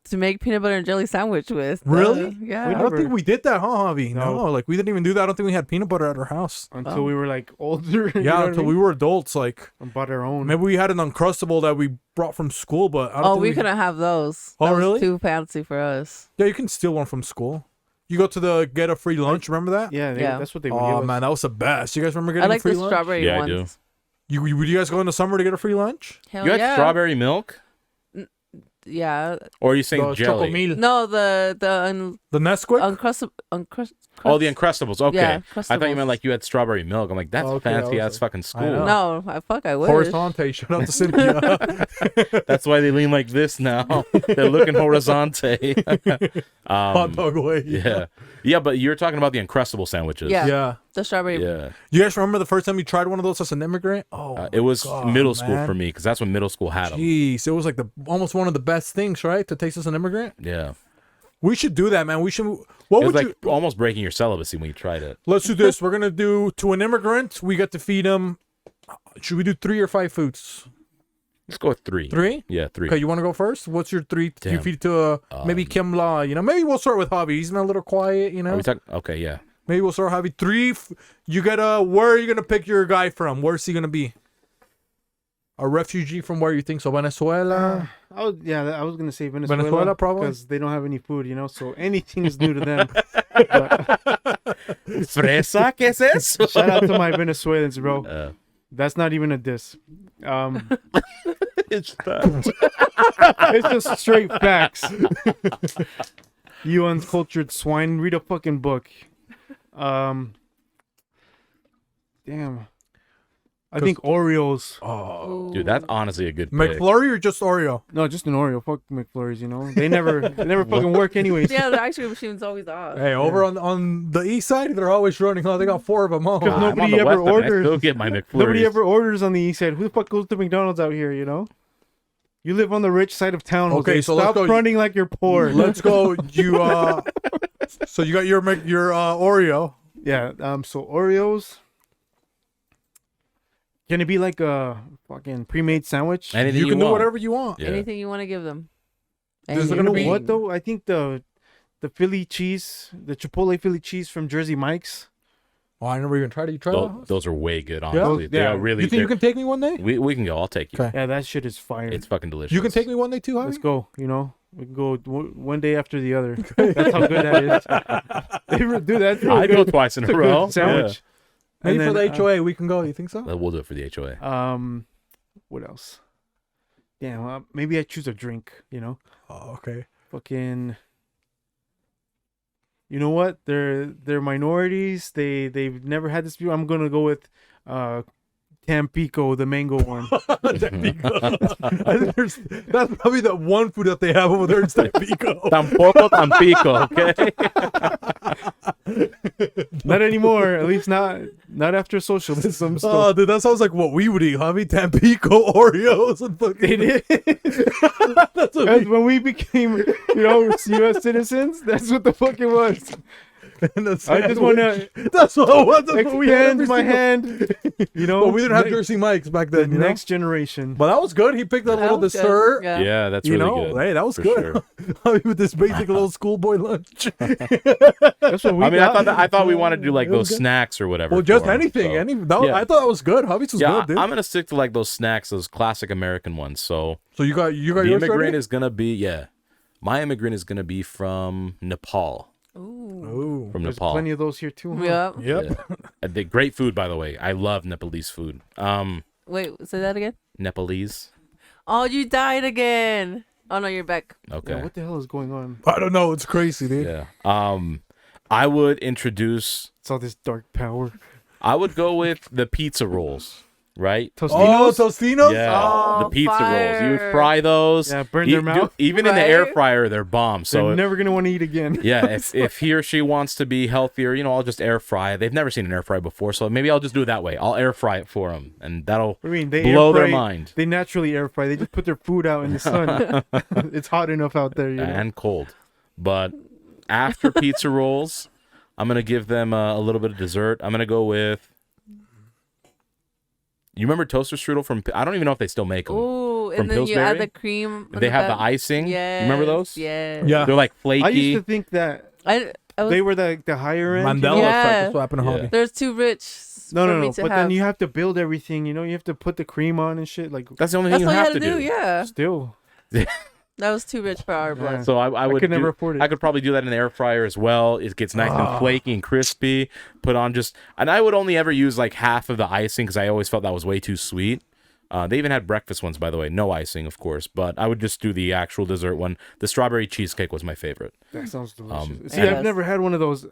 Speaker 4: To make peanut butter and jelly sandwich with.
Speaker 3: Really?
Speaker 4: Yeah.
Speaker 2: We
Speaker 3: I don't think
Speaker 2: never-
Speaker 3: we did that, huh, Javi? No,
Speaker 2: No.
Speaker 3: like we didn't even do that. I don't think we had peanut butter at our house.
Speaker 2: until we were like older. you know
Speaker 3: Yeah,
Speaker 2: what I
Speaker 3: until
Speaker 2: mean?
Speaker 3: we were adults. Like,
Speaker 2: And bought our own.
Speaker 3: maybe we had an Uncrustable that we brought from school, but I don't
Speaker 4: Oh,
Speaker 3: think
Speaker 4: we couldn't have those.
Speaker 3: Oh,
Speaker 4: That was
Speaker 3: really?
Speaker 4: too fancy for us.
Speaker 3: Yeah, you can steal one from school. You go to the get a free lunch. Remember that?
Speaker 2: Yeah,
Speaker 4: Yeah.
Speaker 2: that's what they would
Speaker 3: Oh
Speaker 2: give us.
Speaker 3: man, that was the best. You guys remember
Speaker 4: I
Speaker 3: getting
Speaker 4: like
Speaker 3: a free
Speaker 4: the
Speaker 3: lunch?
Speaker 4: strawberry
Speaker 1: Yeah, I
Speaker 4: ones.
Speaker 1: do.
Speaker 3: Would you guys go in the summer to get a free lunch?
Speaker 4: Hell
Speaker 1: You had
Speaker 4: yeah.
Speaker 1: strawberry milk?
Speaker 4: Yeah.
Speaker 1: Or are you saying
Speaker 3: The
Speaker 1: jelly?
Speaker 3: Chocomil.
Speaker 4: No, the
Speaker 3: The Nesquik?
Speaker 4: uncrustable.
Speaker 1: Oh, the Uncrustables. Okay.
Speaker 4: Yeah,
Speaker 1: I thought you
Speaker 4: Crustables.
Speaker 1: meant like you had strawberry milk. I'm like, that's
Speaker 3: Oh, okay,
Speaker 1: fancy
Speaker 3: I
Speaker 1: ass
Speaker 3: was
Speaker 1: fucking
Speaker 3: know.
Speaker 1: school.
Speaker 4: No, I wish.
Speaker 3: Horizonte. Shout out to Cynthia.
Speaker 1: That's why they lean like this now. They're looking horizonte.
Speaker 3: Hot dog way.
Speaker 1: Yeah. Yeah, but you're talking about the Uncrustable sandwiches.
Speaker 4: Yeah.
Speaker 3: Yeah.
Speaker 4: The strawberry.
Speaker 1: Yeah.
Speaker 3: You guys remember the first time you tried one of those as an immigrant? Oh,
Speaker 1: It was
Speaker 3: God,
Speaker 1: middle school
Speaker 3: man.
Speaker 1: for me because that's when middle school had them.
Speaker 3: Jeez, it was like almost one of the best things, right? To taste as an immigrant.
Speaker 1: Yeah.
Speaker 3: We should do that, man. We should. What
Speaker 1: It was
Speaker 3: would
Speaker 1: like
Speaker 3: you?
Speaker 1: almost breaking your celibacy when you tried it.
Speaker 3: Let's do this. We're gonna do to an immigrant. We get to feed him. Should we do 3 or 5 foods?
Speaker 1: Let's go with 3.
Speaker 3: 3.
Speaker 1: Yeah, 3.
Speaker 3: Okay, you want to go first? What's your 3? You
Speaker 1: Damn.
Speaker 3: feed it to maybe Kim La. You know, maybe we'll start with Javi. He's been a little quiet. You
Speaker 1: Are
Speaker 3: know,
Speaker 1: we talking? Okay, yeah.
Speaker 3: maybe we'll start with Javi. 3. You get where are you gonna pick your guy from? Where's he gonna be? A refugee from where you think so? Venezuela.
Speaker 2: I was gonna say Venezuela.
Speaker 3: Venezuela, probably?
Speaker 2: because they don't have any food, you know. So anything is new to them.
Speaker 1: Fresa, ¿qué es eso?
Speaker 2: Shout out to my Venezuelans, bro.
Speaker 1: Uh,
Speaker 2: That's not even a diss.
Speaker 1: it's that.
Speaker 2: It's just straight facts. You uncultured swine, read a fucking book. Damn. I think Oreos.
Speaker 3: Oh,
Speaker 1: Dude, that's honestly a good pick.
Speaker 3: McFlurry or just Oreo?
Speaker 2: No, just an Oreo. Fuck McFlurries, you know. They never fucking work anyways.
Speaker 4: Yeah, the ice cream machine's always off.
Speaker 3: Hey, over on the east side, they're always running. Oh, they got 4 of them. Oh,
Speaker 2: Because
Speaker 1: I'm on
Speaker 2: nobody
Speaker 1: the
Speaker 2: ever
Speaker 1: west end, I
Speaker 2: orders.
Speaker 1: still get my McFlurries.
Speaker 2: Nobody ever orders on the east side. Who the fuck goes to McDonald's out here, you know? You live on the rich side of town.
Speaker 3: Okay,
Speaker 2: Jose.
Speaker 3: so let's
Speaker 2: stop
Speaker 3: go.
Speaker 2: fronting like you're poor.
Speaker 3: Let's go. You so you got your Oreo.
Speaker 2: Yeah. So Oreos. Can it be like a fucking pre-made sandwich?
Speaker 1: Anything
Speaker 3: You can do
Speaker 1: want.
Speaker 3: whatever you want.
Speaker 1: Yeah.
Speaker 4: Anything you want to give them.
Speaker 3: There's
Speaker 2: You
Speaker 3: gonna
Speaker 2: know
Speaker 3: be-
Speaker 2: what though? I think the Philly cheese, the Chipotle Philly cheese from Jersey Mike's.
Speaker 3: Oh, I never even tried it. You tried it?
Speaker 1: Those are way good, honestly. They
Speaker 2: Yeah.
Speaker 1: are really.
Speaker 3: You think you
Speaker 1: they're-
Speaker 3: can take me one day?
Speaker 1: We can go. I'll take you.
Speaker 3: Okay.
Speaker 2: Yeah, that shit is fire.
Speaker 1: It's fucking delicious.
Speaker 3: You can take me one day too, Javi?
Speaker 2: Let's go. You know, We can go one day after the other. That's how good that is. Dude, that's really
Speaker 1: I'd go
Speaker 2: good.
Speaker 1: twice in
Speaker 2: It's
Speaker 1: a
Speaker 2: a
Speaker 1: row.
Speaker 2: good sandwich.
Speaker 3: Maybe
Speaker 2: And
Speaker 3: for
Speaker 2: then,
Speaker 3: the HOA we can go. You think so?
Speaker 1: Yeah. We'll do it for the HOA.
Speaker 2: What else? Damn, maybe I choose a drink. You know,
Speaker 3: Oh, okay.
Speaker 2: fucking. You know what? They're minorities. They've never had this before. I'm gonna go with Tampico, the mango one.
Speaker 3: I think that's probably the one food that they have over there in Tampico.
Speaker 1: Tampoco Tampico, okay?
Speaker 2: Not anymore. At least not after socialism. So.
Speaker 3: Oh, dude, that sounds like what we would eat, Javi. Tampico Oreos and fucking.
Speaker 2: It is.
Speaker 3: That's what
Speaker 2: That's
Speaker 3: we,
Speaker 2: when we became, U.S. citizens. That's what the fuck it was.
Speaker 3: and that's
Speaker 2: I just want to
Speaker 3: That's what I want. That's what we had.
Speaker 2: extend my hand.
Speaker 3: Well, we didn't have Jersey Mikes back
Speaker 2: The
Speaker 3: then, you know?
Speaker 2: next generation.
Speaker 3: But that was good. He picked that
Speaker 4: That
Speaker 3: little
Speaker 4: was good.
Speaker 3: dessert.
Speaker 4: Yeah.
Speaker 1: Yeah, that's
Speaker 3: You
Speaker 1: really
Speaker 3: know,
Speaker 1: good.
Speaker 3: hey, that was
Speaker 1: for
Speaker 3: good.
Speaker 1: sure.
Speaker 3: Javi with this basic little schoolboy lunch.
Speaker 2: That's what we
Speaker 1: I mean,
Speaker 2: got.
Speaker 1: I thought we wanted to do like
Speaker 3: It was
Speaker 1: those
Speaker 3: good.
Speaker 1: snacks or whatever.
Speaker 3: Well, just
Speaker 1: for 'em,
Speaker 3: anything.
Speaker 1: so. Yeah.
Speaker 3: I thought that was good. Javi's was
Speaker 1: Yeah,
Speaker 3: good, dude.
Speaker 1: I'm gonna stick to like those snacks, those classic American ones. So
Speaker 3: So you got
Speaker 1: the
Speaker 3: yours
Speaker 1: immigrant
Speaker 3: ready?
Speaker 1: is gonna be my immigrant is gonna be from Nepal.
Speaker 4: Ooh.
Speaker 3: Ooh.
Speaker 1: From
Speaker 2: There's
Speaker 1: Nepal.
Speaker 2: plenty of those here too. Huh?
Speaker 4: Yep.
Speaker 3: Yep.
Speaker 1: Yeah. The great food, by the way. I love Nepalese food.
Speaker 4: Wait, say that again.
Speaker 1: Nepalese.
Speaker 4: Oh, you died again. Oh no, you're back.
Speaker 1: Okay.
Speaker 2: Yeah, what the hell is going on?
Speaker 3: I don't know. It's crazy, dude.
Speaker 1: Yeah. I would introduce.
Speaker 2: It's all this dark power.
Speaker 1: I would go with the pizza rolls. Right.
Speaker 3: Oh,
Speaker 2: Tostinos?
Speaker 3: Tostinos?
Speaker 1: Yeah,
Speaker 4: Oh,
Speaker 1: the pizza rolls. You would
Speaker 4: fire.
Speaker 1: fry those.
Speaker 2: Yeah, burn their mouth.
Speaker 1: Even in the air
Speaker 4: Right?
Speaker 1: fryer, they're bomb. So
Speaker 2: They're never gonna want to eat again.
Speaker 1: yeah, if he or she wants to be healthier, I'll just air fry it. They've never seen an air fry before, so maybe I'll just do it that way. I'll air fry it for them, and that'll
Speaker 2: I mean, they
Speaker 1: blow
Speaker 2: air
Speaker 1: their
Speaker 2: fry-
Speaker 1: mind.
Speaker 2: They naturally air fry. They just put their food out in the sun. It's hot enough out there.
Speaker 1: And cold. But after pizza rolls, I'm gonna give them a little bit of dessert. I'm gonna go with. You remember toaster strudel from? I don't even know if they still make them.
Speaker 4: Ooh,
Speaker 1: From
Speaker 4: and then you add
Speaker 1: Pillsbury?
Speaker 4: the cream. on
Speaker 1: They have
Speaker 4: back.
Speaker 1: the icing.
Speaker 4: Yes.
Speaker 1: You remember those?
Speaker 4: Yeah.
Speaker 3: Yeah.
Speaker 1: They're like flaky.
Speaker 2: I used to think that
Speaker 4: I was,
Speaker 2: they were the higher end.
Speaker 3: Mandela
Speaker 4: Yeah.
Speaker 3: effect. That's what happened to
Speaker 1: Yeah.
Speaker 3: Javi.
Speaker 4: there's too rich.
Speaker 2: No,
Speaker 4: for
Speaker 2: no,
Speaker 4: me
Speaker 2: no.
Speaker 4: to
Speaker 2: But
Speaker 4: have.
Speaker 2: then you have to build everything. You have to put the cream on and shit. Like
Speaker 1: That's the only
Speaker 4: That's
Speaker 1: thing
Speaker 4: what
Speaker 1: you
Speaker 4: you
Speaker 1: have
Speaker 4: had to do. Yeah.
Speaker 2: still,
Speaker 4: That was too rich for our blood.
Speaker 2: Yeah.
Speaker 1: So I would
Speaker 2: could never
Speaker 1: do-
Speaker 2: afford it.
Speaker 1: I could probably do that in the air fryer as well. It gets nice and flaky and crispy. Put on and I would only ever use like half of the icing because I always felt that was way too sweet. They even had breakfast ones, by the way, no icing, of course. But I would just do the actual dessert one. The strawberry cheesecake was my favorite.
Speaker 2: that sounds delicious. See,
Speaker 1: and-
Speaker 2: I've never had one of those.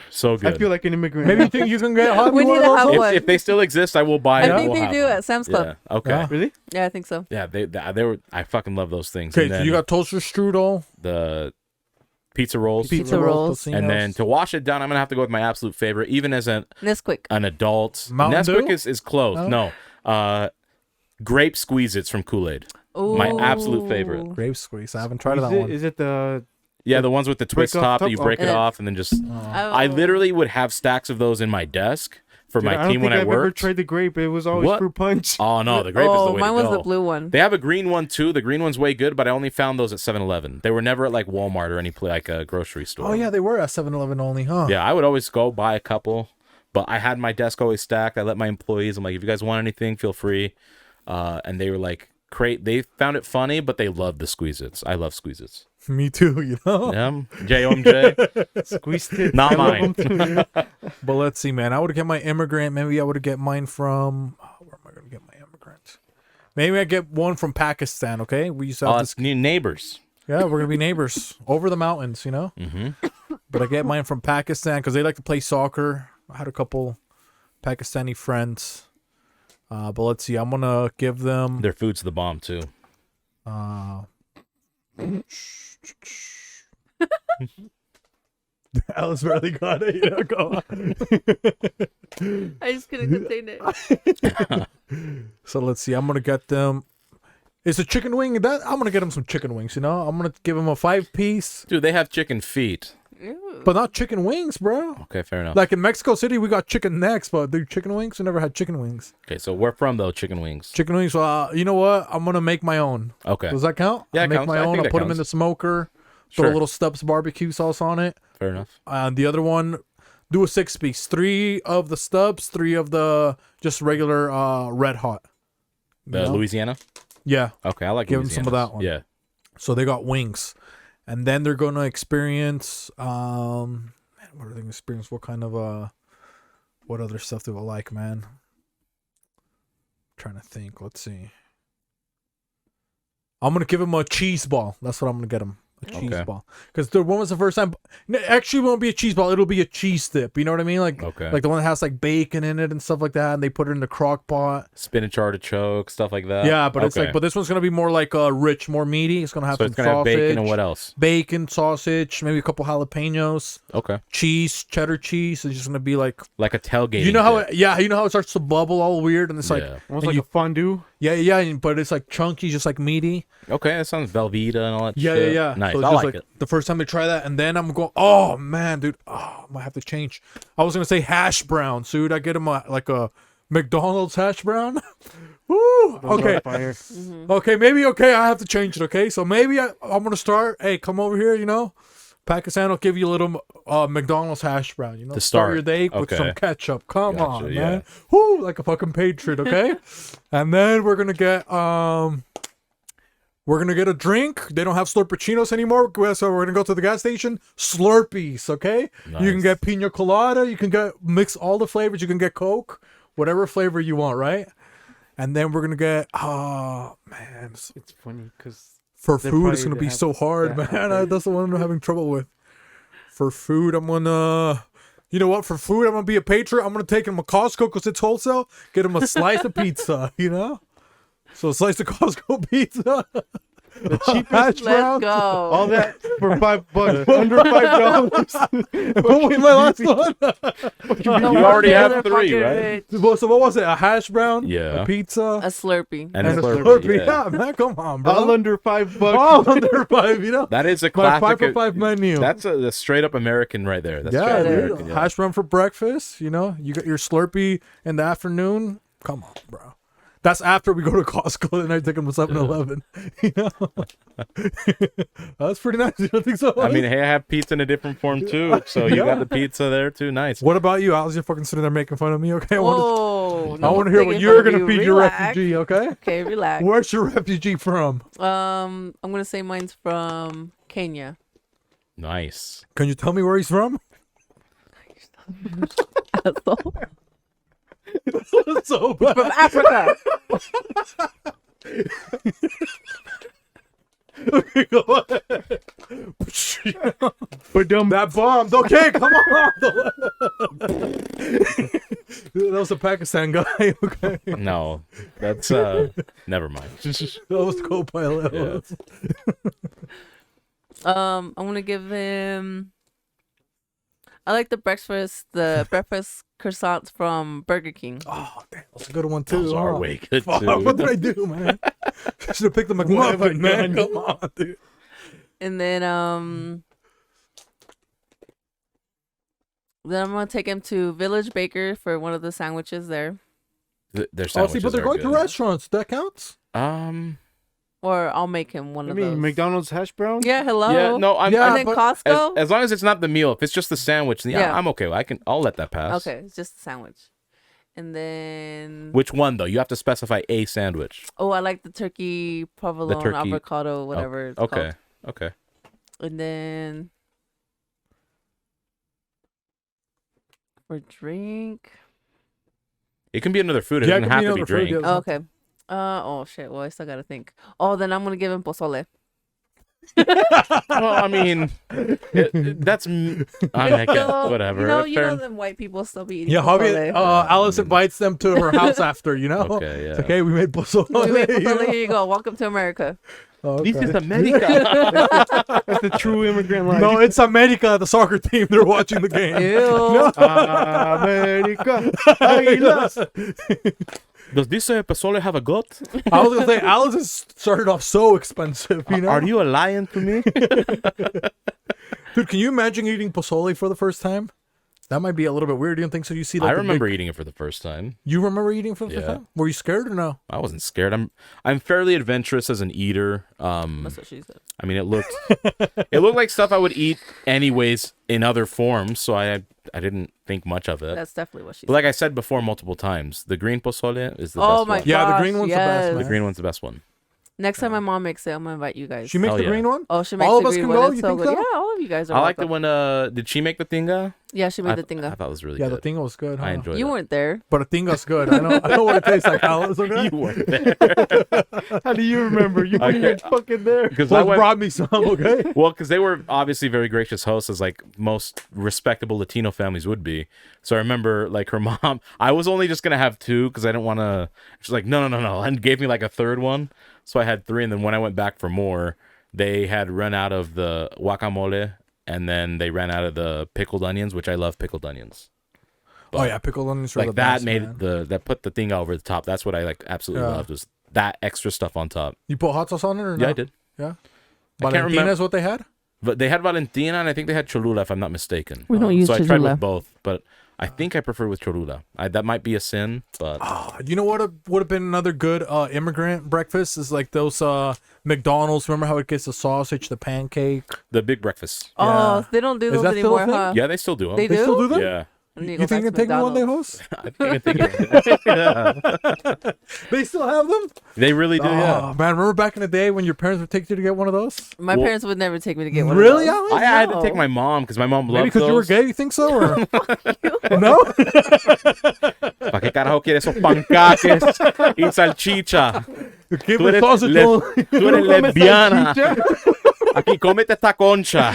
Speaker 1: So good.
Speaker 2: I feel like an immigrant.
Speaker 3: Maybe you think you can get Javi
Speaker 4: We
Speaker 3: one
Speaker 4: need
Speaker 3: of
Speaker 4: to
Speaker 3: those?
Speaker 4: have
Speaker 3: also?
Speaker 4: one.
Speaker 1: if they still exist, I will buy it.
Speaker 4: I
Speaker 1: and
Speaker 4: think
Speaker 1: we'll
Speaker 4: they
Speaker 1: have
Speaker 4: do
Speaker 1: them.
Speaker 4: at Sam's Club.
Speaker 1: Yeah. Okay.
Speaker 3: Yeah.
Speaker 2: really.
Speaker 4: Yeah, I think so.
Speaker 1: Yeah, they were. I fucking love those things.
Speaker 3: Okay,
Speaker 1: And
Speaker 3: so
Speaker 1: then
Speaker 3: you got toaster strudel,
Speaker 1: the pizza rolls,
Speaker 4: Pizza rolls.
Speaker 1: and then to wash it down, I'm gonna have to go with my absolute favorite. Even as an
Speaker 4: Nesquik.
Speaker 1: adult,
Speaker 3: Mountain
Speaker 1: Nesquik
Speaker 3: Dew?
Speaker 1: is close. No, grape squeeze-its from Kool-Aid. My absolute favorite.
Speaker 3: grape squeeze. I haven't tried that
Speaker 2: Is
Speaker 3: one.
Speaker 2: it the?
Speaker 1: Yeah, the ones with the twist
Speaker 2: off
Speaker 1: top that
Speaker 2: top?
Speaker 1: you break
Speaker 4: Oh.
Speaker 1: it off and then just. I
Speaker 4: Oh.
Speaker 1: literally would have stacks of those in my desk for
Speaker 2: Dude, I
Speaker 1: my
Speaker 2: don't
Speaker 1: team when
Speaker 2: think
Speaker 1: I
Speaker 2: I've ever
Speaker 1: worked.
Speaker 2: tried the grape. It was always
Speaker 1: What?
Speaker 2: fruit punch.
Speaker 1: Oh no, the grape is the way
Speaker 4: mine
Speaker 1: to
Speaker 4: was
Speaker 1: go.
Speaker 4: the blue one.
Speaker 1: They have a green one too. The green one's way good, but I only found those at 7-Eleven. They were never at like Walmart or any like a grocery store.
Speaker 3: Oh, yeah, they were at 7-Eleven only, huh?
Speaker 1: Yeah, I would always go buy a couple, but I had my desk always stacked. I let my employees. I'm like, if you guys want anything, feel free. And they were like, they found it funny, but they loved the squeeze-its. I love squeeze-its.
Speaker 3: Me too, you know?
Speaker 1: Yeah, JOMJ.
Speaker 2: Squeezed it.
Speaker 1: Not
Speaker 2: I love
Speaker 1: mine.
Speaker 2: them too, yeah.
Speaker 3: But let's see, man. I would get my immigrant. Maybe I would get mine from. Where am I going to get my immigrant? Maybe I get one from Pakistan, okay? We used to have
Speaker 1: Oh,
Speaker 3: this.
Speaker 1: it's new neighbors.
Speaker 3: Yeah, we're going to be neighbors over the mountains, you know?
Speaker 1: Mm-hmm.
Speaker 3: But I get mine from Pakistan because they like to play soccer. I had a couple Pakistani friends. But let's see. I'm going to give them.
Speaker 1: Their food's the bomb too.
Speaker 3: Alice really got it. You know, go on.
Speaker 4: I just couldn't contain it.
Speaker 3: So let's see. I'm gonna get them. Is a chicken wing? I'm gonna get them some chicken wings. You know, I'm gonna give them a 5-piece,
Speaker 1: Dude, they have chicken feet.
Speaker 3: but not chicken wings, bro.
Speaker 1: Okay, fair enough.
Speaker 3: Like in Mexico City, we got chicken necks, but the chicken wings, we never had chicken wings.
Speaker 1: Okay, so where from though? Chicken wings.
Speaker 3: Chicken wings. You know what? I'm gonna make my own.
Speaker 1: Okay,
Speaker 3: Does that count?
Speaker 1: Yeah,
Speaker 3: I'll
Speaker 1: it
Speaker 3: make
Speaker 1: counts.
Speaker 3: my
Speaker 1: I
Speaker 3: own.
Speaker 1: think
Speaker 3: I'll
Speaker 1: that
Speaker 3: put them in
Speaker 1: counts.
Speaker 3: the smoker. Throw
Speaker 1: Sure.
Speaker 3: a little Stubbs barbecue sauce on it.
Speaker 1: fair enough.
Speaker 3: And the other one, do a 6-piece. 3 of the Stubbs, 3 of the just regular Red Hot. You
Speaker 1: The
Speaker 3: know?
Speaker 1: Louisiana.
Speaker 3: Yeah.
Speaker 1: Okay, I like.
Speaker 3: Give 'em some of
Speaker 1: Louisianas.
Speaker 3: that one.
Speaker 1: Yeah.
Speaker 3: So they got wings. And then they're going to experience, what are they going to experience? What kind of, what other stuff do they like, man? Trying to think. Let's see. I'm going to give him a cheese ball. That's what I'm going to get him. A cheese ball. Because the one was the first time. Actually, it won't be a cheese ball. It'll be a cheese dip. You know what I mean? Like the one that has like bacon in it and stuff like that. And they put it in the crock pot.
Speaker 1: Spinach artichoke, stuff like that.
Speaker 3: Yeah, but it's like, but this one's going to be more like rich, more meaty. It's going to have some sausage.
Speaker 1: Have bacon and what else?
Speaker 3: Bacon, sausage, maybe a couple jalapenos.
Speaker 1: Okay.
Speaker 3: Cheese, cheddar cheese. It's just going to be like
Speaker 1: a tailgate.
Speaker 3: You know how you know how it starts to bubble all weird and it's like
Speaker 2: almost like a fondue.
Speaker 3: Yeah, but it's like chunky, just like meaty.
Speaker 1: Okay, that sounds Velveeta and all that
Speaker 3: Yeah,
Speaker 1: shit.
Speaker 3: yeah.
Speaker 1: Nice.
Speaker 3: So
Speaker 1: I like it.
Speaker 3: The first time they try that, and then I'm going, oh man, dude, I might have to change. I was gonna say hash brown, dude. I get him a McDonald's hash brown. Woo. Okay. Okay, maybe I have to change it. Okay, so maybe I'm gonna start. Hey, come over here. You know, Pakistan will give you a little McDonald's hash brown. You know,
Speaker 1: to start
Speaker 3: your day with some ketchup. Come on,
Speaker 1: yeah.
Speaker 3: man. Woo, like a fucking patriot. Okay, and then we're gonna get We're gonna get a drink. They don't have Slurpuccinos anymore, so we're gonna go to the gas station. Slurpees, okay?
Speaker 1: Nice.
Speaker 3: You can get pina colada. You can mix all the flavors. You can get Coke, whatever flavor you want, right? And then we're gonna get. Oh man,
Speaker 2: it's funny because
Speaker 3: for food it's gonna be so hard, man. That's the one I'm having trouble with. For food, I'm gonna. You know what? For food, I'm gonna be a patriot. I'm gonna take him to Costco because it's wholesale. Get him a slice of pizza. You know. So a slice of Costco pizza.
Speaker 2: The cheapest.
Speaker 4: Let's go.
Speaker 2: All that for $5, under $5.
Speaker 3: What was my last one?
Speaker 1: You already have 3, right?
Speaker 3: So what was it? A hash brown?
Speaker 1: Yeah.
Speaker 3: A pizza?
Speaker 4: A Slurpee.
Speaker 1: And a
Speaker 3: Slurpee.
Speaker 1: Yeah.
Speaker 3: Yeah, man, come on, bro.
Speaker 2: All under $5.
Speaker 3: All under 5, you know?
Speaker 1: That is a
Speaker 3: My
Speaker 1: classic.
Speaker 3: 5 for 5 menu.
Speaker 1: That's a straight up American right there. That's
Speaker 3: yeah,
Speaker 1: straight
Speaker 3: dude.
Speaker 1: American, yeah.
Speaker 3: Hash brown for breakfast, you know? You got your Slurpee in the afternoon. Come on, bro. That's after we go to Costco and I take them to 7-Eleven. You know? That's pretty nice. You don't think so?
Speaker 1: I mean, hey, I have pizza in a different form too. So you got the pizza there too. Nice.
Speaker 3: What about you? I was just fucking sitting there making fun of me, okay? I
Speaker 4: Whoa.
Speaker 3: want to hear what you're going to feed your refugee, okay?
Speaker 4: Okay, relax.
Speaker 3: Where's your refugee from?
Speaker 4: I'm going to say mine's from Kenya.
Speaker 1: Nice.
Speaker 3: Can you tell me where he's from? So bad.
Speaker 4: From Africa.
Speaker 3: Okay, go ahead. That bombed. Okay, come on. That was a Pakistan guy. Okay.
Speaker 1: No, that's never mind.
Speaker 3: That was co-pilot.
Speaker 1: Yeah.
Speaker 3: Yeah.
Speaker 4: I'm gonna give him. I like the breakfast croissants from Burger King.
Speaker 3: Oh, damn, that's a good one too.
Speaker 1: Those are way good
Speaker 3: Fuck,
Speaker 1: too.
Speaker 3: what did I do, man? Should have picked the McMuffin, man. Come on, dude.
Speaker 4: And then I'm gonna take him to Village Baker for one of the sandwiches there.
Speaker 1: Their
Speaker 3: Oh,
Speaker 1: sandwiches
Speaker 3: see, but they're
Speaker 1: are
Speaker 3: going
Speaker 1: good.
Speaker 3: to restaurants. That counts.
Speaker 4: Or I'll make him one
Speaker 2: I
Speaker 4: of
Speaker 2: mean,
Speaker 4: those.
Speaker 2: McDonald's hash brown?
Speaker 4: Yeah, hello.
Speaker 1: Yeah, no, I'm.
Speaker 3: Yeah,
Speaker 4: And then
Speaker 3: but
Speaker 4: Costco.
Speaker 1: As long as it's not the meal, if it's just the sandwich, then
Speaker 4: Yeah.
Speaker 1: I'm okay. I'll let that pass.
Speaker 4: Okay, it's just a sandwich. And then
Speaker 1: Which one though? You have to specify a sandwich.
Speaker 4: I like the turkey provolone
Speaker 1: turkey-
Speaker 4: avocado, whatever it's
Speaker 1: Okay.
Speaker 4: called.
Speaker 1: Okay.
Speaker 4: And then for drink.
Speaker 1: It can be another food. It
Speaker 3: Yeah, it
Speaker 1: doesn't
Speaker 3: can
Speaker 1: have
Speaker 3: be
Speaker 1: to be
Speaker 3: another food,
Speaker 1: drink.
Speaker 3: yeah.
Speaker 4: Oh, okay. Oh shit. Well, I still gotta think. Oh, then I'm gonna give him pozole.
Speaker 1: Well, I mean, that's. I mean, I guess, whatever.
Speaker 4: You know
Speaker 1: Fair-
Speaker 4: them white people still be eating
Speaker 3: Yeah,
Speaker 4: pozole.
Speaker 3: Javi, Alice invites them to her house after, you know?
Speaker 1: Okay, yeah.
Speaker 3: It's okay, we made pozole.
Speaker 4: We made
Speaker 3: you
Speaker 4: pozole.
Speaker 3: know?
Speaker 4: Here you go. Welcome to America.
Speaker 3: Oh, okay.
Speaker 1: This is America.
Speaker 2: That's the true immigrant life.
Speaker 3: No, it's America, the soccer team. They're watching the game.
Speaker 4: Ew.
Speaker 2: America. Águilas.
Speaker 1: Does this pozole have a goat?
Speaker 3: I was gonna say Alice has started off so expensive, you know?
Speaker 1: Are you a lion to me?
Speaker 3: Dude, can you imagine eating pozole for the first time? That might be a little bit weird. You don't think so? You see, like,
Speaker 1: I
Speaker 3: the
Speaker 1: remember
Speaker 3: big-
Speaker 1: eating it for the first time.
Speaker 3: You remember eating it for the first
Speaker 1: Yeah.
Speaker 3: time? Were you scared or no?
Speaker 1: I wasn't scared. I'm fairly adventurous as an eater.
Speaker 4: That's what she said.
Speaker 1: I mean, it looked like stuff I would eat anyways in other forms, so I didn't think much of it.
Speaker 4: That's definitely what she
Speaker 1: But
Speaker 4: said.
Speaker 1: like I said before multiple times, the green pozole is the
Speaker 4: Oh
Speaker 1: best
Speaker 4: my
Speaker 1: one.
Speaker 3: Yeah, the
Speaker 4: gosh,
Speaker 3: green one's the best,
Speaker 4: yes.
Speaker 1: The
Speaker 3: man.
Speaker 1: green one's the best one.
Speaker 4: Next time my mom makes it, I'm gonna invite you guys.
Speaker 3: She makes
Speaker 1: Hell
Speaker 3: the
Speaker 1: yeah.
Speaker 3: green one.
Speaker 4: Oh, she makes
Speaker 3: All
Speaker 4: the
Speaker 3: of us
Speaker 4: green
Speaker 3: can
Speaker 4: one.
Speaker 3: go?
Speaker 4: It's
Speaker 3: You
Speaker 4: so
Speaker 3: think
Speaker 4: good.
Speaker 3: so?
Speaker 4: Yeah, all of you guys are
Speaker 1: I liked it
Speaker 4: welcome.
Speaker 1: when did she make the tinga?
Speaker 4: Yeah, she made the
Speaker 1: I
Speaker 4: tinga.
Speaker 1: thought it was really
Speaker 3: Yeah,
Speaker 1: good.
Speaker 3: the thing was good. Huh?
Speaker 1: I enjoyed
Speaker 4: You
Speaker 1: it.
Speaker 4: weren't there.
Speaker 3: But a tinga's good. I know what it tastes like. How it's okay.
Speaker 1: You weren't there.
Speaker 2: How do you remember? You
Speaker 1: I
Speaker 2: weren't
Speaker 1: can't-
Speaker 2: fucking there.
Speaker 1: Because I
Speaker 3: Plus
Speaker 1: went,
Speaker 3: brought me some. Okay.
Speaker 1: well, because they were obviously very gracious hosts, as like most respectable Latino families would be. So I remember like her mom. I was only just gonna have two because I didn't want to. She's like, no, and gave me like a third one. So I had three, and then when I went back for more, they had run out of the guacamole, and then they ran out of the pickled onions, which I love pickled onions.
Speaker 3: Oh yeah, pickled onions are
Speaker 1: Like
Speaker 3: the
Speaker 1: that
Speaker 3: best,
Speaker 1: made
Speaker 3: man.
Speaker 1: that put the thing over the top. That's what I like absolutely
Speaker 3: Yeah.
Speaker 1: loved, was that extra stuff on top.
Speaker 3: You put hot sauce on it or
Speaker 1: Yeah,
Speaker 3: no?
Speaker 1: I did.
Speaker 3: Yeah.
Speaker 1: I can't
Speaker 3: Valentina
Speaker 1: remember.
Speaker 3: is what they had.
Speaker 1: But they had Valentina, and I think they had Cholula, if I'm not mistaken.
Speaker 4: We don't use
Speaker 1: So I tried
Speaker 4: Cholula.
Speaker 1: with both, but I think I prefer with Cholula. That might be a sin, but
Speaker 3: You know what would have been another good immigrant breakfast is like those McDonald's. Remember how it gets the sausage, the pancake?
Speaker 1: the big breakfast.
Speaker 4: Oh,
Speaker 3: Yeah.
Speaker 4: they don't do
Speaker 3: Is
Speaker 4: those
Speaker 3: that still a
Speaker 4: anymore,
Speaker 3: thing?
Speaker 4: huh?
Speaker 1: Yeah, they still do them.
Speaker 4: They
Speaker 3: They
Speaker 4: do?
Speaker 3: still do them?
Speaker 1: Yeah.
Speaker 4: I need to
Speaker 3: You
Speaker 4: go
Speaker 3: think you
Speaker 4: back
Speaker 3: can
Speaker 4: to
Speaker 3: take one day,
Speaker 4: McDonald's.
Speaker 3: host?
Speaker 1: I think yeah.
Speaker 3: They still have them?
Speaker 1: They really do, yeah.
Speaker 3: Oh man, remember back in the day when your parents would take you to get one of those?
Speaker 4: My
Speaker 1: Well-
Speaker 4: parents would never take me to get one
Speaker 3: Really,
Speaker 4: of those.
Speaker 3: Alex?
Speaker 1: I had to
Speaker 4: No.
Speaker 1: take my mom because my mom
Speaker 3: Maybe
Speaker 1: loved
Speaker 3: because
Speaker 1: those.
Speaker 3: you were gay, you think so? Or no?
Speaker 1: ¿Para qué carajo quieres esos pancaques y salchicha?
Speaker 3: Give
Speaker 1: Tú
Speaker 3: me
Speaker 1: eres,
Speaker 3: sausage roll.
Speaker 1: tú eres lesbiana. Aquí cómete esta concha.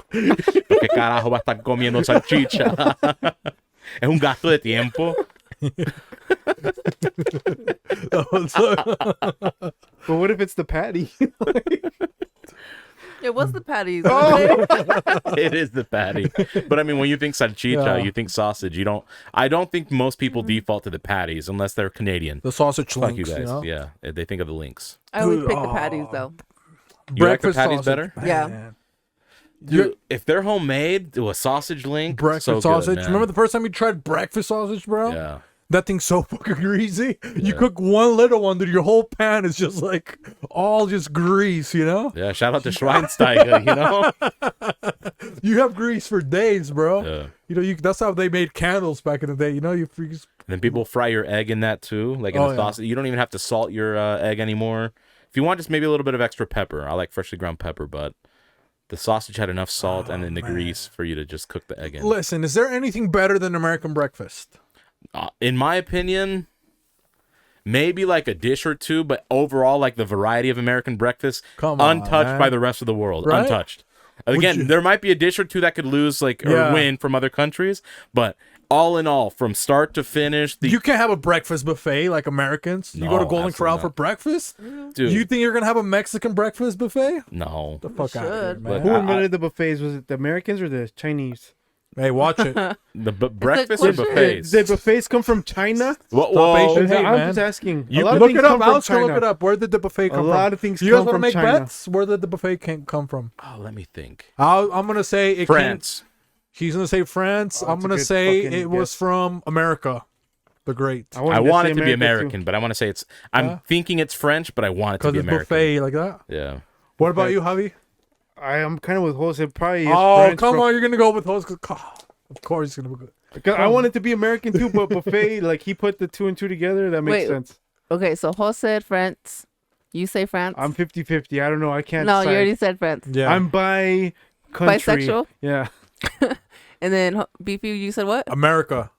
Speaker 1: ¿Por qué carajo va a estar comiendo salchicha? Es un gasto de tiempo.
Speaker 2: But what if it's the patty?
Speaker 4: Yeah, what's the patties?
Speaker 1: It is the patty. But I mean, when you think salchicha,
Speaker 3: Yeah.
Speaker 1: you think sausage. You don't. I don't think most people default to the patties unless they're Canadian.
Speaker 3: The sausage
Speaker 1: Fuck you
Speaker 3: links,
Speaker 1: guys.
Speaker 3: know?
Speaker 1: Yeah, they think of the links.
Speaker 4: I always
Speaker 3: Dude,
Speaker 4: pick the patties, though.
Speaker 1: You like the
Speaker 3: Breakfast
Speaker 1: patties
Speaker 3: sausage,
Speaker 1: better?
Speaker 4: Yeah.
Speaker 3: man.
Speaker 1: Dude, if they're homemade, do a sausage link.
Speaker 3: Breakfast
Speaker 1: so good,
Speaker 3: sausage.
Speaker 1: man.
Speaker 3: Remember the first time you tried breakfast sausage, bro?
Speaker 1: Yeah.
Speaker 3: That thing's so fucking greasy. You cook one little one, dude, your whole pan is just like all just grease, you know?
Speaker 1: Yeah. Shout out to Schweinsteiger. You know.
Speaker 3: You have grease for days, bro.
Speaker 1: Yeah.
Speaker 3: You know, that's how they made candles back in the day. You know, you freeze.
Speaker 1: And then people fry your egg in that too, like in
Speaker 3: Oh,
Speaker 1: the
Speaker 3: yeah.
Speaker 1: sausage. You don't even have to salt your egg anymore. If you want, just maybe a little bit of extra pepper. I like freshly ground pepper, but the sausage had enough salt and then the grease for you to just cook the egg in.
Speaker 3: Listen, is there anything better than American breakfast?
Speaker 1: In my opinion, maybe like a dish or two, but overall, like the variety of American breakfast,
Speaker 3: Come on,
Speaker 1: untouched
Speaker 3: man.
Speaker 1: by the rest of the world.
Speaker 3: Right?
Speaker 1: Untouched. Again,
Speaker 3: you-
Speaker 1: there might be a dish or two that could lose, like,
Speaker 3: Yeah.
Speaker 1: or win from other countries, but all in all, from start to finish,
Speaker 3: You can't have a breakfast buffet like Americans. You go to
Speaker 1: No,
Speaker 3: Golden Corral
Speaker 1: absolutely
Speaker 3: for breakfast?
Speaker 1: dude,
Speaker 3: You think you're going to have a Mexican breakfast buffet?
Speaker 1: no.
Speaker 3: The fuck out of here,
Speaker 4: should.
Speaker 3: man.
Speaker 2: Who invented the buffets? Was it the Americans or the Chinese?
Speaker 3: Hey, watch it.
Speaker 1: Breakfast or
Speaker 4: question.
Speaker 1: buffets?
Speaker 2: Did buffets come from China?
Speaker 1: Whoa,
Speaker 3: Asian hate,
Speaker 2: I'm
Speaker 3: man.
Speaker 2: just asking.
Speaker 1: You
Speaker 2: a lot of
Speaker 3: Look
Speaker 2: things
Speaker 3: it up.
Speaker 2: come from
Speaker 3: Alex can look
Speaker 2: China.
Speaker 3: it up. Where did the buffet come
Speaker 2: A
Speaker 3: from?
Speaker 2: lot of things
Speaker 3: You guys
Speaker 2: come
Speaker 3: want to
Speaker 2: from
Speaker 3: make
Speaker 2: China.
Speaker 3: bets? Where did the buffet come from?
Speaker 1: Oh, let me think.
Speaker 3: I'm going to say it
Speaker 1: France.
Speaker 3: He's going to say France.
Speaker 2: Oh,
Speaker 3: I'm
Speaker 2: that's a
Speaker 3: going to
Speaker 2: good
Speaker 3: say
Speaker 2: fucking
Speaker 3: it was
Speaker 2: guess.
Speaker 3: from America. The Great.
Speaker 1: I
Speaker 2: wanted
Speaker 1: want
Speaker 2: say
Speaker 1: it to be
Speaker 2: America, too.
Speaker 1: American, but I want to say it's. I'm
Speaker 3: Yeah.
Speaker 1: thinking it's French, but I want it to
Speaker 3: Because
Speaker 1: be
Speaker 3: it's
Speaker 1: American.
Speaker 3: buffet like that.
Speaker 1: Yeah.
Speaker 3: What about
Speaker 2: Okay.
Speaker 3: you, Javi?
Speaker 2: I am kind of with Jose. Probably. Is
Speaker 3: Oh,
Speaker 2: French,
Speaker 3: come
Speaker 2: bro.
Speaker 3: on. You're going to go with host. Of course, he's going to be good.
Speaker 2: Because I want it to be American too, but buffet, like he put the two and two together, that makes
Speaker 4: Wait.
Speaker 2: sense.
Speaker 4: Okay, so Jose said France. You say France?
Speaker 2: I'm 50-50. I don't know. I can't.
Speaker 4: no,
Speaker 2: decide.
Speaker 4: you already said France.
Speaker 3: Yeah.
Speaker 2: I'm bi country.
Speaker 4: Bisexual?
Speaker 2: Yeah.
Speaker 4: And then Beefy, you said what?
Speaker 3: America.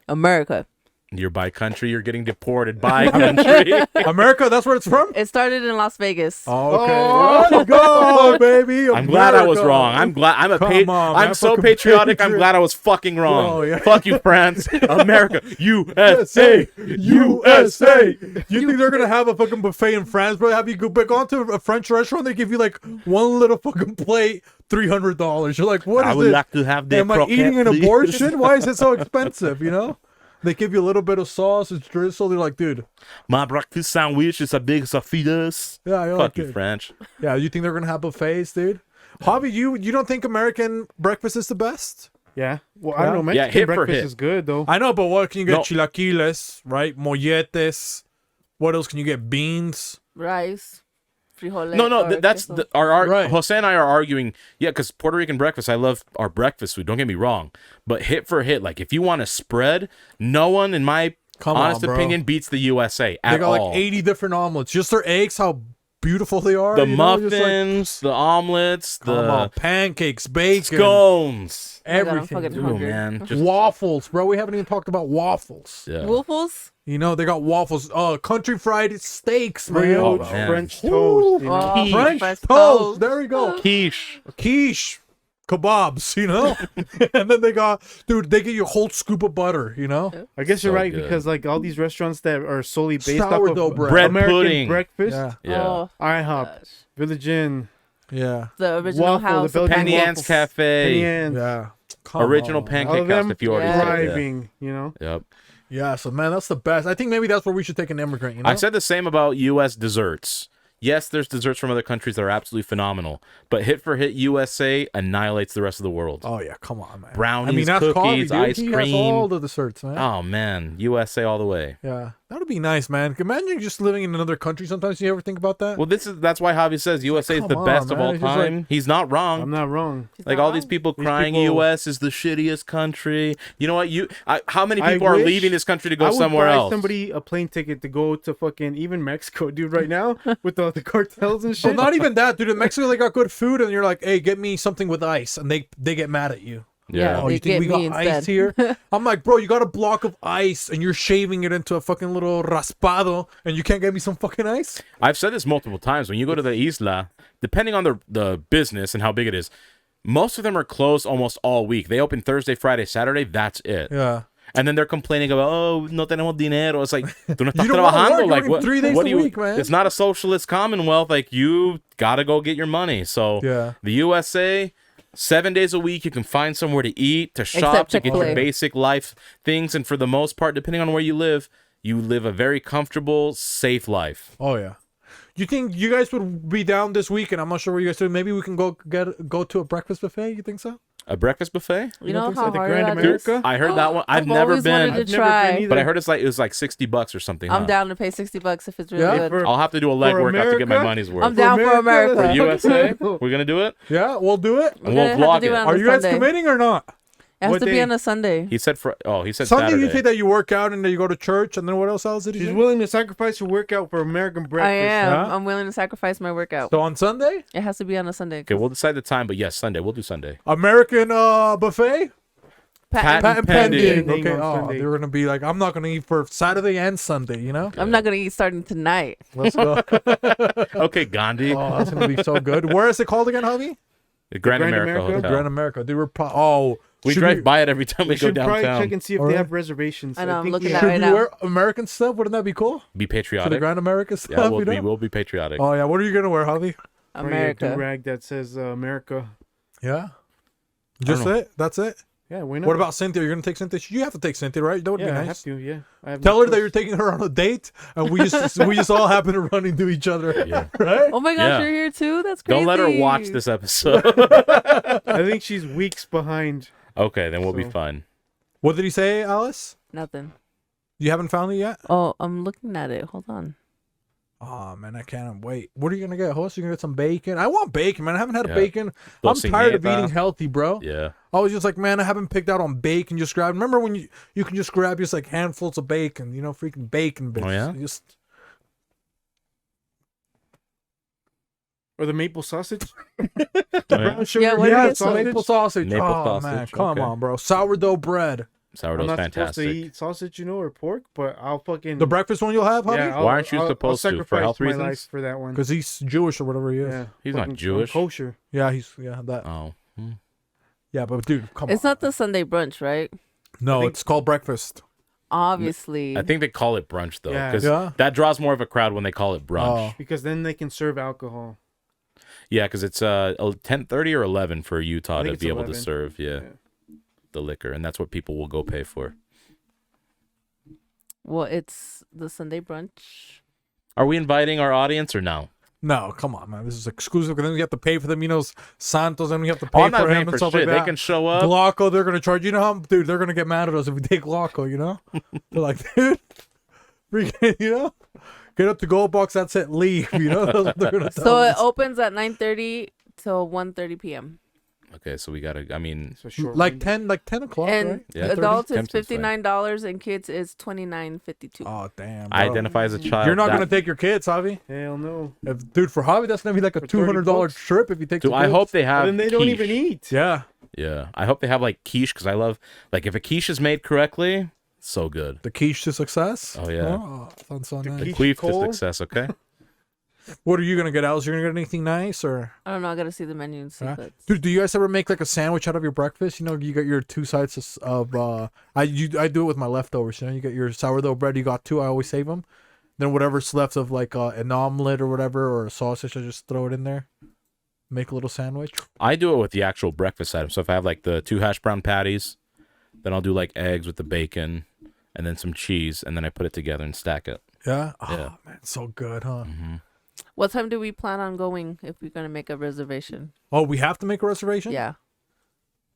Speaker 4: America.
Speaker 1: You're by country. You're getting deported by country.
Speaker 3: America, that's where it's from?
Speaker 4: It started in Las Vegas.
Speaker 3: Okay.
Speaker 2: Oh.
Speaker 3: Let's go, baby.
Speaker 1: I'm glad I was
Speaker 3: America.
Speaker 1: wrong. I'm glad.
Speaker 3: Come on,
Speaker 1: I'm
Speaker 3: man.
Speaker 1: so
Speaker 3: Fucking
Speaker 1: patriotic. I'm
Speaker 3: patriot.
Speaker 1: glad I was fucking wrong.
Speaker 3: Oh, yeah.
Speaker 1: Fuck you, France, America, USA.
Speaker 3: USA. You think they're gonna have a fucking buffet in France, bro? Have you gone to a French restaurant? They give you like one little fucking plate, $300. You're like, what
Speaker 1: I
Speaker 3: is
Speaker 1: would
Speaker 3: this?
Speaker 1: like to have the
Speaker 3: Am I
Speaker 1: croquette,
Speaker 3: eating an
Speaker 1: please.
Speaker 3: abortion? Why is it so expensive? You know, they give you a little bit of sauce, it's drizzle. They're like, dude,
Speaker 1: My breakfast sandwich is a big Sophia's.
Speaker 3: yeah, you're
Speaker 1: Fuck
Speaker 3: like,
Speaker 1: you,
Speaker 3: dude.
Speaker 1: French.
Speaker 3: Yeah, you think they're gonna have buffets, dude? Hobby, you don't think American breakfast is the best?
Speaker 2: Yeah. Well, I don't know.
Speaker 1: Yeah,
Speaker 2: Mexican
Speaker 1: hit for
Speaker 2: breakfast
Speaker 1: hit.
Speaker 2: is good though.
Speaker 3: I know, but what can you get?
Speaker 1: No.
Speaker 3: Chilaquiles, right? Molletes. What else can you get? Beans.
Speaker 4: Rice. Frijoles.
Speaker 1: No,
Speaker 4: or
Speaker 1: that's
Speaker 4: queso.
Speaker 1: our
Speaker 3: Right.
Speaker 1: Jose and I are arguing. Yeah, because Puerto Rican breakfast, I love our breakfast food. Don't get me wrong, but hit for hit, like if you want a spread, no one in my
Speaker 3: Come
Speaker 1: Honest
Speaker 3: on, bro.
Speaker 1: opinion beats the USA
Speaker 3: They
Speaker 1: at
Speaker 3: got
Speaker 1: all.
Speaker 3: like 80 different omelets. Just their eggs, how beautiful they are.
Speaker 1: The
Speaker 3: you know? Just like,
Speaker 1: muffins, the omelets,
Speaker 3: come on,
Speaker 1: the
Speaker 3: pancakes, bacon,
Speaker 1: scones.
Speaker 4: Oh my God, I'm
Speaker 3: everything.
Speaker 4: fucking
Speaker 1: Ooh,
Speaker 4: hungry.
Speaker 1: man. Just,
Speaker 3: Waffles, bro. We haven't even talked about waffles.
Speaker 1: yeah.
Speaker 4: Waffles?
Speaker 3: You know, they got waffles. Country fried steaks, man.
Speaker 2: Brioche,
Speaker 1: Oh, man.
Speaker 2: French toast. You know?
Speaker 4: Oh,
Speaker 3: French
Speaker 4: French
Speaker 3: toast.
Speaker 4: toast.
Speaker 3: There we go.
Speaker 1: Quiche.
Speaker 3: Quiche. Kebabs, you know? And then they got, dude, they get you a whole scoop of butter, you know?
Speaker 2: I guess you're
Speaker 1: So
Speaker 2: right
Speaker 1: good.
Speaker 2: because like all these restaurants that are solely based
Speaker 3: Sourdough
Speaker 2: off of
Speaker 3: bread.
Speaker 1: Bread
Speaker 2: American
Speaker 1: pudding.
Speaker 2: breakfast,
Speaker 3: Yeah.
Speaker 1: Yeah.
Speaker 4: Oh,
Speaker 2: IHOP,
Speaker 4: gosh.
Speaker 2: Village Inn,
Speaker 3: Yeah.
Speaker 4: The original
Speaker 2: Waffle, the
Speaker 4: house.
Speaker 2: Belgian
Speaker 1: Penny
Speaker 2: waffles,
Speaker 1: Ann's Cafe.
Speaker 2: Penny Ann's,
Speaker 3: Yeah. Come
Speaker 1: Original
Speaker 3: on.
Speaker 2: all
Speaker 1: pancake
Speaker 2: of
Speaker 1: house,
Speaker 2: them
Speaker 1: if you already
Speaker 4: Yeah.
Speaker 1: said it.
Speaker 2: thriving. You know,
Speaker 1: Yep.
Speaker 3: Yeah, so man, that's the best. I think maybe that's where we should take an immigrant, you know?
Speaker 1: I said the same about U.S. desserts. Yes, there's desserts from other countries that are absolutely phenomenal, but hit for hit USA annihilates the rest of the world.
Speaker 3: Oh yeah, come on, man.
Speaker 1: Brownies,
Speaker 3: that's
Speaker 1: cookies,
Speaker 3: Coffee, dude.
Speaker 1: ice
Speaker 3: He has
Speaker 1: cream.
Speaker 3: all the desserts, man.
Speaker 1: Oh man, USA all the way.
Speaker 3: Yeah, that would be nice, man. Imagine just living in another country. Sometimes you ever think about that?
Speaker 1: Well, that's why Javi says USA is
Speaker 3: Come
Speaker 1: the
Speaker 3: on,
Speaker 1: best of
Speaker 3: man.
Speaker 1: all
Speaker 3: It's just like-
Speaker 1: time. He's not wrong.
Speaker 2: I'm not wrong.
Speaker 4: She's
Speaker 1: Like
Speaker 4: not
Speaker 1: all these
Speaker 4: wrong.
Speaker 1: people
Speaker 2: These
Speaker 1: crying
Speaker 2: people-
Speaker 1: U.S. is the shittiest country. You know what? How many
Speaker 2: I
Speaker 1: people are
Speaker 2: wish
Speaker 1: leaving this country to
Speaker 2: I
Speaker 1: go
Speaker 2: would
Speaker 1: somewhere
Speaker 2: buy
Speaker 1: else?
Speaker 2: somebody a plane ticket to go to fucking even Mexico, dude. Right now with all the cartels and
Speaker 3: Well,
Speaker 2: shit.
Speaker 3: not even that, dude. In Mexico, they got good food, and you're like, "Hey, get me something with ice," and they get mad at you.
Speaker 4: Yeah.
Speaker 3: Oh,
Speaker 4: They
Speaker 3: you think we
Speaker 4: get
Speaker 3: got
Speaker 4: me
Speaker 3: ice
Speaker 4: instead.
Speaker 3: here? I'm like, bro, you got a block of ice, and you're shaving it into a fucking little raspado, and you can't get me some fucking ice?
Speaker 1: I've said this multiple times. When you go to the isla, depending on the business and how big it is, most of them are closed almost all week. They open Thursday, Friday, Saturday. That's it.
Speaker 3: Yeah.
Speaker 1: And then they're complaining about, oh, no tenemos dinero. It's like, tú no estás
Speaker 3: You don't wanna
Speaker 1: trabajando.
Speaker 3: work, you're
Speaker 1: Like,
Speaker 3: working
Speaker 1: what?
Speaker 3: 3 days
Speaker 1: what
Speaker 3: a
Speaker 1: do you?
Speaker 3: week, man.
Speaker 1: It's not a socialist commonwealth. Like, you gotta go get your money. So
Speaker 3: Yeah.
Speaker 1: the USA, 7 days a week, you can find somewhere to eat, to shop,
Speaker 4: Except
Speaker 1: to get your
Speaker 4: Chick-fil-A.
Speaker 1: basic life things. And for the most part, depending on where you live a very comfortable, safe life.
Speaker 3: Oh yeah. You think you guys would be down this week? And I'm not sure what you guys do. Maybe we can go to a breakfast buffet. You think so?
Speaker 1: A breakfast buffet?
Speaker 4: You know
Speaker 2: think so?
Speaker 4: how
Speaker 2: The
Speaker 4: hard
Speaker 2: Grand
Speaker 4: that
Speaker 2: America?
Speaker 4: is?
Speaker 1: I heard that one. I've
Speaker 4: I've
Speaker 1: never
Speaker 4: always
Speaker 1: been,
Speaker 4: wanted to
Speaker 2: I've never
Speaker 4: try.
Speaker 2: been either.
Speaker 1: but I heard it was like $60 or something.
Speaker 4: I'm
Speaker 1: huh?
Speaker 4: down to pay $60 if it's really
Speaker 3: Yeah?
Speaker 4: good.
Speaker 2: For-
Speaker 1: I'll have to do a leg
Speaker 2: For
Speaker 1: workout to get my
Speaker 2: America?
Speaker 1: money's worth.
Speaker 4: I'm down for America.
Speaker 1: For USA, we're gonna do it.
Speaker 3: Yeah, we'll do it.
Speaker 1: And
Speaker 4: We're
Speaker 1: we'll
Speaker 4: gonna have
Speaker 1: vlog
Speaker 4: to do
Speaker 1: it.
Speaker 4: it on
Speaker 3: Are
Speaker 4: a
Speaker 3: you guys
Speaker 4: Sunday.
Speaker 3: committing or not?
Speaker 4: It has
Speaker 2: What
Speaker 4: to be
Speaker 2: day?
Speaker 4: on a Sunday.
Speaker 1: He said Saturday.
Speaker 3: Sunday you say that you work out and then you go to church, and then what else did he
Speaker 2: She's
Speaker 3: say?
Speaker 2: willing to sacrifice her workout for American breakfast.
Speaker 4: I am.
Speaker 3: huh?
Speaker 4: I'm willing to sacrifice my workout.
Speaker 3: So on Sunday,
Speaker 4: It has to be on a Sunday.
Speaker 1: Okay, we'll decide the time, but yes, Sunday. We'll do Sunday.
Speaker 3: American buffet.
Speaker 1: Patent
Speaker 3: Patent
Speaker 1: pending.
Speaker 3: pending.
Speaker 2: Pending
Speaker 3: Okay,
Speaker 2: on Sunday.
Speaker 3: they're gonna be like, I'm not gonna eat for Saturday and Sunday. You know.
Speaker 4: I'm not gonna eat starting tonight.
Speaker 3: Let's go.
Speaker 1: Okay, Gandhi.
Speaker 3: Oh, that's gonna be so good. Where is it called again, Javi?
Speaker 1: The Grand
Speaker 2: Grand
Speaker 1: America
Speaker 2: America?
Speaker 1: Hotel.
Speaker 3: Grand America. Dude, we're
Speaker 1: we
Speaker 3: should
Speaker 1: drive by it every time we
Speaker 2: We
Speaker 1: go
Speaker 2: should probably
Speaker 1: downtown.
Speaker 2: check and see if
Speaker 3: Alright.
Speaker 2: they have reservations.
Speaker 4: I know, I'm
Speaker 2: think
Speaker 4: looking
Speaker 2: we
Speaker 4: at
Speaker 3: Should
Speaker 2: have-
Speaker 4: right
Speaker 3: we
Speaker 4: now.
Speaker 3: wear American stuff? Wouldn't that be cool?
Speaker 1: Be
Speaker 3: For the
Speaker 1: patriotic.
Speaker 3: Grand America stuff,
Speaker 1: Yeah,
Speaker 3: you know?
Speaker 1: we'll be patriotic.
Speaker 3: Oh yeah, what are you gonna wear, Javi?
Speaker 2: probably a
Speaker 4: America.
Speaker 2: rag that says America.
Speaker 3: Yeah. Just
Speaker 1: know.
Speaker 3: it? That's it?
Speaker 2: Yeah, why not?
Speaker 3: What about Cynthia? You're gonna take Cynthia? You have to take Cynthia, right? That would
Speaker 2: Yeah,
Speaker 3: be
Speaker 2: I
Speaker 3: nice.
Speaker 2: have to. Yeah, I have
Speaker 3: Tell
Speaker 2: no
Speaker 3: her that
Speaker 2: choice.
Speaker 3: you're taking her on a date, and we just all happen to run into each other,
Speaker 1: Yeah.
Speaker 3: right?
Speaker 4: Oh my gosh,
Speaker 1: Yeah.
Speaker 4: you're here too? That's crazy.
Speaker 1: Don't let her watch this episode.
Speaker 2: I think she's weeks behind.
Speaker 1: Okay, then we'll be
Speaker 2: So-
Speaker 1: fine.
Speaker 3: What did he say, Alice?
Speaker 4: Nothing.
Speaker 3: You haven't found it yet?
Speaker 4: Oh, I'm looking at it. Hold on.
Speaker 3: Oh man, I can't wait. What are you gonna get, host? You gonna get some bacon? I want bacon, man. I haven't had
Speaker 1: Yeah.
Speaker 3: a bacon. I'm tired of
Speaker 1: Tocineta.
Speaker 3: eating healthy, bro.
Speaker 1: Yeah.
Speaker 3: I was just like, man, I haven't picked out on bacon. Just grab. Remember when you can just grab just like handfuls of bacon, you know, freaking bacon bits.
Speaker 1: Oh, yeah?
Speaker 3: Just
Speaker 2: Or the maple sausage.
Speaker 1: Oh, yeah?
Speaker 2: Brown sugar
Speaker 4: Yeah, what
Speaker 3: yeah,
Speaker 4: do you
Speaker 3: it's
Speaker 4: get?
Speaker 3: maple sausage.
Speaker 1: Maple
Speaker 3: oh man,
Speaker 1: sausage,
Speaker 3: come
Speaker 1: okay.
Speaker 3: on, bro. Sourdough bread.
Speaker 2: I'm
Speaker 1: Sourdough's
Speaker 2: not supposed to
Speaker 1: fantastic.
Speaker 2: eat sausage, or pork, but I'll fucking
Speaker 3: The breakfast one you'll have,
Speaker 2: Yeah,
Speaker 3: Javi?
Speaker 1: Why aren't you supposed to? For
Speaker 2: sacrifice
Speaker 1: health
Speaker 2: my
Speaker 1: reasons?
Speaker 2: life for that one.
Speaker 3: Because he's Jewish or whatever he is.
Speaker 2: Yeah,
Speaker 1: He's not
Speaker 2: fucking- I'm
Speaker 1: Jewish.
Speaker 2: kosher.
Speaker 3: Yeah, he's that.
Speaker 1: Oh.
Speaker 3: Yeah, but dude, come on.
Speaker 4: It's not the Sunday brunch, right?
Speaker 3: No,
Speaker 2: I think-
Speaker 3: it's called breakfast.
Speaker 4: Obviously.
Speaker 1: I think they call it brunch though,
Speaker 2: Yeah.
Speaker 1: because
Speaker 3: Yeah.
Speaker 1: that draws more of a crowd when they call it brunch.
Speaker 3: Oh.
Speaker 2: Because then they can serve alcohol.
Speaker 1: Yeah, because it's 10:30 or 11 for Utah
Speaker 2: I think
Speaker 1: to
Speaker 2: it's
Speaker 1: be able to
Speaker 2: 11.
Speaker 1: serve
Speaker 2: Yeah.
Speaker 1: the liquor, and that's what people will go pay for.
Speaker 4: Well, it's the Sunday brunch.
Speaker 1: Are we inviting our audience or no?
Speaker 3: No, come on, man. This is exclusive. And then you have to pay for them. You know, Santos, and we have to
Speaker 1: Oh,
Speaker 3: pay
Speaker 1: I'm not
Speaker 3: for him
Speaker 1: paying
Speaker 3: and
Speaker 1: for
Speaker 3: stuff
Speaker 1: shit.
Speaker 3: like
Speaker 1: They
Speaker 3: that.
Speaker 1: can show up.
Speaker 3: Glocco, they're gonna charge. You know how, dude? They're gonna get mad at us if we take Glocco. You know, they're like, dude, freaking, you know, get up to gold box. That's it. Leave. You know, that's what they're gonna tell
Speaker 4: So it
Speaker 3: us.
Speaker 4: opens at 9:30 till 1:30 p.m.
Speaker 1: Okay, so we gotta. I mean,
Speaker 2: It's a short
Speaker 3: Like
Speaker 2: window.
Speaker 3: 10 o'clock,
Speaker 4: And
Speaker 3: right?
Speaker 1: Yeah,
Speaker 4: adults
Speaker 1: 30.
Speaker 4: is $59 and kids is $29.52.
Speaker 3: Oh damn!
Speaker 1: I
Speaker 3: bro.
Speaker 1: identify as a child.
Speaker 3: You're not
Speaker 1: That-
Speaker 3: gonna take your kids, Javi.
Speaker 2: Hell no.
Speaker 3: Dude, for Javi, that's gonna be like a
Speaker 2: For 30
Speaker 3: $200
Speaker 2: bucks?
Speaker 3: trip if you take.
Speaker 1: Do
Speaker 3: the
Speaker 1: I
Speaker 3: kids.
Speaker 1: hope they have?
Speaker 2: But then they don't
Speaker 1: quiche.
Speaker 2: even eat.
Speaker 3: Yeah,
Speaker 1: Yeah, I hope they have like quiche because I love like if a quiche is made correctly, so good.
Speaker 3: the quiche to success.
Speaker 1: Oh, yeah.
Speaker 3: Sounds so
Speaker 2: The
Speaker 3: nice.
Speaker 2: quiche.
Speaker 1: Queef to
Speaker 2: Cole?
Speaker 1: success. Okay.
Speaker 3: What are you gonna get, Alice? You're gonna get anything nice or?
Speaker 4: I don't know. I gotta see the menu and see
Speaker 3: Huh?
Speaker 4: if it's...
Speaker 3: Dude, do you guys ever make like a sandwich out of your breakfast? You know, you got your 2 sides of I do it with my leftovers. You know, you get your sourdough bread. You got 2. I always save them. Then whatever's left of like an omelet or whatever or a sausage, I just throw it in there. Make a little sandwich.
Speaker 1: I do it with the actual breakfast item. So if I have like the 2 hash brown patties, then I'll do like eggs with the bacon and then some cheese, and then I put it together and stack it.
Speaker 3: Yeah. Oh
Speaker 1: Yeah.
Speaker 3: man, so good, huh?
Speaker 4: What time do we plan on going if we're gonna make a reservation?
Speaker 3: Oh, we have to make a reservation.
Speaker 4: Yeah.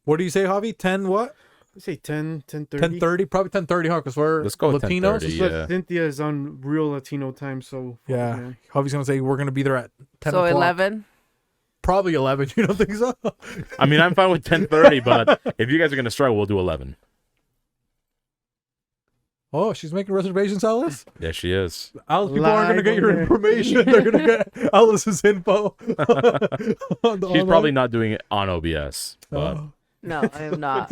Speaker 3: What do you say, Javi? 10 what?
Speaker 2: I say 10:30.
Speaker 3: 10:30, probably 10:30, huh? Because we're
Speaker 1: Let's go with
Speaker 3: Latinos.
Speaker 1: 10:30.
Speaker 2: But
Speaker 1: Yeah.
Speaker 2: Cynthia is on real Latino time, so fuck,
Speaker 3: Yeah.
Speaker 2: man.
Speaker 3: Javi's gonna say we're gonna be there at 10
Speaker 4: So
Speaker 3: o'clock.
Speaker 4: 11.
Speaker 3: Probably 11. You don't think so?
Speaker 1: I mean, I'm fine with 10:30, but if you guys are gonna struggle, we'll do 11.
Speaker 3: Oh, she's making reservations, Alice.
Speaker 1: Yeah, she is.
Speaker 3: Alice, people aren't gonna
Speaker 2: Live
Speaker 3: get your
Speaker 2: on there.
Speaker 3: information. They're gonna get Alice's info.
Speaker 1: She's probably not doing it on OBS, but
Speaker 4: No, I am not.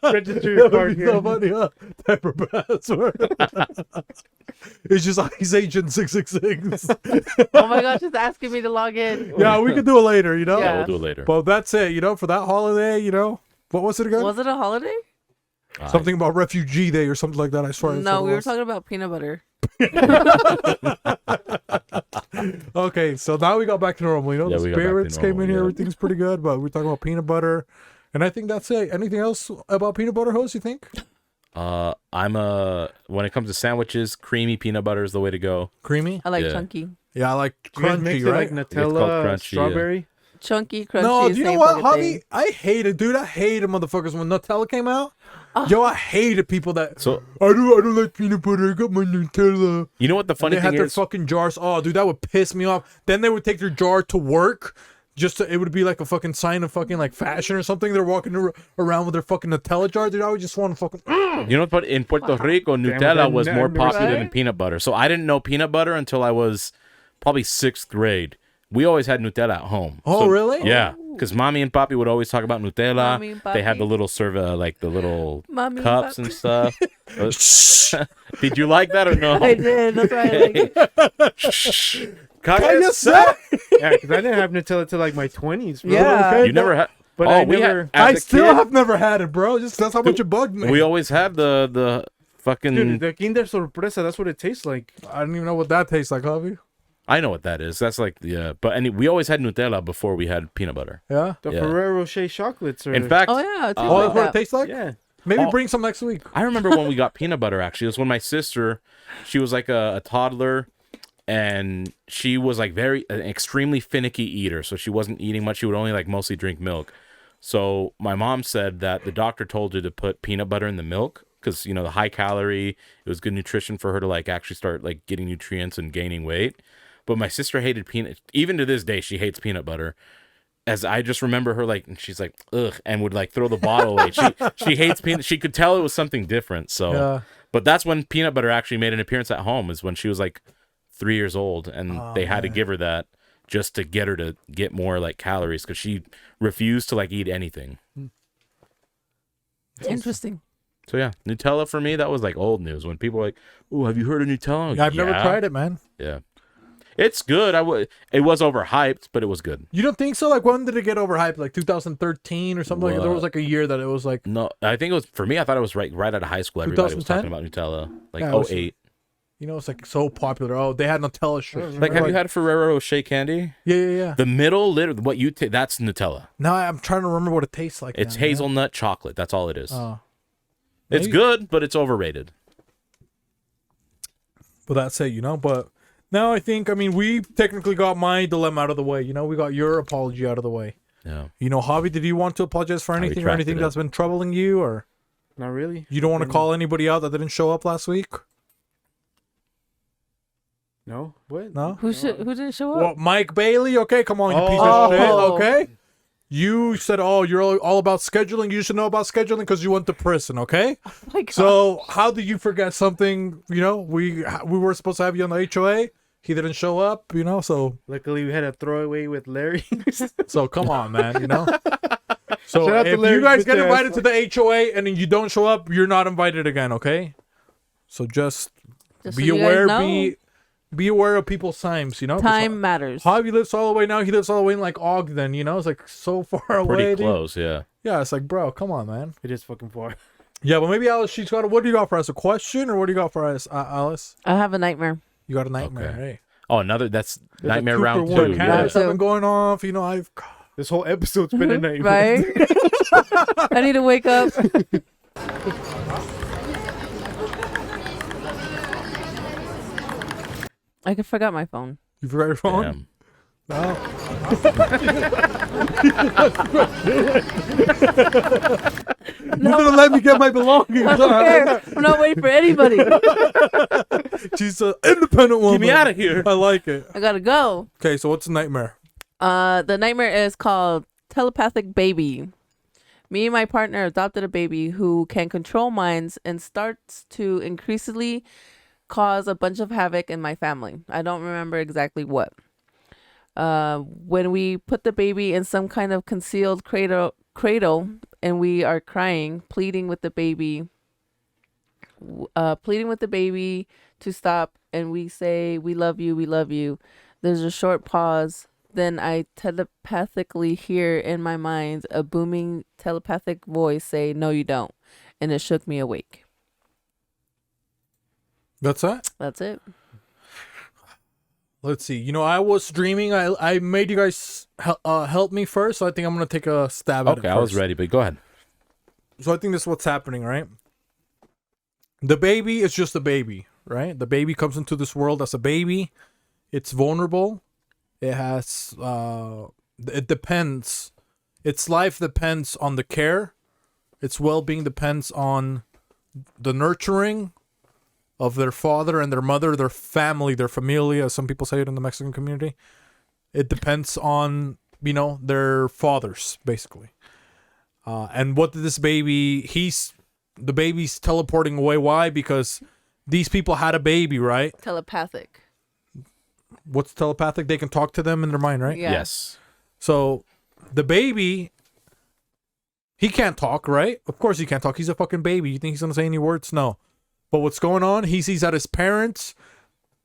Speaker 2: Register your card
Speaker 3: That'd be so
Speaker 2: here.
Speaker 3: funny, huh? Type of password. It's just Ice Agent 666.
Speaker 4: Oh my gosh, it's asking me to log in.
Speaker 3: Yeah, we can do it later, you know?
Speaker 1: yeah,
Speaker 4: Yeah.
Speaker 1: we'll do it later.
Speaker 3: But that's it, you know, for that holiday, you know. What was it again?
Speaker 4: Was it a holiday?
Speaker 3: Something about Refugee Day or something like that, I swear. that's
Speaker 4: No,
Speaker 3: what
Speaker 4: we
Speaker 3: it
Speaker 4: were
Speaker 3: was.
Speaker 4: talking about peanut butter.
Speaker 3: Okay, so now we got back to normal. You know,
Speaker 1: Yeah,
Speaker 3: the
Speaker 1: we got back to
Speaker 3: spirits came
Speaker 1: normal,
Speaker 3: in here,
Speaker 1: yeah.
Speaker 3: everything's pretty good, but we're talking about peanut butter. And I think that's it. Anything else about peanut butter, host, you think?
Speaker 1: I'm when it comes to sandwiches, creamy peanut butter is the way to go.
Speaker 3: Creamy?
Speaker 4: I like
Speaker 1: Yeah.
Speaker 4: chunky.
Speaker 3: Yeah, I like
Speaker 2: Do you guys mix
Speaker 3: crunchy,
Speaker 2: it
Speaker 3: right?
Speaker 2: like
Speaker 1: called
Speaker 2: Nutella,
Speaker 1: crunchy, yeah.
Speaker 2: strawberry?
Speaker 4: Chunky, crunchy.
Speaker 3: No, do you know
Speaker 4: same
Speaker 3: what,
Speaker 4: fucking
Speaker 3: Javi?
Speaker 4: thing.
Speaker 3: I hate it, dude. I hate it, motherfuckers. When Nutella came out, yo, I hated people that.
Speaker 1: So
Speaker 3: I don't like peanut butter. I got my Nutella.
Speaker 1: you know what the
Speaker 3: And
Speaker 1: funny
Speaker 3: they had
Speaker 1: thing
Speaker 3: their
Speaker 1: is?
Speaker 3: fucking jars. Oh, dude, that would piss me off. Then they would take their jar to work. It would be like a fucking sign of fucking like fashion or something. They're walking around with their fucking Nutella jar. Dude, I would just want to fucking.
Speaker 1: You know, but in Puerto Rico, Nutella
Speaker 2: that
Speaker 1: was more
Speaker 2: never-
Speaker 1: popular than
Speaker 4: Right?
Speaker 1: peanut butter. So I didn't know peanut butter until I was probably 6th grade. We always had Nutella at home.
Speaker 3: Oh,
Speaker 1: So-
Speaker 3: really?
Speaker 1: Yeah, because mommy and papi would always talk about Nutella.
Speaker 4: Mommy and
Speaker 1: They had the
Speaker 4: papi.
Speaker 1: little like the little
Speaker 4: Mommy and
Speaker 1: cups
Speaker 4: papi.
Speaker 1: and stuff. Did you like that or no?
Speaker 4: I did. That's why I like it.
Speaker 1: Cállese.
Speaker 2: Yeah, because I didn't have Nutella till like my 20s, bro.
Speaker 4: Yeah.
Speaker 3: Okay,
Speaker 1: You never had.
Speaker 2: But
Speaker 1: Oh,
Speaker 2: I
Speaker 1: we
Speaker 2: never.
Speaker 1: had. As
Speaker 3: I
Speaker 1: a
Speaker 3: still
Speaker 1: kid,
Speaker 3: have never had it, bro. Just that's how much it bugged me.
Speaker 1: We always had the fucking.
Speaker 2: Dude, the Kinder Sorpresa, that's what it tastes like.
Speaker 3: I don't even know what that tastes like, Javi.
Speaker 1: I know what that is. That's like we always had Nutella before we had peanut butter.
Speaker 3: Yeah.
Speaker 2: The
Speaker 1: Yeah.
Speaker 2: Ferrero Rocher chocolates are.
Speaker 1: In fact,
Speaker 4: Oh yeah. It tastes
Speaker 3: Oh,
Speaker 4: like
Speaker 3: that's what it
Speaker 4: that.
Speaker 3: tastes like.
Speaker 2: yeah.
Speaker 3: Maybe
Speaker 1: Oh.
Speaker 3: bring some next week.
Speaker 1: I remember when we got peanut butter. Actually, it was when my sister, she was like a toddler, and she was like an extremely finicky eater. So she wasn't eating much. She would only like mostly drink milk. So my mom said that the doctor told her to put peanut butter in the milk because the high calorie, it was good nutrition for her to like actually start like getting nutrients and gaining weight. But my sister hated peanut. Even to this day, she hates peanut butter. As I just remember her like, and she's like, ugh, and would like throw the bottle away. She hates peanut. She could tell it was something different. So,
Speaker 3: Yeah.
Speaker 1: but that's when peanut butter actually made an appearance at home. Is when she was like 3 years old, and they had to give her that just to get her to get more like calories because she refused to like eat anything.
Speaker 4: Interesting.
Speaker 1: So yeah, Nutella for me that was like old news. When people were like, "Oh, have you heard of Nutella?"
Speaker 3: I've never tried it, man.
Speaker 1: Yeah, it's good. It was overhyped, but it was good.
Speaker 3: You don't think so? Like, when did it get overhyped? Like 2013 or something like that? There was like a year that it was like.
Speaker 1: No, I think it was for me. I thought it was right out of high school. Everybody was
Speaker 3: 2010?
Speaker 1: talking about Nutella, like
Speaker 3: Yeah, it was-
Speaker 1: 08.
Speaker 3: You know, it's like so popular. Oh, they had Nutella shirts.
Speaker 1: Like, have you had Ferrero Rocher candy?
Speaker 3: Yeah, yeah, yeah.
Speaker 1: The middle, what you take, that's Nutella.
Speaker 3: Now I'm trying to remember what it tastes like.
Speaker 1: It's
Speaker 3: now, you know?
Speaker 1: hazelnut chocolate. That's all it is.
Speaker 3: Oh.
Speaker 1: It's
Speaker 3: Maybe-
Speaker 1: good, but it's overrated.
Speaker 3: But that's it, you know. But now I think, we technically got my dilemma out of the way. You know, we got your apology out of the way.
Speaker 1: Yeah.
Speaker 3: You know, Javi, did you want to apologize for anything or
Speaker 1: retracted
Speaker 3: anything
Speaker 1: it.
Speaker 3: that's been troubling you, or
Speaker 2: Not really.
Speaker 3: you don't want to call anybody out that didn't show up last week?
Speaker 2: No? What?
Speaker 3: No.
Speaker 4: Who didn't show up?
Speaker 3: Well, Mike Bailey. Okay, come on, you piece
Speaker 2: Oh.
Speaker 3: of shit. Okay. You said, "Oh, you're all about scheduling. You should know about scheduling because you went to prison." Okay.
Speaker 4: Oh my God.
Speaker 3: So how did you forget something? You know, we were supposed to have you on the HOA. He didn't show up. You know, so
Speaker 2: Luckily, we had a throwaway with Larry.
Speaker 3: come on, man. You know. So
Speaker 2: Shout out to
Speaker 3: if
Speaker 2: Larry,
Speaker 3: you guys get
Speaker 2: bitch
Speaker 3: invited
Speaker 2: ass.
Speaker 3: to the HOA and then you don't show up, you're not invited again. Okay. So just
Speaker 4: Just
Speaker 3: be
Speaker 4: so you guys
Speaker 3: aware.
Speaker 4: know,
Speaker 3: Be aware of people's times. You know. 'Cause
Speaker 4: time matters.
Speaker 3: Javi lives all the way now. He lives all the way in like Ogden. You know, it's like so far away.
Speaker 1: Pretty
Speaker 3: dude.
Speaker 1: close, yeah.
Speaker 3: Yeah, it's like, bro, come on, man.
Speaker 2: It is fucking far.
Speaker 3: Yeah, but maybe Alice, she's got. What do you got for us? A question, or what do you got for us, Alice?
Speaker 4: I have a nightmare.
Speaker 3: You got a nightmare.
Speaker 1: Okay.
Speaker 3: Hey,
Speaker 1: Oh, that's
Speaker 3: There's a
Speaker 1: nightmare
Speaker 3: 2
Speaker 1: round
Speaker 3: for
Speaker 1: 2.
Speaker 3: one.
Speaker 1: Yeah.
Speaker 3: Cannabis have
Speaker 4: Two.
Speaker 3: been going off. You know, I've.
Speaker 2: This whole episode's been a nightmare.
Speaker 4: Right? I need to wake up. I forgot my phone.
Speaker 3: You forgot your phone.
Speaker 1: Damn.
Speaker 3: No. You didn't let me get my belongings.
Speaker 4: I don't care. I'm not waiting for anybody.
Speaker 3: She's an independent woman.
Speaker 1: Get me out of here.
Speaker 3: I like it.
Speaker 4: I gotta go.
Speaker 3: Okay, so what's the nightmare?
Speaker 4: The nightmare is called telepathic baby. Me and my partner adopted a baby who can control minds and starts to increasingly cause a bunch of havoc in my family. I don't remember exactly what. When we put the baby in some kind of concealed cradle and we are crying, pleading with the baby to stop, and we say, we love you. There's a short pause. Then I telepathically hear in my mind a booming telepathic voice say, no, you don't. And it shook me awake.
Speaker 3: That's it.
Speaker 4: That's it.
Speaker 3: Let's see. You know, I was dreaming. I made you guys help me first, so I think I'm gonna take a stab at it.
Speaker 1: Okay, I was
Speaker 3: first.
Speaker 1: ready, but go ahead.
Speaker 3: So I think this is what's happening, right? The baby is just a baby, right? The baby comes into this world as a baby. It's vulnerable. It has it depends. Its life depends on the care. Its well-being depends on the nurturing of their father and their mother, their family, their familia, as some people say it in the Mexican community. It depends on, you know, their fathers, basically. And what did this baby, the baby's teleporting away. Why? Because these people had a baby, right?
Speaker 4: Telepathic.
Speaker 3: What's telepathic? They can talk to them in their mind, right?
Speaker 4: Yeah.
Speaker 1: Yes.
Speaker 3: So the baby, he can't talk, right? Of course he can't talk. He's a fucking baby. You think he's going to say any words? No. But what's going on? He sees that his parents,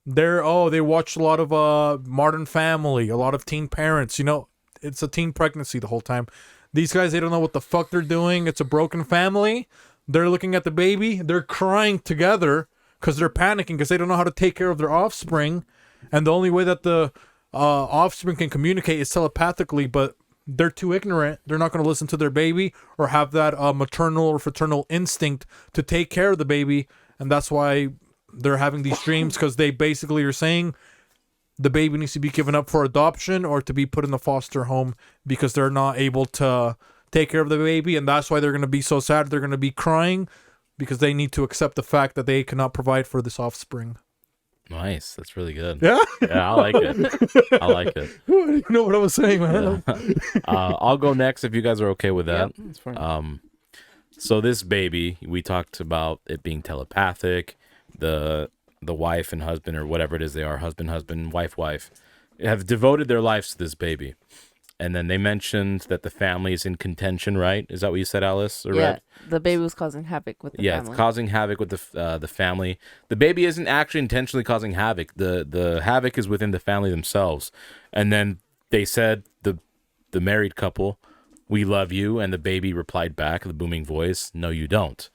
Speaker 3: they watched a lot of Modern Family, a lot of teen parents. You know, it's a teen pregnancy the whole time. These guys, they don't know what the fuck they're doing. It's a broken family. They're looking at the baby. They're crying together because they're panicking because they don't know how to take care of their offspring. And the only way that the offspring can communicate is telepathically, but they're too ignorant. They're not going to listen to their baby or have that maternal or fraternal instinct to take care of the baby. And that's why they're having these dreams, because they basically are saying the baby needs to be given up for adoption or to be put in the foster home because they're not able to take care of the baby. And that's why they're going to be so sad. They're going to be crying because they need to accept the fact that they cannot provide for this offspring.
Speaker 1: Nice. That's really good.
Speaker 3: Yeah?
Speaker 1: Yeah, I like it. I like it.
Speaker 3: You know what I was saying, man?
Speaker 1: I'll go next if you guys are okay with that.
Speaker 2: It's fine.
Speaker 1: So this baby, we talked about it being telepathic. The wife and husband, or whatever it is they are, husband, wife, have devoted their lives to this baby. And then they mentioned that the family is in contention, right? Is that what you said, Alice? Or
Speaker 4: Yeah.
Speaker 1: Red?
Speaker 4: The baby was causing havoc with the family.
Speaker 1: It's causing havoc with the family. The baby isn't actually intentionally causing havoc. The havoc is within the family themselves. And then they said, the married couple, we love you. And the baby replied back, the booming voice, no, you don't.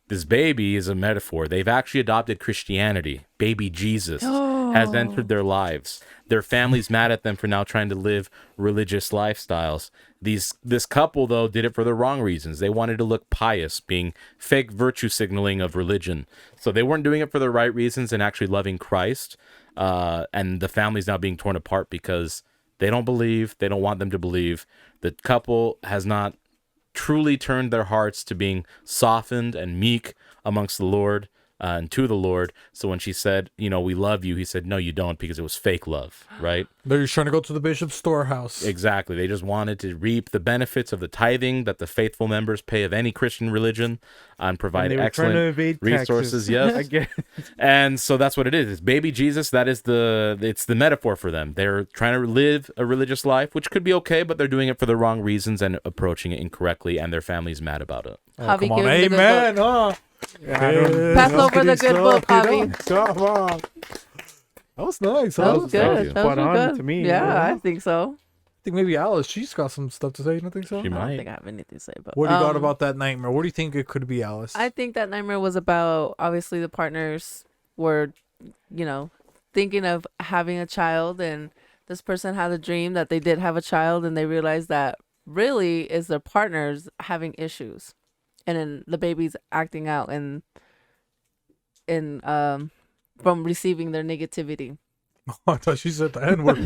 Speaker 1: This baby is a metaphor. They've actually adopted Christianity. Baby Jesus has entered their lives. Their family's mad at them for now trying to live religious lifestyles. This couple, though, did it for the wrong reasons. They wanted to look pious, being fake virtue signaling of religion. So they weren't doing it for the right reasons and actually loving Christ. And the family's now being torn apart because they don't believe. They don't want them to believe. The couple has not truly turned their hearts to being softened and meek amongst the Lord. and to the Lord. So when she said, we love you, he said, no, you don't, because it was fake love, right?
Speaker 3: They're just trying to go to the bishop's storehouse.
Speaker 1: Exactly. They just wanted to reap the benefits of the tithing that the faithful members pay of any Christian religion and provide
Speaker 2: they were trying to evade
Speaker 1: resources.
Speaker 2: taxes.
Speaker 1: Yes.
Speaker 2: I get
Speaker 1: And so that's what it is. It's baby Jesus. That is it's the metaphor for them. They're trying to live a religious life, which could be okay, but they're doing it for the wrong reasons and approaching it incorrectly, and their family's mad about it.
Speaker 4: Javi,
Speaker 3: Come on,
Speaker 4: give him the good
Speaker 3: amen.
Speaker 4: book.
Speaker 3: Huh?
Speaker 4: Pass over the good book, Javi.
Speaker 3: Come on. That was nice.
Speaker 4: That was
Speaker 1: thank
Speaker 4: good.
Speaker 1: you.
Speaker 4: That was
Speaker 2: Spot on
Speaker 4: good.
Speaker 2: to me,
Speaker 4: Yeah,
Speaker 2: yeah.
Speaker 4: I think so.
Speaker 3: I think maybe Alice, she's got some stuff to say. You don't think so?
Speaker 1: She
Speaker 4: I don't
Speaker 1: might.
Speaker 4: think I have anything to say about.
Speaker 3: What do you got about that nightmare? What do you think it could be, Alice?
Speaker 4: I think that nightmare was about, obviously, the partners were, thinking of having a child, and this person had a dream that they did have a child, and they realized that really is their partners having issues, and then the baby's acting out and from receiving their negativity.
Speaker 3: I thought she said the N word.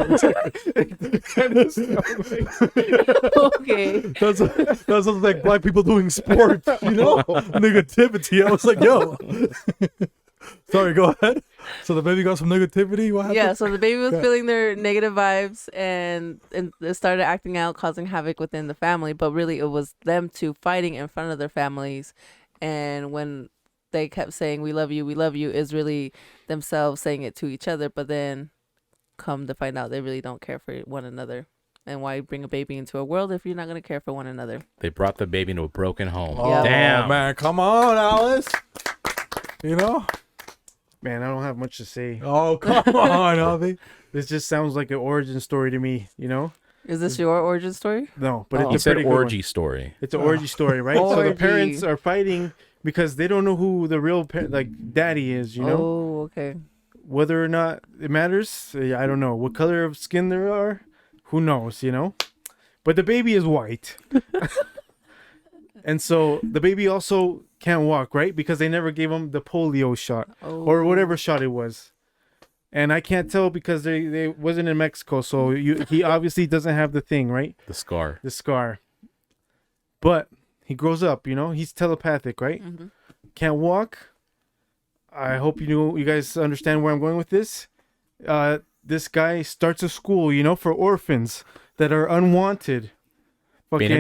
Speaker 4: Okay.
Speaker 3: That sounds like black people doing sports, negativity. I was like, yo. Sorry, go ahead. So the baby got some negativity. What happened?
Speaker 4: Yeah, so the baby was
Speaker 3: Yeah.
Speaker 4: feeling their negative vibes and it started acting out, causing havoc within the family. But really, it was them two fighting in front of their families. And when they kept saying, we love you, is really themselves saying it to each other. But then come to find out they really don't care for one another. And why bring a baby into a world if you're not going to care for one another?
Speaker 1: They brought the baby into a broken home.
Speaker 3: Oh,
Speaker 1: Damn.
Speaker 3: man. Come on, Alice.
Speaker 2: Man, I don't have much to say.
Speaker 3: Oh, come on, Javi.
Speaker 2: This just sounds like an origin story to me,
Speaker 4: Is this your origin story?
Speaker 2: No, but
Speaker 4: Oh.
Speaker 1: He
Speaker 2: it's a
Speaker 1: said
Speaker 2: pretty good one.
Speaker 1: orgy story.
Speaker 2: It's an orgy story, right? So the
Speaker 4: Orgy.
Speaker 2: parents are fighting because they don't know who the real daddy is,
Speaker 4: Oh, okay.
Speaker 2: Whether or not it matters, I don't know. What color of skin there are, who knows, But the baby is white. And so the baby also can't walk, right? Because they never gave him the polio shot or whatever shot it was. And I can't tell because they wasn't in Mexico, so he obviously doesn't have the thing, right?
Speaker 1: The scar.
Speaker 2: The scar. But he grows up, he's telepathic, right?
Speaker 4: Mm-hmm.
Speaker 2: Can't walk. I hope you guys understand where I'm going with this. This guy starts a school, for orphans that are unwanted. Fucking.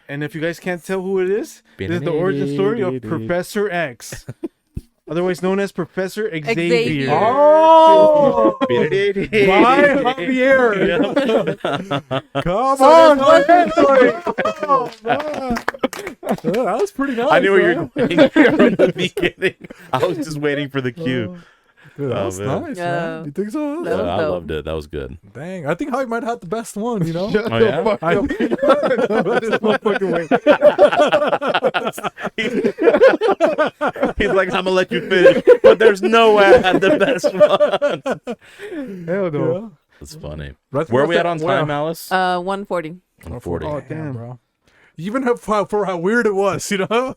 Speaker 2: And if you guys can't tell who it is, this is the origin story of Professor X. Otherwise known as Professor Xavier.
Speaker 4: Xavier.
Speaker 3: Oh! Bye, Javier. Come on, that was pretty nice.
Speaker 1: I knew where
Speaker 3: bro.
Speaker 1: you were going from the beginning. I was just waiting for the cue.
Speaker 3: Dude, that
Speaker 1: Oh,
Speaker 3: was
Speaker 1: man.
Speaker 3: nice,
Speaker 4: Yeah.
Speaker 3: man. You think so?
Speaker 4: That was
Speaker 1: I
Speaker 4: dope.
Speaker 1: loved it. That was good.
Speaker 3: Dang, I think Javi might have the best one,
Speaker 1: Oh, yeah?
Speaker 2: There's no fucking way.
Speaker 1: He's like, I'm going to let you finish, but there's no way I had the best one.
Speaker 2: Hell no.
Speaker 3: Yeah.
Speaker 1: That's funny.
Speaker 3: But I think
Speaker 1: Where are we
Speaker 3: that's
Speaker 1: at on
Speaker 3: it.
Speaker 1: time,
Speaker 3: Wow.
Speaker 1: Alice?
Speaker 4: 140.
Speaker 1: 140.
Speaker 2: Oh,
Speaker 3: Damn,
Speaker 2: damn.
Speaker 3: bro. Even for how weird it was,
Speaker 2: All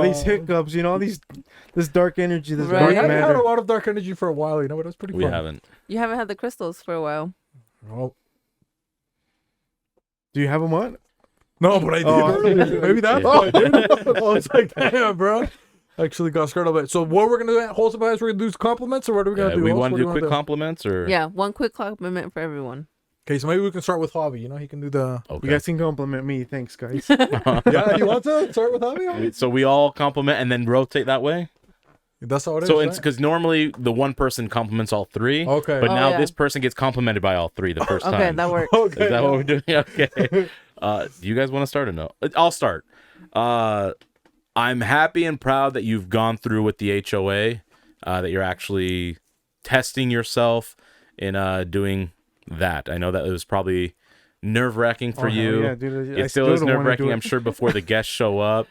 Speaker 2: these hiccups, all this dark energy, this
Speaker 4: Right.
Speaker 2: dark
Speaker 3: We haven't had
Speaker 2: matter.
Speaker 3: a lot of dark energy for a while, but it was pretty
Speaker 1: We
Speaker 3: fun.
Speaker 1: haven't.
Speaker 4: You haven't had the crystals for a while.
Speaker 3: Oh.
Speaker 2: Do you have them on?
Speaker 3: No, but I did.
Speaker 2: Oh.
Speaker 3: earlier. Maybe that's
Speaker 1: Yeah.
Speaker 3: why I did. I was like, damn, bro. Actually got scared a bit. So what we're going to do, wholesome vibes, we're going to do compliments, or what are we going to do?
Speaker 1: We
Speaker 3: Host?
Speaker 1: want
Speaker 3: What
Speaker 1: to
Speaker 3: do
Speaker 1: do
Speaker 3: you
Speaker 1: quick
Speaker 3: wanna
Speaker 1: compliments, or?
Speaker 4: Yeah, one quick compliment for everyone.
Speaker 3: Okay, so maybe we can start with Javi. He can do the...
Speaker 1: Okay.
Speaker 2: You guys can compliment me. Thanks, guys.
Speaker 3: Yeah, you want to start with Javi?
Speaker 1: So we all compliment and then rotate that way?
Speaker 3: That's how it is,
Speaker 1: So
Speaker 3: right?
Speaker 1: it's because normally the one person compliments all three.
Speaker 3: Okay.
Speaker 1: But
Speaker 4: Oh,
Speaker 1: now
Speaker 4: yeah.
Speaker 1: this person gets complimented by all three the first
Speaker 4: Okay,
Speaker 1: time.
Speaker 4: that works.
Speaker 3: Okay.
Speaker 1: Is that what we're doing? Okay. Do you guys want to start or no? I'll start. I'm happy and proud that you've gone through with the HOA, that you're actually testing yourself in doing that. I know that it was probably nerve-wracking for
Speaker 2: Oh, hell
Speaker 1: you.
Speaker 2: yeah, dude. I
Speaker 1: It still
Speaker 2: still
Speaker 1: is
Speaker 2: don't wanna
Speaker 1: nerve-wracking,
Speaker 2: do it.
Speaker 1: I'm sure, before the guests show up.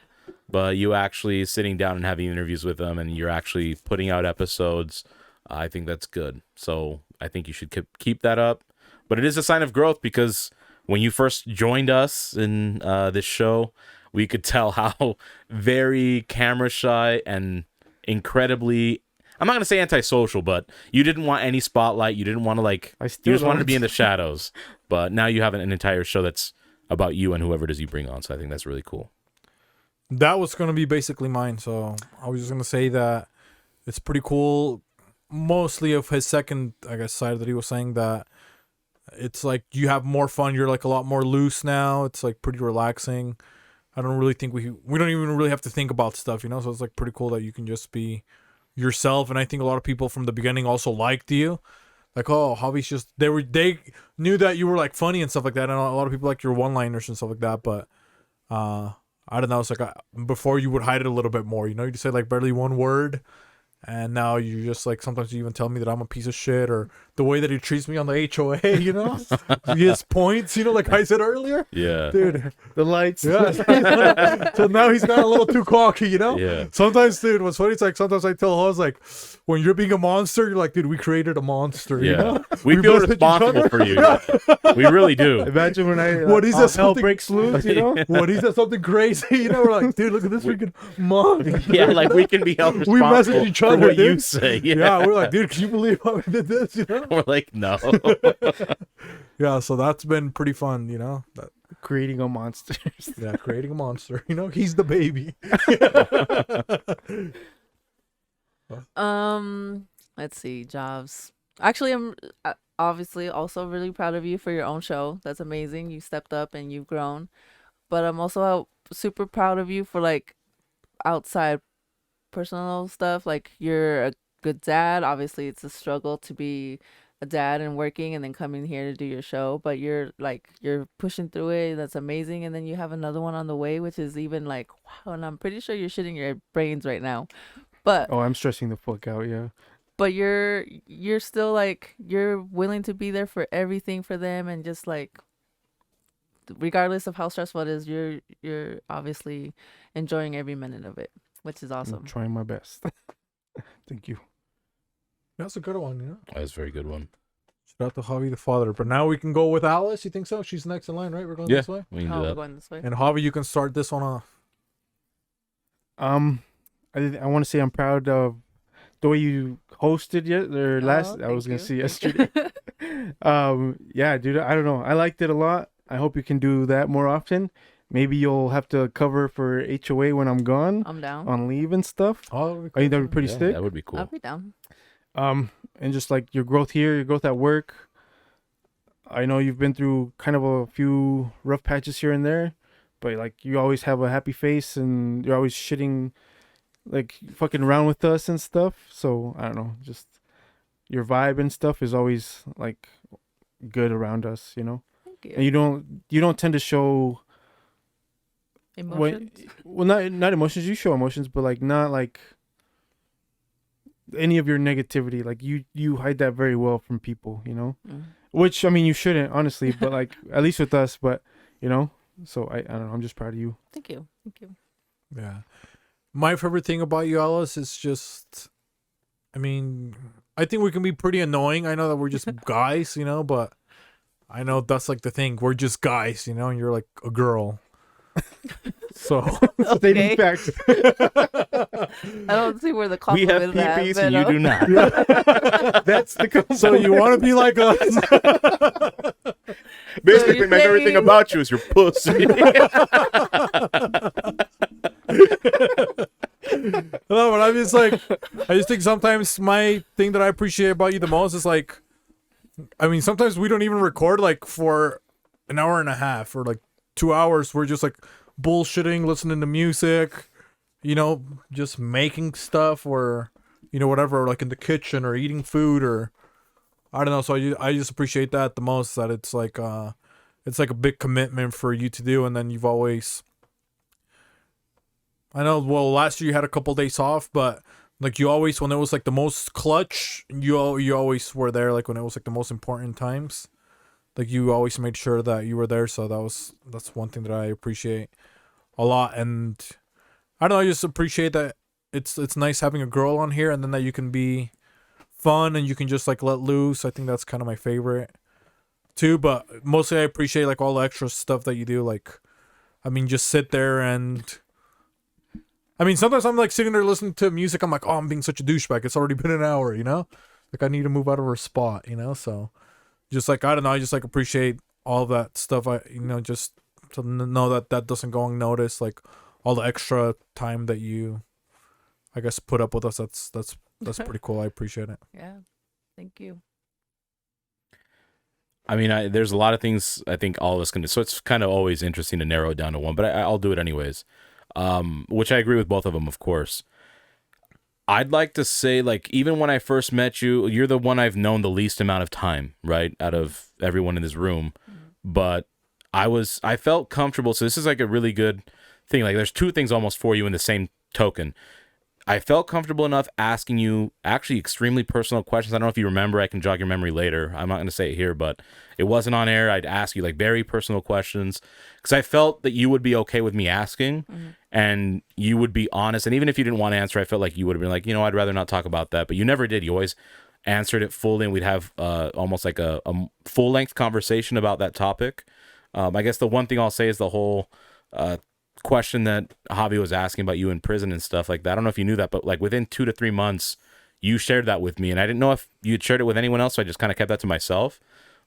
Speaker 1: But you actually sitting down and having interviews with them, and you're actually putting out episodes. I think that's good. So I think you should keep that up. But it is a sign of growth, because when you first joined us in this show, we could tell how very camera shy and incredibly, I'm not going to say antisocial, but you didn't want any spotlight. You didn't want to
Speaker 2: I
Speaker 1: you
Speaker 2: still
Speaker 1: just wanted to
Speaker 2: don't.
Speaker 1: be in the shadows. But now you have an entire show that's about you and whoever it is you bring on. So I think that's really cool.
Speaker 3: that was going to be basically mine. So I was just going to say that it's pretty cool. Mostly of his second, I guess, side that he was saying that it's like you have more fun. You're like a lot more loose now. It's like pretty relaxing. I don't really think we don't even really have to think about stuff, you know? So it's like pretty cool that you can just be yourself. And I think a lot of people from the beginning also liked you. Like, oh, Javi's just, they knew that you were like funny and stuff like that. And a lot of people like your one-liners and stuff like that. But I don't know. It's like before you would hide it a little bit more, you know? You say like barely one word. And now you just like, sometimes you even tell me that I'm a piece of shit, or the way that he treats me on the HOA, you know? He has points, you know, like I said earlier.
Speaker 1: Yeah.
Speaker 3: Dude.
Speaker 2: The lights.
Speaker 3: Yeah. So now he's got a little too cocky, you know?
Speaker 1: Yeah.
Speaker 3: Sometimes, dude, what's funny, it's like sometimes I tell Hos, like, when you're being a monster, you're like, dude, we created a monster, you
Speaker 1: Yeah.
Speaker 3: know?
Speaker 1: We feel
Speaker 3: both hit each
Speaker 1: responsible
Speaker 3: other.
Speaker 1: for you. We really do.
Speaker 2: Imagine when I
Speaker 3: What is
Speaker 2: all
Speaker 3: this,
Speaker 2: hell
Speaker 3: something-
Speaker 2: breaks loose, you know?
Speaker 3: When he says something crazy, you know, we're like, dude, look at this freaking monster.
Speaker 1: Yeah, like we can be held
Speaker 3: We
Speaker 1: responsible
Speaker 3: message each other,
Speaker 1: for what you
Speaker 3: dude.
Speaker 1: say.
Speaker 3: Yeah.
Speaker 1: Yeah.
Speaker 3: We're like, dude, can you believe how we did this, you know?
Speaker 1: We're like, no.
Speaker 3: Yeah, so that's been pretty fun, you know?
Speaker 2: Creating a monster.
Speaker 3: Yeah, creating a monster, you know? He's the baby.
Speaker 4: Let's see, Jobs. Actually, I'm obviously also really proud of you for your own show. That's amazing. You stepped up and you've grown. But I'm also super proud of you for like outside personal stuff. Like you're a good dad. Obviously, it's a struggle to be a dad and working and then coming here to do your show. But you're pushing through it. That's amazing. And then you have another one on the way, which is even like wow. And I'm pretty sure you're shitting your brains right now. But
Speaker 2: Oh, I'm stressing the fuck out, yeah.
Speaker 4: but you're still like you're willing to be there for everything for them, and just like regardless of how stressful it is, you're obviously enjoying every minute of it, which is
Speaker 2: I'm
Speaker 4: awesome.
Speaker 2: trying my best. Thank you.
Speaker 3: That's a good one, you know?
Speaker 1: That's a very good one.
Speaker 3: Shout out to Javi the father. But now we can go with Alice. You think so? She's next in line, right? We're going
Speaker 1: Yeah.
Speaker 3: this way?
Speaker 1: We can
Speaker 4: Oh,
Speaker 1: do
Speaker 4: we're
Speaker 1: that.
Speaker 4: going this way.
Speaker 3: And Javi, you can start this one off.
Speaker 2: I want to say I'm proud of the way you hosted last. I was gonna say yesterday. Yeah, dude. I don't know. I liked it a lot. I hope you can do that more often. Maybe you'll have to cover for HOA when I'm gone
Speaker 4: I'm down.
Speaker 2: on leave and stuff.
Speaker 3: Oh,
Speaker 2: I think that'd be pretty
Speaker 1: Yeah,
Speaker 2: sick.
Speaker 1: that would be cool.
Speaker 4: I'll be down.
Speaker 2: And just like your growth here, your growth at work. I know you've been through kind of a few rough patches here and there, but like you always have a happy face and you're always shitting, like fucking around with us and stuff. So I don't know, just your vibe and stuff is always like good around us, you know.
Speaker 4: Thank you.
Speaker 2: And you don't tend to show
Speaker 4: Emotions.
Speaker 2: well, not emotions. You show emotions, but like not like any of your negativity. Like you hide that very well from people, you know.
Speaker 4: Mm.
Speaker 2: Which I mean, you shouldn't honestly, but like at least with us. But you know, so I don't know. I'm just proud of you.
Speaker 4: Thank you. Thank you.
Speaker 3: yeah. My favorite thing about you, Alice, is just, I mean, I think we can be pretty annoying. I know that we're just guys, you know, but I know that's like the thing. We're just guys, you know, and you're like a girl. So
Speaker 2: Stating
Speaker 4: Okay.
Speaker 2: facts.
Speaker 4: I don't see where the
Speaker 1: We have
Speaker 4: compliment is at,
Speaker 1: peepees
Speaker 4: but,
Speaker 1: and you do not.
Speaker 2: That's the
Speaker 3: so you want to be like us?
Speaker 1: Basically,
Speaker 4: you're
Speaker 1: make everything
Speaker 4: saying-
Speaker 1: about you is your pussy.
Speaker 3: No, but I'm just like, I just think sometimes my thing that I appreciate about you the most is like, I mean, sometimes we don't even record like for an hour and a half or like 2 hours. We're just like bullshitting, listening to music, you know, just making stuff or, you know, whatever, like in the kitchen or eating food or, I don't know. So I just appreciate that the most, that it's like a big commitment for you to do. And then you've always, I know, well, last year you had a couple days off, but like you always, when it was like the most clutch, you always were there. Like when it was like the most important times, like you always made sure that you were there. So that's one thing that I appreciate a lot. And I don't know, I just appreciate that it's nice having a girl on here, and then that you can be fun and you can just like let loose. I think that's kind of my favorite too. But mostly I appreciate like all the extra stuff that you do. Like, I mean, just sit there and, I mean, sometimes I'm like sitting there listening to music. I'm like, oh, I'm being such a douchebag. It's already been an hour, you know? Like I need to move out of her spot, you know? So just like, I don't know. I just like appreciate all that stuff. I, you know, just to know that doesn't go unnoticed. Like all the extra time that you, I guess, put up with us. That's pretty cool. I appreciate it.
Speaker 4: Yeah. Thank you.
Speaker 1: I mean, there's a lot of things I think all of us can do. So it's kind of always interesting to narrow it down to one, but I'll do it anyways. Which I agree with both of them, of course. I'd like to say, like, even when I first met you, you're the one I've known the least amount of time, right, out of everyone in this room. But I felt comfortable. So this is like a really good thing. Like, there's two things almost for you in the same token. I felt comfortable enough asking you actually extremely personal questions. I don't know if you remember. I can jog your memory later. I'm not going to say it here, but it wasn't on air. I'd ask you like very personal questions because I felt that you would be okay with me asking and you would be honest. And even if you didn't want to answer, I felt like you would have been like, you know, I'd rather not talk about that. But you never did. You always answered it fully, and we'd have almost like a full-length conversation about that topic. I guess the one thing I'll say is the whole question that Javi was asking about you in prison and stuff like that. I don't know if you knew that, but like within 2 to 3 months, you shared that with me, and I didn't know if you'd shared it with anyone else, so I just kind of kept that to myself.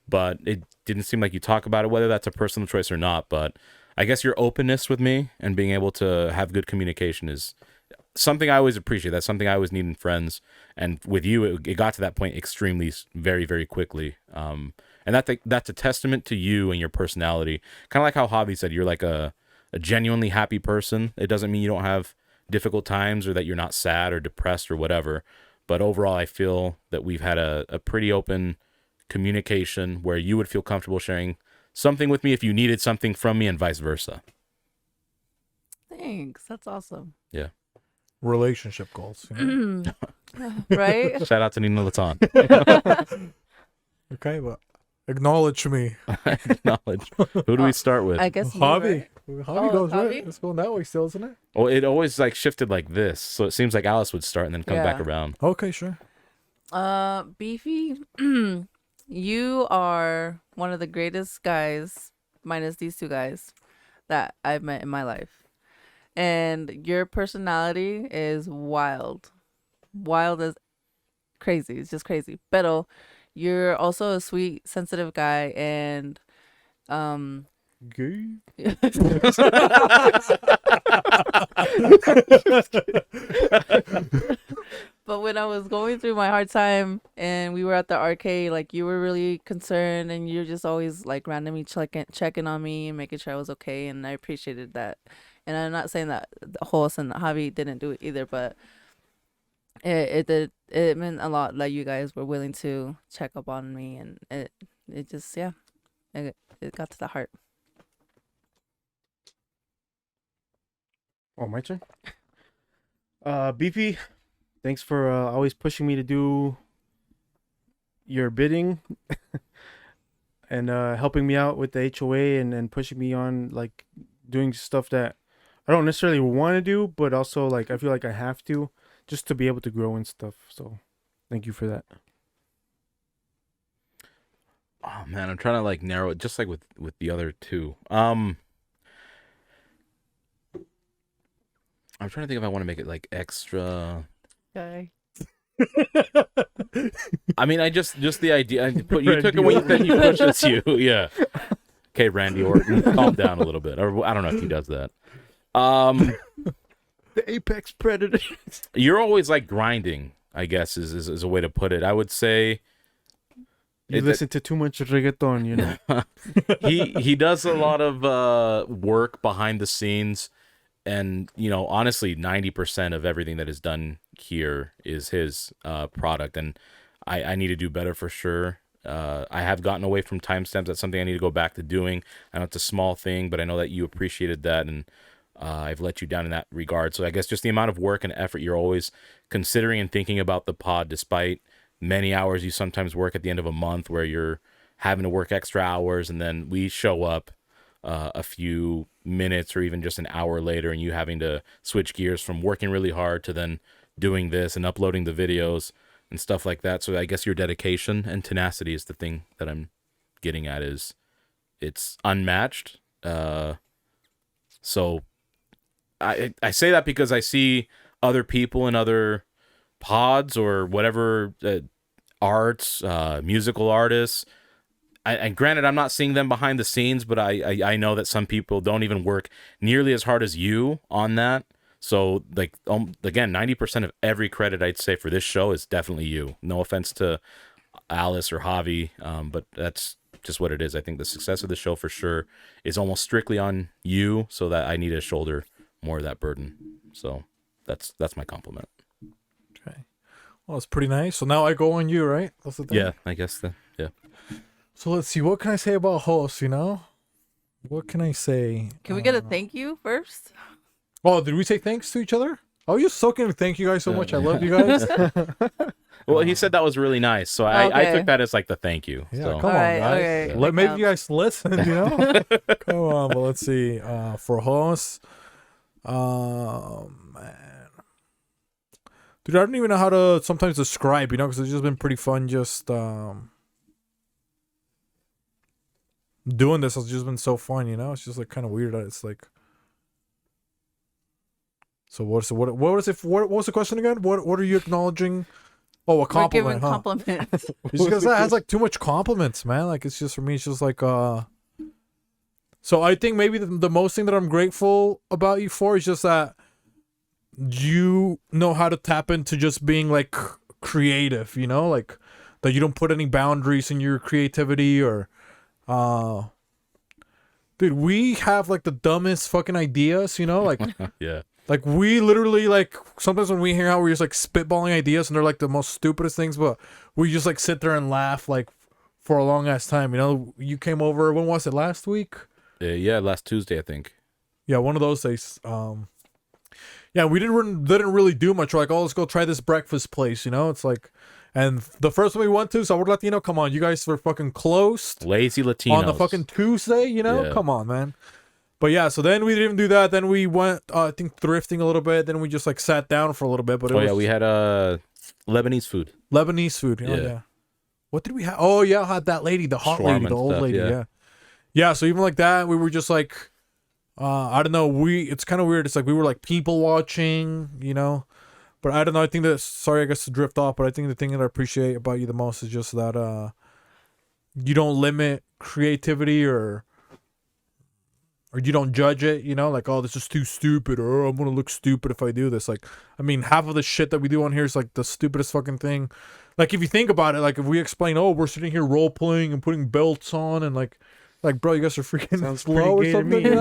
Speaker 1: But it didn't seem like you talk about it, whether that's a personal choice or not. But I guess your openness with me and being able to have good communication is something I always appreciate. That's something I always need in friends. And with you, it got to that point extremely, very, very quickly. And that's a testament to you and your personality. Kind of like how Javi said, you're like a genuinely happy person. It doesn't mean you don't have difficult times or that you're not sad or depressed or whatever. But overall, I feel that we've had a pretty open communication where you would feel comfortable sharing something with me if you needed something from me and vice versa.
Speaker 4: Thanks. That's awesome.
Speaker 1: Yeah.
Speaker 3: Relationship goals. You know?
Speaker 4: Right?
Speaker 1: Shout out to Nina Latan.
Speaker 3: Okay, but acknowledge me.
Speaker 1: Acknowledge. Who do we start with?
Speaker 4: I guess you,
Speaker 3: Javi.
Speaker 4: right?
Speaker 3: Javi goes
Speaker 4: Javi?
Speaker 3: right. It's going that way still, isn't it?
Speaker 1: Well, it always like shifted like this. So it seems like Alice would start and then come back
Speaker 4: Yeah.
Speaker 1: around.
Speaker 3: Okay, sure.
Speaker 4: Beefy, you are one of the greatest guys, minus these two guys, that I've met in my life. And your personality is wild. Wild as crazy. It's just crazy. But you're also a sweet, sensitive guy, and
Speaker 3: Gay.
Speaker 4: But when I was going through my hard time and we were at the arcade, like, you were really concerned, and you're just always like randomly checking on me and making sure I was okay, and I appreciated that. And I'm not saying that the host and Javi didn't do it either, but it meant a lot that you guys were willing to check up on me, and it just, yeah, it got to the heart.
Speaker 2: Oh, my turn. Beefy, thanks for always pushing me to do your bidding and helping me out with the HOA and pushing me on, like, doing stuff that I don't necessarily want to do, but also, like, I feel like I have to just to be able to grow and stuff. So thank you for that.
Speaker 1: Oh man, I'm trying to like narrow it just like with the other two. I'm trying to think if I want to make it like extra.
Speaker 4: Okay.
Speaker 1: I mean, I just the idea. You took it when you said you pushed us. Yeah. Okay, Randy Orton, calm down a little bit. Or I don't know if he does that.
Speaker 2: The apex predator.
Speaker 1: You're always like grinding, I guess is a way to put it. I would say
Speaker 2: You listen to too much reggaeton, you know.
Speaker 1: he does a lot of work behind the scenes. And, you know, honestly, 90% of everything that is done here is his product. And I need to do better for sure. I have gotten away from timestamps. That's something I need to go back to doing. I know it's a small thing, but I know that you appreciated that. And I've let you down in that regard. So I guess just the amount of work and effort you're always considering and thinking about the pod, despite many hours you sometimes work at the end of a month where you're having to work extra hours. And then we show up a few minutes or even just an hour later, and you having to switch gears from working really hard to then doing this and uploading the videos and stuff like that. So I guess your dedication and tenacity is the thing that I'm getting at. Is it's unmatched. So I say that because I see other people in other pods or whatever, arts, musical artists. and granted, I'm not seeing them behind the scenes, but I know that some people don't even work nearly as hard as you on that. So like again, 90% of every credit I'd say for this show is definitely you. No offense to Alice or Javi, but that's just what it is. I think the success of the show for sure is almost strictly on you, so that I need to shoulder more of that burden. So that's my compliment.
Speaker 3: Okay. Well, it's pretty nice. So now I go on you, right? That's the thing.
Speaker 1: Yeah, I guess yeah.
Speaker 3: So let's see. What can I say about hosts? You know, what can I say?
Speaker 4: Can we get a thank you first?
Speaker 3: Oh, did we say thanks to each other? Oh, you're so kidding. Thank you guys so much. I love you guys.
Speaker 1: Well, he said that was really nice, so I
Speaker 4: Okay.
Speaker 1: took that as like the thank you.
Speaker 3: Yeah,
Speaker 1: So.
Speaker 3: come on,
Speaker 4: Alright,
Speaker 3: guys.
Speaker 4: okay.
Speaker 3: Let
Speaker 4: That
Speaker 3: maybe
Speaker 4: counts.
Speaker 3: you guys listen. You know, come on. But let's see. For hosts, man, dude, I don't even know how to sometimes describe. You know, because it's just been pretty fun. Just doing this has just been so fun. You know, it's just like kind of weird that it's like. So what was the question again? What are you acknowledging? Oh, a compliment,
Speaker 4: We're
Speaker 3: huh?
Speaker 4: giving compliments.
Speaker 3: It's because that has like too much compliments, man. Like it's just for me, it's just like So I think maybe the most thing that I'm grateful about you for is just that you know how to tap into just being like creative, you know, like that you don't put any boundaries in your creativity or dude, we have like the dumbest fucking ideas, you know, like
Speaker 1: Yeah.
Speaker 3: like we literally like sometimes when we hang out we're just like spitballing ideas and they're like the most stupidest things, but we just like sit there and laugh like for a long ass time. You know, you came over, when was it, last week?
Speaker 1: Yeah, last Tuesday I think.
Speaker 3: Yeah, one of those days. Yeah, we didn't really do much. We're like, oh, let's go try this breakfast place, you know? It's like, and the first one we went to, so we're Latino, come on, you guys were fucking closed
Speaker 1: Lazy Latinos.
Speaker 3: on the fucking Tuesday, you know?
Speaker 1: Yeah.
Speaker 3: Come on, man. But yeah, so then we didn't do that. Then we went, I think, thrifting a little bit. Then we just like sat down for a little bit. But it
Speaker 1: Oh
Speaker 3: was
Speaker 1: yeah, we had Lebanese food.
Speaker 3: Lebanese food. Oh,
Speaker 1: Yeah.
Speaker 3: yeah. What did we have? Oh yeah, I had that lady, the hot lady,
Speaker 1: Shawarma
Speaker 3: the old
Speaker 1: stuff,
Speaker 3: lady.
Speaker 1: yeah.
Speaker 3: Yeah. Yeah. So even like that, we were just like, I don't know. It's kind of weird. It's like we were like people watching, you know. But I don't know. I think that, sorry, I guess to drift off. But I think the thing that I appreciate about you the most is just that you don't limit creativity or you don't judge it, you know, like, oh, this is too stupid, or oh, I'm gonna look stupid if I do this. Like, I mean, half of the shit that we do on here is like the stupidest fucking thing. Like, if you think about it, like if we explain, oh, we're sitting here role playing and putting belts on, and like, bro, you guys are freaking
Speaker 2: Sounds
Speaker 3: slow or
Speaker 2: pretty gay to
Speaker 3: something,
Speaker 2: me.
Speaker 3: you know?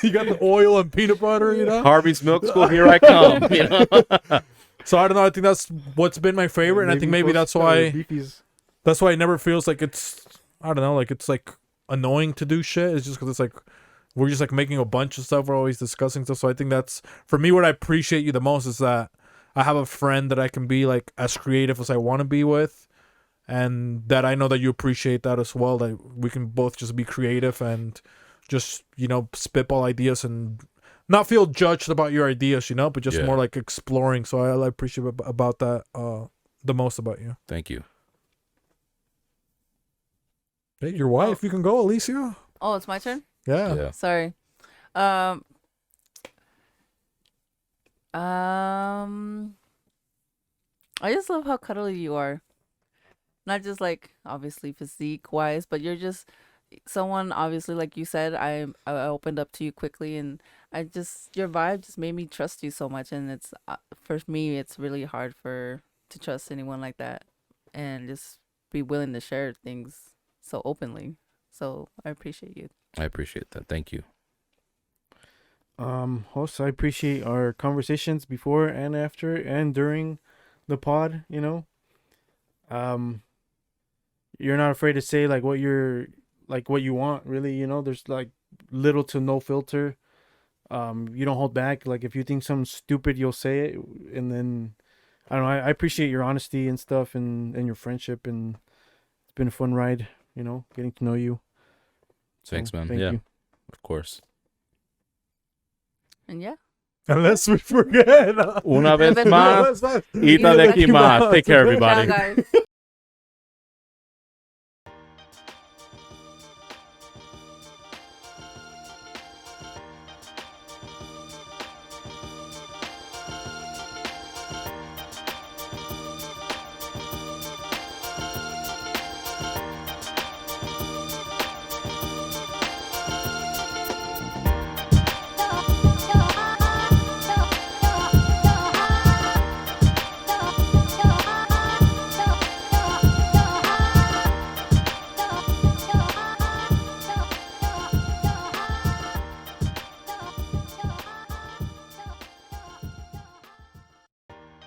Speaker 3: You got the oil and peanut butter, you know.
Speaker 1: Harvey's Milk School, here I come. You know?
Speaker 3: So I don't know. I think that's what's been my favorite, and I think maybe that's why.
Speaker 2: Beefy's.
Speaker 3: That's why it never feels like it's, I don't know, like it's like annoying to do shit. It's just because it's like we're just like making a bunch of stuff. We're always discussing stuff. So I think that's, for me, what I appreciate you the most is that I have a friend that I can be like as creative as I want to be with, and that I know that you appreciate that as well. That we can both just be creative and just, you know, spitball ideas and not feel judged about your ideas, you know, but just
Speaker 1: Yeah.
Speaker 3: more like exploring. So I appreciate about that the most about you.
Speaker 1: Thank you.
Speaker 3: Hey, your wife, you can go, Alicia.
Speaker 4: Oh, it's my turn.
Speaker 3: Yeah.
Speaker 1: Yeah.
Speaker 4: Sorry. I just love how cuddly you are. Not just like obviously physique wise, but you're just someone, obviously, like you said, I opened up to you quickly, and I just, your vibe just made me trust you so much. And it's for me, it's really hard to trust anyone like that and just be willing to share things so openly. So I appreciate you.
Speaker 1: I appreciate that. Thank you.
Speaker 2: Also, I appreciate our conversations before and after and during the pod, you know. You're not afraid to say like what you want, really, you know. There's like little to no filter. You don't hold back. Like if you think something's stupid, you'll say it, and then I don't know, I appreciate your honesty and stuff, and your friendship, and it's been a fun ride, you know, getting to know you.
Speaker 1: Thanks,
Speaker 2: So,
Speaker 1: man.
Speaker 2: thank
Speaker 1: Yeah,
Speaker 2: you.
Speaker 1: of course.
Speaker 4: And yeah.
Speaker 3: Unless we forget.
Speaker 1: Una vez
Speaker 4: vez
Speaker 1: más,
Speaker 3: Unless-
Speaker 1: Ita de aquí más. Take care,
Speaker 4: Ciao,
Speaker 1: everybody.
Speaker 4: guys.